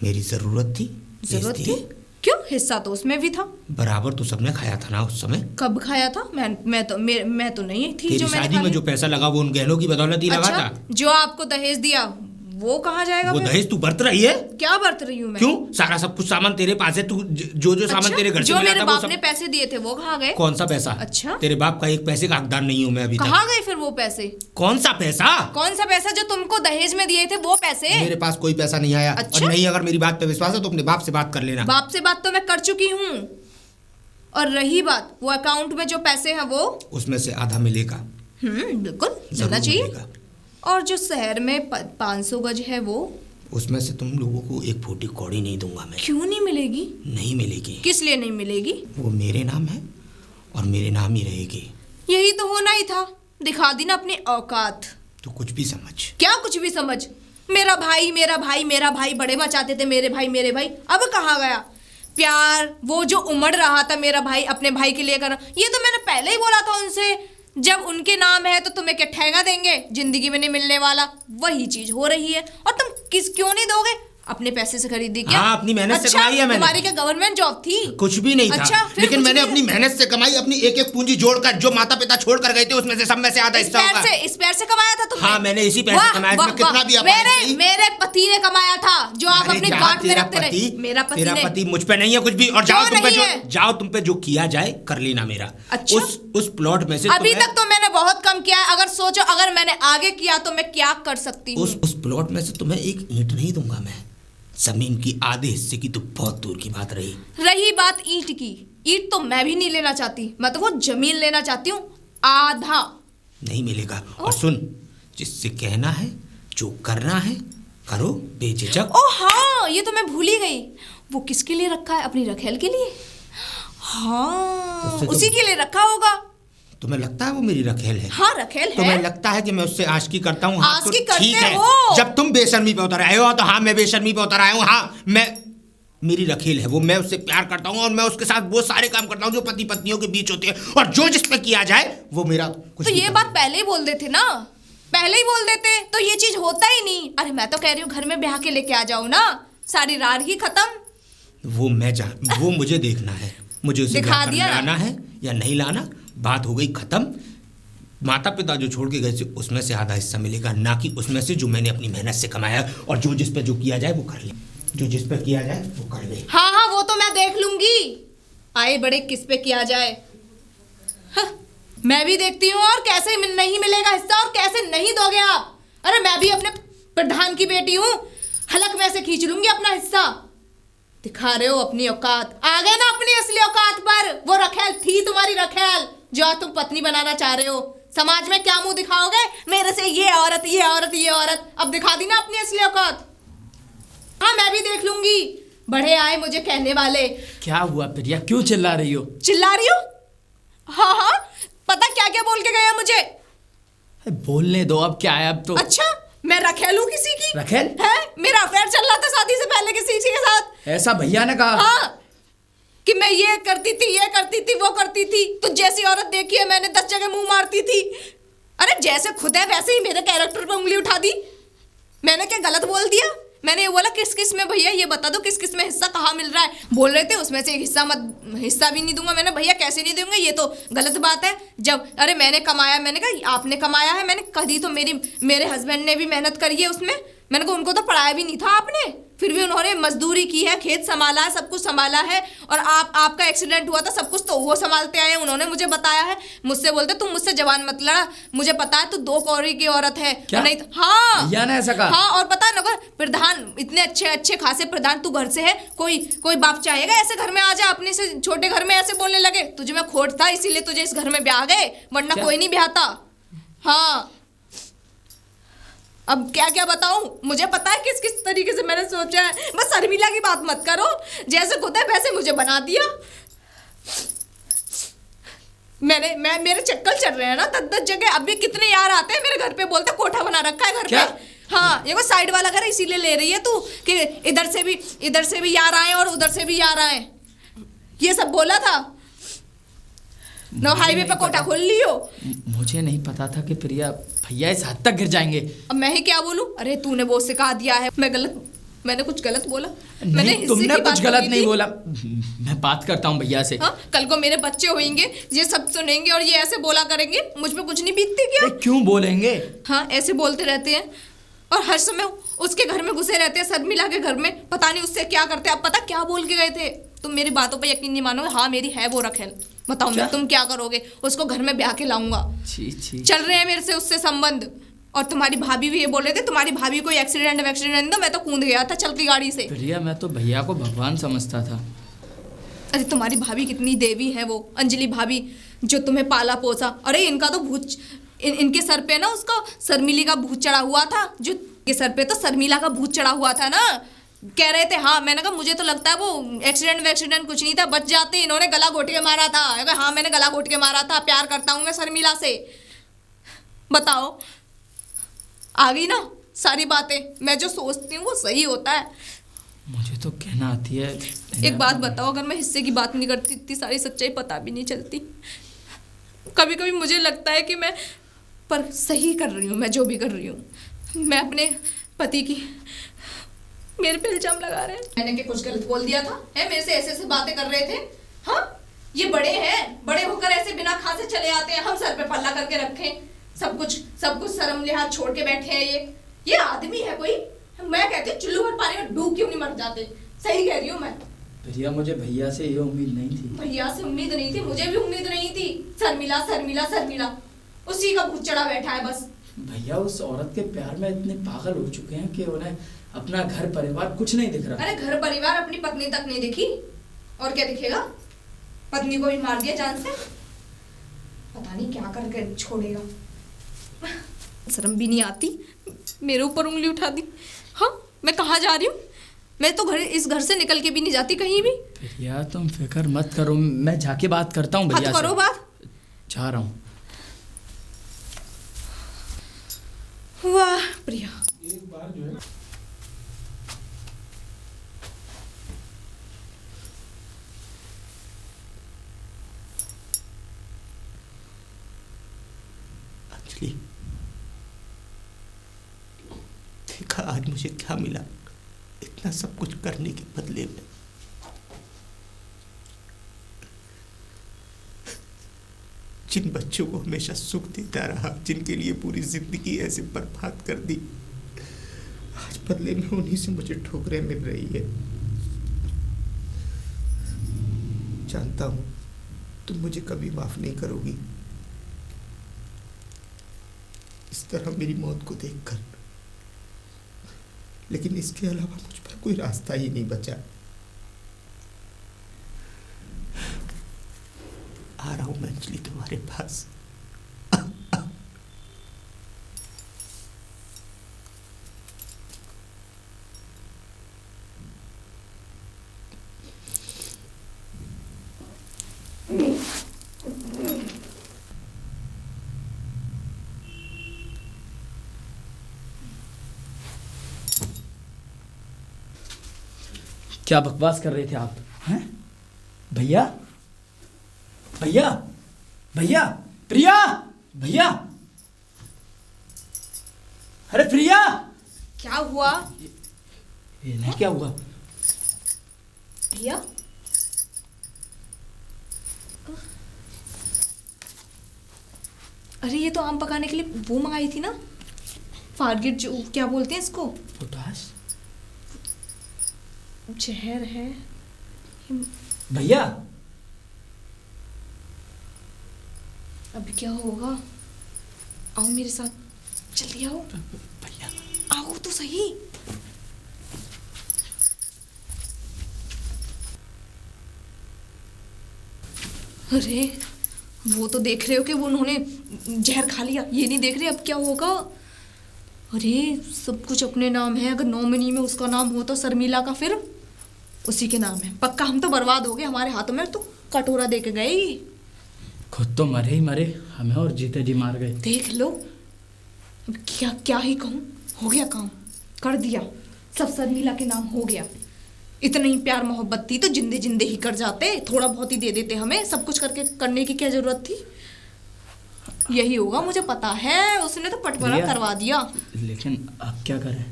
मेरी जरूरत थी, जरूरत थी? क्यों? हिस्सा तो उसमें भी था। बराबर तो सबने खाया था ना उस समय। कब खाया था? मैं तो नहीं थी जो मैंने शादी में जो पैसा लगा वो उन गहनों की बदौलत ही लगा था। जो आपको दहेज दिया वो कहाँ जाएगा? वो दहेज तू बरत रही है? क्या बरत रही हूँ मैं? क्यों? सारा सब कुछ सामान तेरे पास है, तू जो सामान तेरे घर से मिला था वो सब। जो मेरे बाप ने पैसे दिए थे वो कहाँ गए? कौन सा पैसा? अच्छा, तेरे बाप का एक पैसे का हकदार नहीं हूँ मैं अभी तक। कहाँ गए फिर वो पैसे? कौन सा पैसा? कौन सा पैसा जो तुमको दहेज में दिए थे वो पैसे? मेरे पास कोई पैसा नहीं आया। अच्छा? और नहीं, अगर मेरी बात पे विश्वास है तो अपने बाप से बात कर लेना। बाप से बात तो मैं कर चुकी हूँ। और रही बात वो अकाउंट में जो पैसे हैं वो, उसमें से आधा मिलेगा। बिल्कुल मिलना चाहिए। और जो शहर में 500 गज है वो, उसमें से तुम लोगों को एक फूटी कौड़ी नहीं दूंगा मैं। क्यों नहीं मिलेगी? नहीं मिलेगी। किस लिए नहीं मिलेगी? वो मेरे नाम है और मेरे नाम ही रहेगी। यही तो होना ही था। दिखा दी ना अपनी औकात। तो कुछ भी समझ। क्या कुछ भी समझ? मेरा भाई मेरा भाई मेरा भाई बड़े मचाते थे, मेरे भाई। अब कहाँ गया प्यार? वो जो उमड़ रहा था मेरा भाई अपने भाई के लिए करना, ये तो मैंने पहले ही बोला था उनसे। जब उनके नाम है तो तुम्हें क्या ठेगा देंगे? जिंदगी में नहीं मिलने वाला। वही चीज हो रही है। और तुम क्यों नहीं दोगे? अपने पैसे से खरीदी क्या? हाँ, अपनी मेहनत से कमाई है मैंने। तुम्हारी क्या गवर्नमेंट जॉब थी? कुछ भी नहीं अच्छा, था। लेकिन मैंने अपनी मेहनत से कमाई, अपनी एक एक पूंजी जोड़कर, जो माता पिता छोड़ कर गए थे उसमें से सब में से आधा हिस्सा होगा। इस पैर से कमाया था तुमने? हाँ, मैंने इसी पैर से कमाया। इसमें कितना भी मेरे पति ने कमाया था, जो आप अपनी गांठ में रखते रहे। मेरा पति तेरा पति मुझ पे नहीं है कुछ भी। और जाओ तुम पे जो किया जाए कर लेना मेरा। अच्छा? उस प्लॉट में से अभी तक तो मैंने बहुत कम किया है। अगर सोचो अगर मैंने आगे किया तो मैं क्या कर सकती हूँ। उस प्लॉट में से तुम्हें एक ईंट नहीं दूंगा मैं। जमीन की आधे हिस्से की तो बहुत दूर की बात रही बात ईंट की, ईंट तो मैं भी नहीं लेना चाहती। मैं तो वो जमीन लेना चाहती हूँ, आधा। नहीं मिलेगा। और सुन, जिससे कहना है जो करना है करो बेझिझक। ओ हाँ, ये तो मैं भूल ही गई। वो किसके लिए रखा है? अपनी रखेल के लिए। हाँ, उसी के लिए रखा होगा। तुम्हें लगता है वो मेरी रखेल है? हाँ, रखेल है। तुम्हें लगता है कि मैं उससे आशिकी करता हूँ? हाँ, आशिकी तो ठीक है। जब तुम बेशर्मी पे उतर आए हो तो हाँ मैं बेशर्मी पे उतर आया हूँ। हाँ, मेरी रखेल है वो। मैं उससे प्यार करता हूँ और मैं उसके साथ वो सारे काम करता हूँ जो पति पत्नियों के बीच होते हैं। और जो जिस पे किया जाए वो मेरा कुछ। तो ये बात पहले ही बोल देते ना, पहले ही बोल देते तो ये चीज होता ही नहीं। अरे मैं तो कह रही हूँ घर में ब्याह के लेके आ जाओ ना, सारी रात ही खत्म। वो मुझे देखना है। मुझे उसे दिखा दिया लाना है या नहीं लाना, बात हो गई खत्म। माता पिता जो छोड़ के गए थे उसमें से आधा हिस्सा मिलेगा, ना कि उसमें से जो मैंने अपनी मेहनत से कमाया। और जो जिस पे जो किया जाए वो कर ले, जो जिस पे किया जाए वो कर ले। हाँ हाँ वो तो मैं देख लूंगी, आए बड़े किस पे किया जाए। हाँ, मैं भी देखती हूँ और कैसे नहीं मिलेगा हिस्सा और कैसे नहीं दोगे आप। अरे मैं भी अपने प्रधान की बेटी हूँ, हलक में से खींच लूंगी अपना हिस्सा। दिखा रहे हो अपनी औकात, आ गए ना अपनी असली औकात पर। वो रखेल थी तुम्हारी रखेल जो आज तुम पत्नी बनाना चाह रहे हो। समाज में क्या मुंह दिखाओगे मेरे से, ये औरत ये औरत ये औरत। अब दिखा दी ना अपनी असली औकात। हाँ मैं भी देख लूंगी। बड़े आए मुझे कहने वाले। क्या हुआ प्रिया, क्यों चिल्ला रही हो? चिल्ला रही हो? हाँ हाँ पता क्या क्या बोल के गया मुझे। बोलने दो, अब क्या है अब तो। अच्छा मैं रखेल हूँ किसी की? रखेल है? मेरा अफेयर चल रहा था शादी से पहले किसी के साथ। ऐसा भैया ने कहा? हाँ कि मैं ये करती थी ये करती थी वो करती थी। तो जैसी औरत देखी है मैंने 10 जगह मुंह मारती थी। अरे जैसे खुद है वैसे ही मेरे कैरेक्टर पे उंगली उठा दी। मैंने क्या गलत बोल दिया? मैंने ये बोला किस किस में भैया ये बता दो किस किस में हिस्सा कहाँ मिल रहा है। बोल रहे थे उसमें से एक हिस्सा भी नहीं दूंगा। मैंने भैया कैसे नहीं दूंगा, ये तो गलत बात है। जब अरे मैंने कमाया, मैंने कहा आपने कमाया है, मैंने कही तो मेरे हस्बैंड ने भी मेहनत करी है उसमें। मैंने कहा उनको तो पढ़ाया भी नहीं था आपने, फिर भी उन्होंने मजदूरी की है, खेत संभाला है, सब कुछ संभाला है। और आपका एक्सीडेंट हुआ था, सब कुछ तो वो संभालते आए हैं, उन्होंने मुझे बताया है। मुझसे बोलते तुम मुझसे जवान मत लड़ा, मुझे पता है तू 2 कौड़ी की औरत है। क्या? नहीं तो, हाँ भैया ने ऐसा कहा? हाँ और पता है ना प्रधान, इतने अच्छे खासे प्रधान तू घर से है, कोई बाप चाहेगा ऐसे घर में आ जा, अपने से छोटे घर में ऐसे बोलने लगे। तुझे मैं खोट था इसीलिए तुझे इस घर में ब्याह गए, वरना कोई नहीं ब्याहता। हाँ अब क्या क्या बताऊं, मुझे पता है किस किस तरीके से मैंने सोचा है। बस शर्मिला की बात मत करो, जैसे खुद है वैसे मुझे बना दिया। मेरे चक्कर चल रहे हैं ना 10 जगह। अभी कितने यार आते हैं मेरे घर पे, बोलते कोठा बना रखा है घर पे। हाँ ये वो साइड वाला घर इसीलिए ले रही है तू कि इधर से भी यार आए और उधर से भी यार आए, ये सब बोला था ना। हाईवे पे कोठा खोल लियो। मुझे नहीं पता था कि प्रिया भैया इस हद तक गिर जाएंगे। अब मैं ही क्या बोलूं? अरे तूने वो सिखा दिया है। मैंने कुछ गलत बोला? मैंने तुमने कुछ गलत नहीं बोला। मैं बात करता हूँ भैया से। हाँ कल को मेरे बच्चे होंगे, ये सब सुनेंगे और ये ऐसे बोला करेंगे, मुझ पे कुछ नहीं बीतती क्या? क्यों बोलेंगे? हाँ ऐसे बोलते रहते हैं और हर समय उसके घर में घुसे रहते हैं, शर्मिला के घर में। पता नहीं उससे क्या करते हैं। अब पता क्या बोल के गए थे? तुम मेरी बातों पे यकीन नहीं मानोगे। हाँ मेरी है वो रखेल, बताओ मैं तुम क्या करोगे? उसको घर में ब्याह के लाऊंगा। चल रहे हैं मेरे से उससे संबंध। और तुम्हारी भाभी भी ये बोल रहे थे, तुम्हारी भाभी कोई एक्सीडेंट मैं तो कूद गया था चलती गाड़ी से। प्रिया मैं तो भैया को भगवान समझता था। अरे तुम्हारी भाभी कितनी देवी है, वो अंजलि भाभी जो तुम्हें पाला पोसा। अरे इनका तो भूत इनके सर पे ना उसका शर्मिली का भूत चढ़ा हुआ था, जो के सर पे तो शर्मिला का भूत चढ़ा हुआ था ना। कह रहे थे हाँ, मैंने कहा मुझे तो लगता है वो एक्सीडेंट कुछ नहीं था, बच जाते। इन्होंने गला घोट के मारा था। हाँ मैंने गला घोट के मारा था, प्यार करता हूँ मैं शर्मिला से। बताओ आ गई ना सारी बातें। मैं जो सोचती हूँ वो सही होता है। मुझे तो कहना आती है। एक बात बताओ, अगर मैं हिस्से की बात नहीं करती इतनी सारी सच्चाई पता भी नहीं चलती। कभी कभी मुझे लगता है कि मैं पर सही कर रही हूँ, मैं जो भी कर रही हूँ। मैं अपने पति की मेरे पे इल्जाम लगा रहे हैं। मैंने क्या कुछ गलत बोल दिया था? है मेरे से ऐसे ऐसे बातें कर रहे थे। हाँ ये बड़े हैं, बड़े होकर ऐसे बिना खासे चले आते हैं, हम सर पे पल्ला करके रखें। सब कुछ शर्म लिहाज छोड़ के बैठे हैं। ये आदमी है कोई? मैं कहती हूँ चुल्लू भर पानी में डूब क्यों नहीं मर जाते। सही कह रही हूँ मैं। भैया मुझे भैया से ये उम्मीद नहीं थी। भैया से उम्मीद नहीं थी, मुझे भी उम्मीद नहीं थी। शर्मिला उसी का भूत चढ़ा बैठा है बस। भैया उस औरत के प्यार में इतने पागल हो चुके हैं कि उन्हें अपना घर परिवार कुछ नहीं दिख रहा। अरे घर परिवार अपनी पत्नी तक नहीं दिखी, और क्या दिखेगा? पत्नी को भी मार दिया जान से। पता नहीं क्या करके छोड़ेगा। शर्म भी नहीं आती, मेरे ऊपर उंगली उठा दी। हाँ मैं कहाँ जा रही हूँ? मैं तो इस घर से निकल के भी नहीं जाती कहीं भी। भैया तुम फिक्र मत करो, मैं जाके बात करता हूँ भैया से। करो बात। जा रहा हूँ। वाह प्रिया, एक बार जो है ना अंजलि, देखा आज मुझे क्या मिला इतना सब कुछ करने के बदले में। जिन बच्चों को हमेशा सुख देता रहा, जिनके लिए पूरी जिंदगी ऐसे बर्बाद कर दी, आज बदले में उन्हीं से मुझे ठोकरें मिल रही है। जानता हूं तुम मुझे कभी माफ नहीं करोगी, इस तरह मेरी मौत को देखकर, लेकिन इसके अलावा मुझ पर कोई रास्ता ही नहीं बचा। आ रहा हूं मैं अंजलि तुम्हारे पास। क्या बकवास कर रहे थे आप? हैं भैया, भैया, भैया, प्रिया, भैया, अरे प्रिया, क्या हुआ ये नहीं, क्या हुआ? भैया? अरे ये तो आम पकाने के लिए वो मंगाई थी ना, फारगिट, जो क्या बोलते हैं इसको, पोटाश, जहर है भैया। अभी क्या होगा? आओ मेरे साथ, जल्दी आओ भैया, आओ तो सही। अरे वो तो देख रहे हो कि वो उन्होंने जहर खा लिया, ये नहीं देख रहे अब क्या होगा। अरे सब कुछ अपने नाम है, अगर नॉमिनी में उसका नाम हो तो शर्मिला का फिर उसी के नाम है, पक्का हम तो बर्बाद हो गए, हमारे हाथों में तो कटोरा दे के गए। खुद तो मरे ही मरे, हमें और जीते जी मार गए। देख लो, अब क्या क्या ही कहूँ, हो गया काम, कर दिया, सब शर्मिला के नाम हो गया। इतना ही प्यार मोहब्बत थी तो जिंदे जिंदे ही कर जाते, थोड़ा बहुत ही दे देते हमें, सब कुछ करके करने की क्या जरूरत थी। यही होगा, मुझे पता है, उसने तो पटवारा करवा दिया। लेकिन अब क्या करें?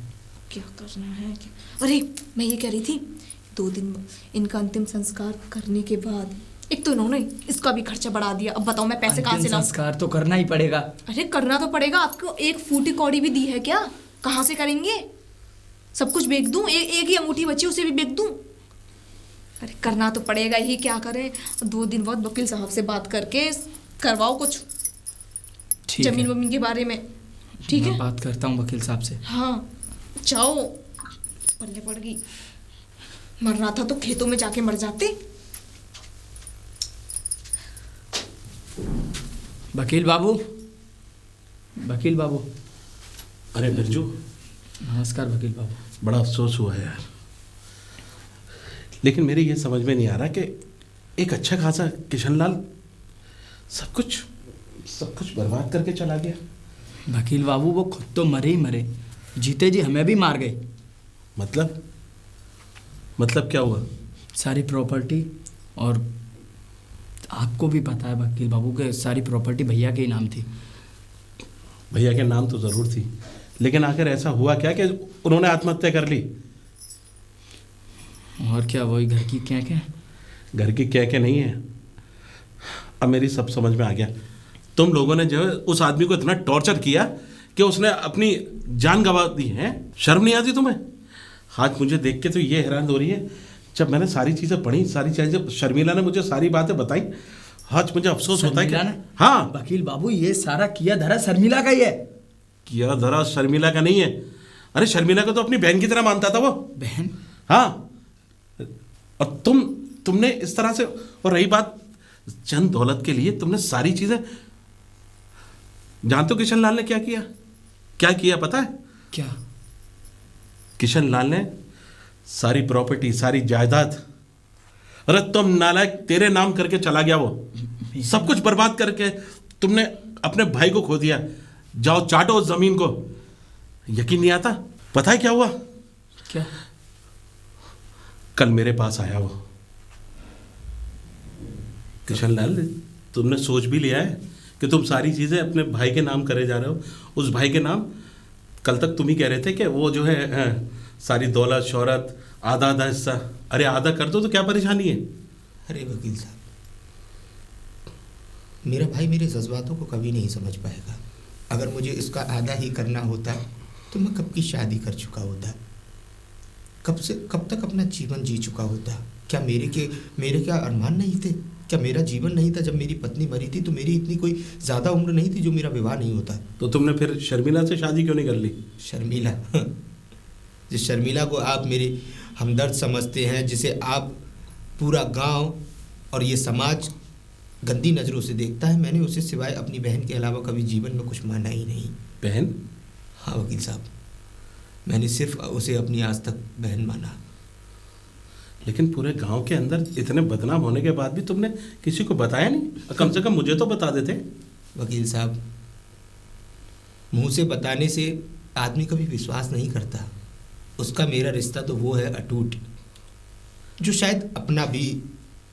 क्या करना है क्या? अरे मैं ये कह रही थी, 2 दिन इनका अंतिम संस्कार करने के बाद, एक तो इन्होंने इसका भी खर्चा बढ़ा दिया, अब बताओ मैं पैसे कहाँ से लाऊं? संस्कार तो करना ही पड़ेगा। अरे करना तो पड़ेगा, आपको एक फूटी कौड़ी भी दी है क्या? कहाँ से करेंगे? सब कुछ बेच दूं? एक ही अंगूठी बची, उसे भी बेच दूं? अरे करना तो पड़ेगा ही, क्या करें। 2 दिन बाद वकील साहब से बात करके करवाओ कुछ जमीन वमीन के बारे में, ठीक है? बात करता हूँ वकील साहब से। हाँ जाओ, पल्ले पड़ गई, मरना था तो खेतों में जाके मर जाते। वकील बाबू, वकील बाबू। अरे बिरजू, नमस्कार वकील बाबू। बड़ा अफसोस हुआ है यार, लेकिन मेरे ये समझ में नहीं आ रहा कि एक अच्छा खासा किशनलाल सब कुछ बर्बाद करके चला गया। वकील बाबू वो खुद तो मरे ही मरे, जीते जी हमें भी मार गए। मतलब क्या हुआ? सारी प्रॉपर्टी, और आपको भी पता है वकील बाबू के सारी प्रॉपर्टी भैया के ही नाम थी। भैया के नाम तो ज़रूर थी, लेकिन आखिर ऐसा हुआ क्या कि उन्होंने आत्महत्या कर ली? और क्या, वही घर की क्या क्या घर की क्या नहीं है। अब मेरी सब समझ में आ गया, तुम लोगों ने जो है उस आदमी को इतना टॉर्चर किया कि उसने अपनी जान गंवा दी है। शर्म नहीं आती तुम्हें? आज मुझे देख के तो ये हैरान हो रही है, जब मैंने सारी चीज़ें पढ़ी, सारी चीज़ें शर्मिला ने मुझे सारी बातें बताई, आज मुझे अफसोस होता है कि हाँ वकील बाबू ये सारा किया धरा शर्मिला का ही है। किया धरा शर्मिला का नहीं है। अरे शर्मिला को तो अपनी बहन की तरह मानता था वो। बहन? हाँ, और तुमने इस तरह से, और रही बात चंद दौलत के लिए तुमने सारी चीजें, जानते हो किशन लाल ने क्या किया पता है? क्या? किशन लाल ने सारी प्रॉपर्टी, सारी जायदाद, अरे तुम नालायक, तेरे नाम करके चला गया वो, सब कुछ बर्बाद करके तुमने अपने भाई को खो दिया। जाओ चाटो उस जमीन को। यकीन नहीं आता? पता है क्या हुआ? क्या? कल मेरे पास आया वो किशन लाल, तुमने सोच भी लिया है कि तुम सारी चीजें अपने भाई के नाम करे जा रहे हो, उस भाई के नाम। कल तक तुम ही कह रहे थे कि वो जो है सारी दौलत शोहरत आधा हिस्सा, अरे आधा कर दो तो क्या परेशानी है? अरे वकील साहब, मेरा भाई मेरे जज्बातों को कभी नहीं समझ पाएगा। अगर मुझे इसका आधा ही करना होता तो मैं कब की शादी कर चुका होता, कब तक अपना जीवन जी चुका होता। क्या मेरे क्या अरमान नहीं थे? क्या मेरा जीवन नहीं था? जब मेरी पत्नी मरी थी तो मेरी इतनी कोई ज़्यादा उम्र नहीं थी जो मेरा विवाह नहीं होता। तो तुमने फिर शर्मिला से शादी क्यों नहीं कर ली? शर्मिला जिस शर्मिला को आप मेरे हमदर्द समझते हैं, जिसे आप पूरा गांव और ये समाज गंदी नज़रों से देखता है, मैंने उसे सिवाय अपनी बहन के अलावा कभी जीवन में कुछ माना ही नहीं। बहन? हाँ वकील साहब, मैंने सिर्फ उसे अपनी आज तक बहन माना। लेकिन पूरे गांव के अंदर इतने बदनाम होने के बाद भी तुमने किसी को बताया नहीं? कम से कम मुझे तो बता देते। वकील साहब, मुंह से बताने से आदमी कभी विश्वास नहीं करता। उसका मेरा रिश्ता तो वो है अटूट, जो शायद अपना भी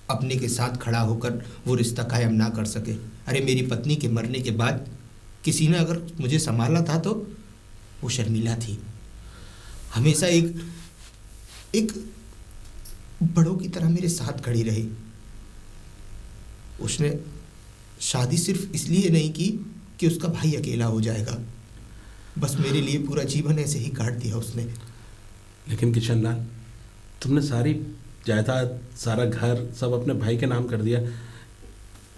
अपने के साथ खड़ा होकर वो रिश्ता कायम ना कर सके। अरे मेरी पत्नी के मरने के बाद किसी ने अगर मुझे संभाला था तो वो शर्मिला थी। हमेशा एक बड़ों की तरह मेरे साथ खड़ी रही। उसने शादी सिर्फ इसलिए नहीं की कि उसका भाई अकेला हो जाएगा, बस मेरे लिए पूरा जीवन ऐसे ही काट दिया उसने। लेकिन किशन लाल, तुमने सारी जायदाद, सारा घर सब अपने भाई के नाम कर दिया।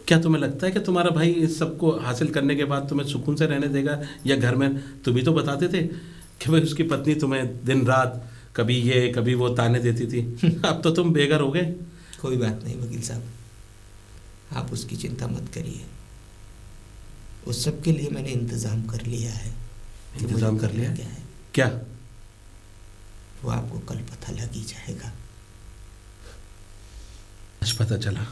क्या तुम्हें लगता है कि तुम्हारा भाई इस सब को हासिल करने के बाद तुम्हें सुकून से रहने देगा? या घर में तुम ही तो बताते थे कि भाई उसकी पत्नी तुम्हें दिन रात कभी ये कभी वो ताने देती थी। अब तो तुम बेघर हो गए। कोई बात नहीं वकील साहब, आप उसकी चिंता मत करिए। उस सब के लिए मैंने इंतज़ाम कर लिया है। इंतज़ाम कर लिया? क्या है? क्या? वो आपको कल पता लग ही जाएगा। आज पता चला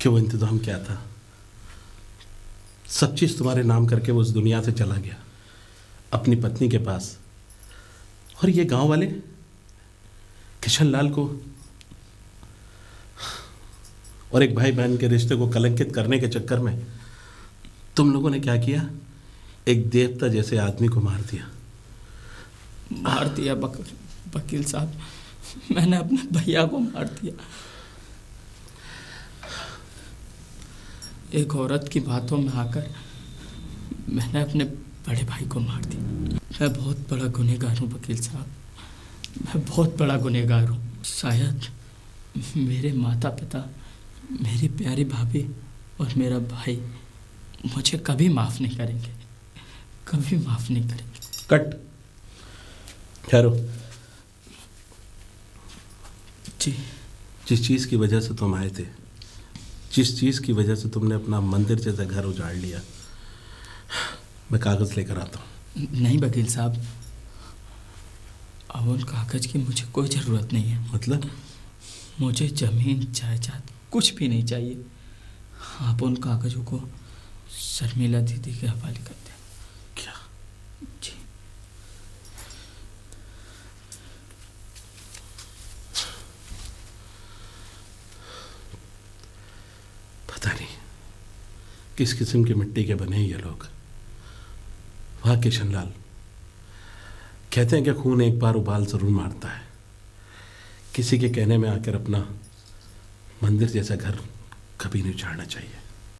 कि वो इंतज़ाम क्या था। सब चीज़ तुम्हारे नाम करके वो उस दुनिया से चला गया अपनी पत्नी के पास। और ये गांव वाले किशन लाल को और एक भाई बहन के रिश्ते को कलंकित करने के चक्कर में तुम लोगों ने क्या किया? एक देवता जैसे आदमी को मार दिया। मार दिया वकील साहब, मैंने अपने भैया को मार दिया। एक औरत की बातों में आकर मैंने अपने बड़े भाई को मार दिया। मैं बहुत बड़ा गुनहगार हूँ वकील साहब, मैं बहुत बड़ा गुनहगार हूँ। शायद मेरे माता पिता, मेरी प्यारी भाभी और मेरा भाई मुझे कभी माफ़ नहीं करेंगे, कभी माफ़ नहीं करेंगे। कट, ठहरो। जी। जिस चीज़ की वजह से तुम आए थे, जिस चीज़ की वजह से तुमने अपना मंदिर जैसा घर उजाड़ लिया, मैं कागज़ लेकर आता हूँ। नहीं वकील साहब, अब उन कागज़ की मुझे कोई ज़रूरत नहीं है। मतलब? मुझे ज़मीन जायदाद कुछ भी नहीं चाहिए। आप उन कागज़ों को शर्मिला दीदी के हवाले कर दें। क्या? जी। पता नहीं किस किस्म की मिट्टी के बने ये लोग। वाह किशन लाल, कहते हैं कि खून एक बार उबाल जरूर मारता है। किसी के कहने में आकर अपना मंदिर जैसा घर कभी नहीं उजाड़ना चाहिए।